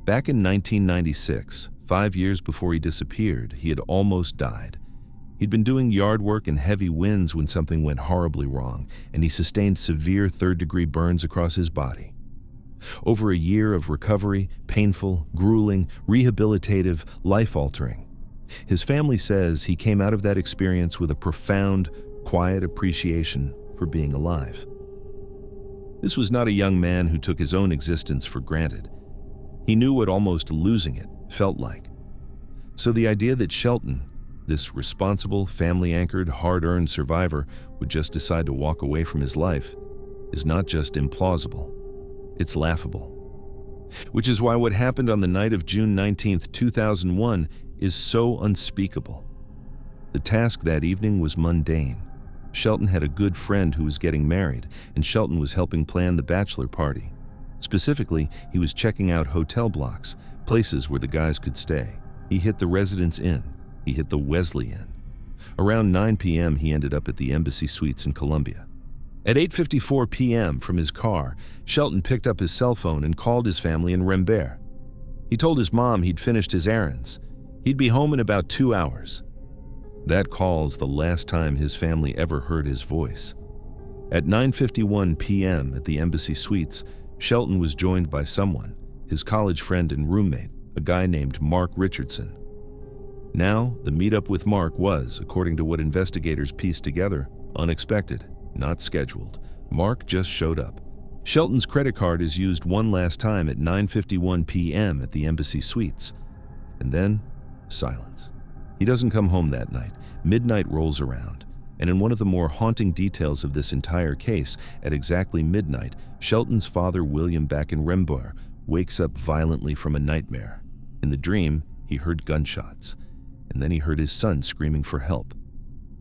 Back in 1996, 5 years before he disappeared, he had almost died. He'd been doing yard work in heavy winds when something went horribly wrong, and he sustained severe third-degree burns across his body. Over a year of recovery, painful, grueling, rehabilitative, life-altering. His family says he came out of that experience with a profound, quiet appreciation for being alive. This was not a young man who took his own existence for granted. He knew what almost losing it felt like. So the idea that Shelton, this responsible, family-anchored, hard-earned survivor, would just decide to walk away from his life is not just implausible, it's laughable. Which is why what happened on the night of June 19th, 2001 is so unspeakable. The task that evening was mundane. Shelton had a good friend who was getting married, and Shelton was helping plan the bachelor party. Specifically, he was checking out hotel blocks, places where the guys could stay. He hit the Residence Inn. He hit the Wesley Inn. Around 9 p.m., he ended up at the Embassy Suites in Columbia. At 8:54 p.m. from his car, Shelton picked up his cell phone and called his family in Rembert. He told his mom he'd finished his errands. He'd be home in about 2 hours. That call's the last time his family ever heard his voice. At 9:51 p.m. at the Embassy Suites, Shelton was joined by someone, his college friend and roommate, a guy named Mark Richardson. Now, the meetup with Mark was, according to what investigators pieced together, unexpected, not scheduled. Mark just showed up. Shelton's credit card is used one last time at 9:51 p.m. at the Embassy Suites. And then, silence. He doesn't come home that night. Midnight rolls around. And in one of the more haunting details of this entire case, at exactly midnight, Shelton's father, William, back in Rembert, wakes up violently from a nightmare. In the dream, he heard gunshots. And then he heard his son screaming for help.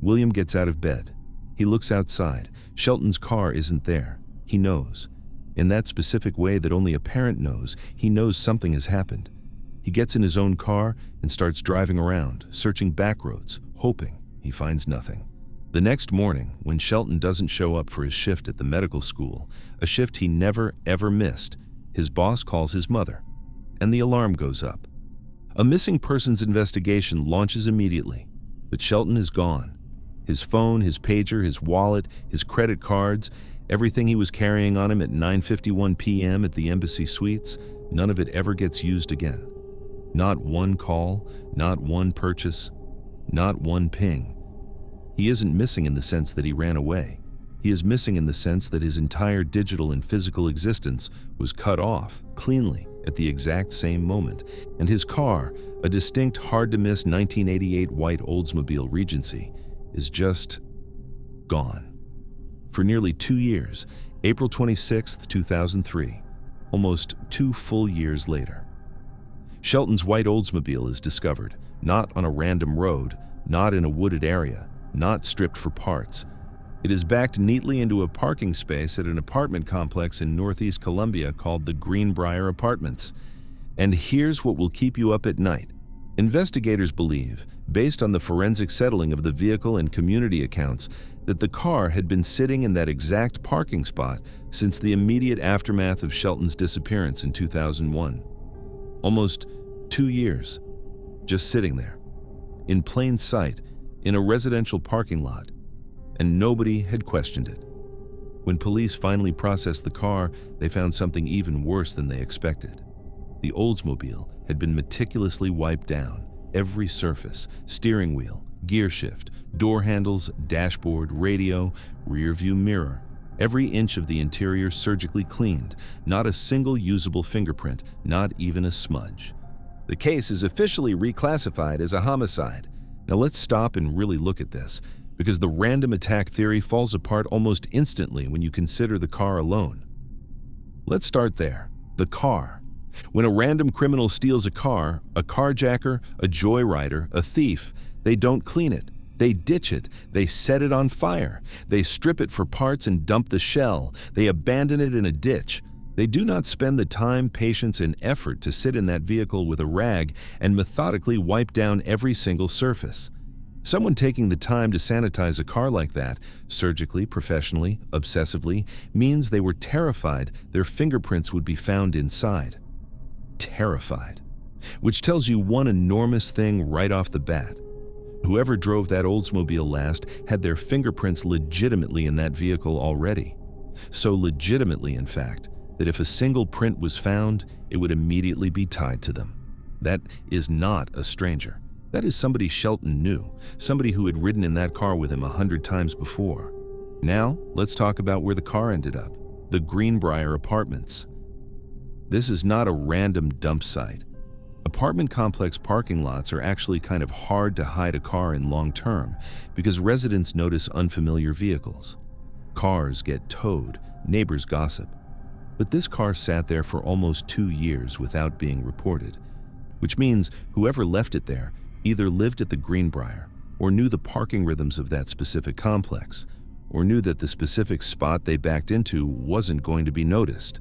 William gets out of bed. He looks outside. Shelton's car isn't there. He knows. In that specific way that only a parent knows, he knows something has happened. He gets in his own car and starts driving around, searching back roads, hoping he finds nothing. The next morning, when Shelton doesn't show up for his shift at the medical school, a shift he never, ever missed, his boss calls his mother, and the alarm goes up. A missing persons investigation launches immediately, but Shelton is gone. His phone, his pager, his wallet, his credit cards, everything he was carrying on him at 9:51 p.m. at the Embassy Suites, none of it ever gets used again. Not one call, not one purchase, not one ping. He isn't missing in the sense that he ran away. He is missing in the sense that his entire digital and physical existence was cut off cleanly at the exact same moment, and his car, a distinct, hard-to-miss 1988 white Oldsmobile Regency, is just gone. For nearly 2 years, April 26, 2003, almost 2 full years later. Shelton's white Oldsmobile is discovered, not on a random road, not in a wooded area, not stripped for parts. It is backed neatly into a parking space at an apartment complex in Northeast Columbia called the Greenbrier Apartments. And here's what will keep you up at night. Investigators believe, based on the forensic settling of the vehicle and community accounts, that the car had been sitting in that exact parking spot since the immediate aftermath of Shelton's disappearance in 2001. Almost 2 years, just sitting there, in plain sight, in a residential parking lot, and nobody had questioned it. When police finally processed the car, they found something even worse than they expected. The Oldsmobile had been meticulously wiped down, every surface, steering wheel, gear shift, door handles, dashboard, radio, rear view mirror, every inch of the interior surgically cleaned, not a single usable fingerprint, not even a smudge. The case is officially reclassified as a homicide. Now let's stop and really look at this, because the random attack theory falls apart almost instantly when you consider the car alone. Let's start there. The car. When a random criminal steals a carjacker, a joyrider, a thief, they don't clean it. They ditch it. They set it on fire. They strip it for parts and dump the shell. They abandon it in a ditch. They do not spend the time, patience, and effort to sit in that vehicle with a rag and methodically wipe down every single surface. Someone taking the time to sanitize a car like that, surgically, professionally, obsessively, means they were terrified their fingerprints would be found inside. Terrified. Which tells you one enormous thing right off the bat. Whoever drove that Oldsmobile last had their fingerprints legitimately in that vehicle already. So legitimately, in fact, that if a single print was found, it would immediately be tied to them. That is not a stranger. That is somebody Shelton knew, somebody who had ridden in that car with him 100 times before. Now, let's talk about where the car ended up, the Greenbrier Apartments. This is not a random dump site. Apartment complex parking lots are actually kind of hard to hide a car in long term because residents notice unfamiliar vehicles. Cars get towed, neighbors gossip. But this car sat there for almost 2 years without being reported, which means whoever left it there either lived at the Greenbrier or knew the parking rhythms of that specific complex, or knew that the specific spot they backed into wasn't going to be noticed.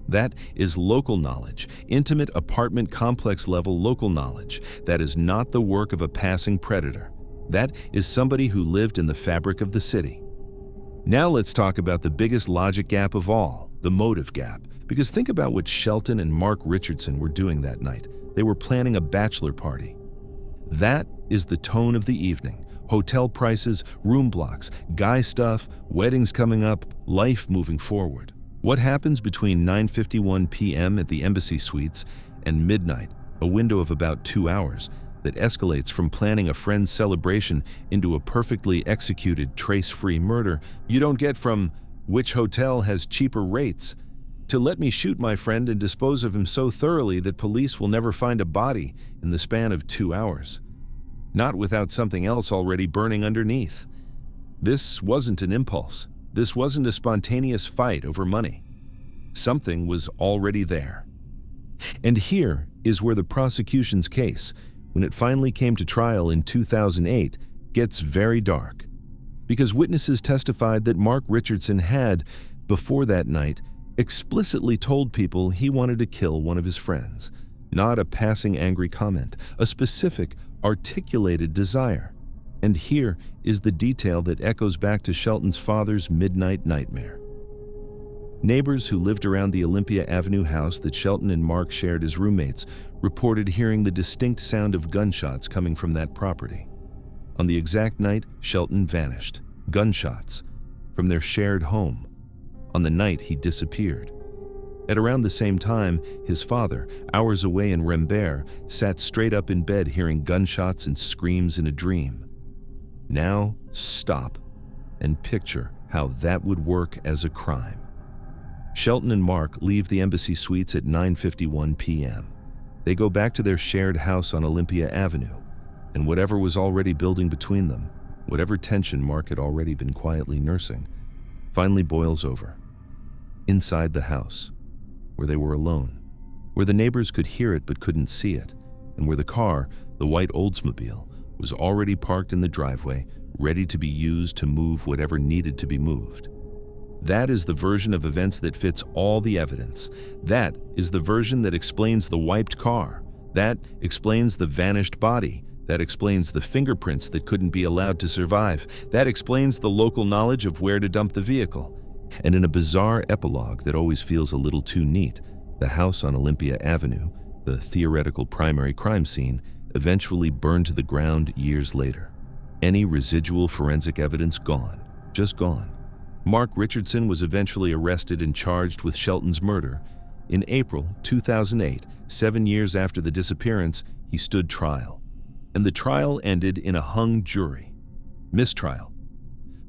That is local knowledge, intimate apartment complex level local knowledge. That is not the work of a passing predator. That is somebody who lived in the fabric of the city. Now let's talk about the biggest logic gap of all, the motive gap. Because think about what Shelton and Mark Richardson were doing that night. They were planning a bachelor party. That is the tone of the evening. Hotel prices, room blocks, guy stuff, weddings coming up, life moving forward. What happens between 9:51 p.m. at the Embassy Suites and midnight, a window of about 2 hours, that escalates from planning a friend's celebration into a perfectly executed, trace-free murder? You don't get from which hotel has cheaper rates to let me shoot my friend and dispose of him so thoroughly that police will never find a body in the span of 2 hours. Not without something else already burning underneath. This wasn't an impulse. This wasn't a spontaneous fight over money. Something was already there. And here is where the prosecution's case, when it finally came to trial in 2008, gets very dark. Because witnesses testified that Mark Richardson had, before that night, explicitly told people he wanted to kill one of his friends. Not a passing angry comment, a specific, articulated desire. And here is the detail that echoes back to Shelton's father's midnight nightmare. Neighbors who lived around the Olympia Avenue house that Shelton and Mark shared as roommates reported hearing the distinct sound of gunshots coming from that property. On the exact night Shelton vanished, gunshots, from their shared home, on the night he disappeared. At around the same time, his father, hours away in Rembert, sat straight up in bed hearing gunshots and screams in a dream. Now, stop and picture how that would work as a crime. Shelton and Mark leave the Embassy Suites at 9:51 p.m. They go back to their shared house on Olympia Avenue, and whatever was already building between them, whatever tension Mark had already been quietly nursing, finally boils over. Inside the house, where they were alone, where the neighbors could hear it but couldn't see it, and where the car, the white Oldsmobile, was already parked in the driveway, ready to be used to move whatever needed to be moved. That is the version of events that fits all the evidence. That is the version that explains the wiped car. That explains the vanished body. That explains the fingerprints that couldn't be allowed to survive. That explains the local knowledge of where to dump the vehicle. And in a bizarre epilogue that always feels a little too neat, the house on Olympia Avenue, the theoretical primary crime scene, eventually burned to the ground years later. Any residual forensic evidence gone, just gone. Mark Richardson was eventually arrested and charged with Shelton's murder. In April 2008, 7 years after the disappearance, he stood trial. And the trial ended in a hung jury. Mistrial.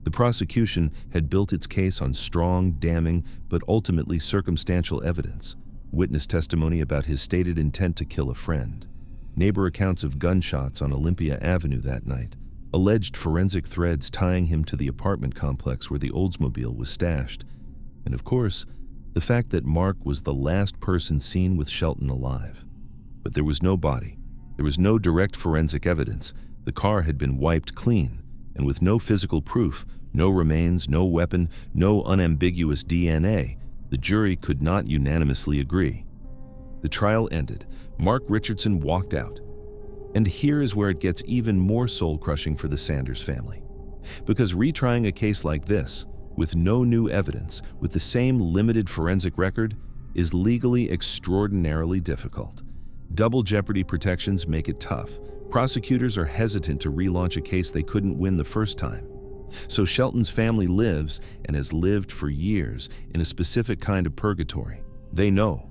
The prosecution had built its case on strong, damning, but ultimately circumstantial evidence. Witness testimony about his stated intent to kill a friend. Neighbor accounts of gunshots on Olympia Avenue that night. Alleged forensic threads tying him to the apartment complex where the Oldsmobile was stashed. And of course, the fact that Mark was the last person seen with Shelton alive. But there was no body. There was no direct forensic evidence. The car had been wiped clean, and with no physical proof, no remains, no weapon, no unambiguous DNA, the jury could not unanimously agree. The trial ended. Mark Richardson walked out. And here is where it gets even more soul-crushing for the Sanders family. Because retrying a case like this, with no new evidence, with the same limited forensic record, is legally extraordinarily difficult. Double jeopardy protections make it tough. Prosecutors are hesitant to relaunch a case they couldn't win the first time. So Shelton's family lives, and has lived for years, in a specific kind of purgatory. They know.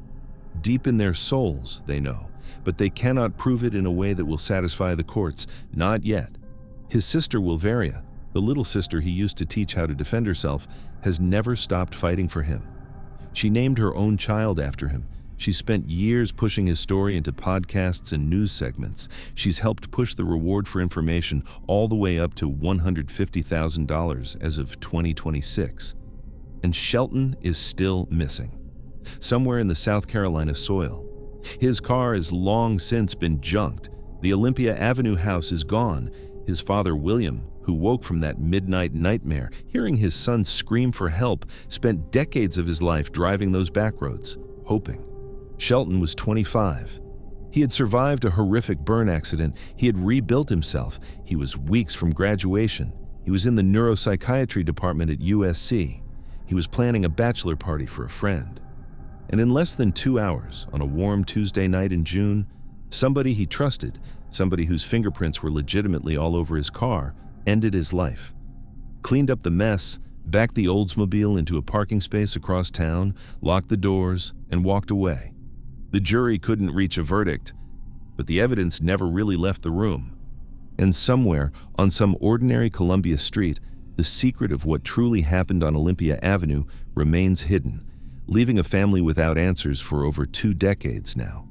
Deep in their souls, they know. But they cannot prove it in a way that will satisfy the courts. Not yet. His sister Wilveria, the little sister he used to teach how to defend herself, has never stopped fighting for him. She named her own child after him. She's spent years pushing his story into podcasts and news segments. She's helped push the reward for information all the way up to $150,000 as of 2026. And Shelton is still missing. Somewhere in the South Carolina soil. His car has long since been junked. The Olympia Avenue house is gone. His father, William, who woke from that midnight nightmare, hearing his son scream for help, spent decades of his life driving those back roads, hoping. Shelton was 25. He had survived a horrific burn accident. He had rebuilt himself. He was weeks from graduation. He was in the neuropsychiatry department at USC. He was planning a bachelor party for a friend. And in less than 2 hours, on a warm Tuesday night in June, somebody he trusted, somebody whose fingerprints were legitimately all over his car, ended his life. Cleaned up the mess, backed the Oldsmobile into a parking space across town, locked the doors, and walked away. The jury couldn't reach a verdict, but the evidence never really left the room. And somewhere, on some ordinary Columbia street, the secret of what truly happened on Olympia Avenue remains hidden, leaving a family without answers for over 2 decades now.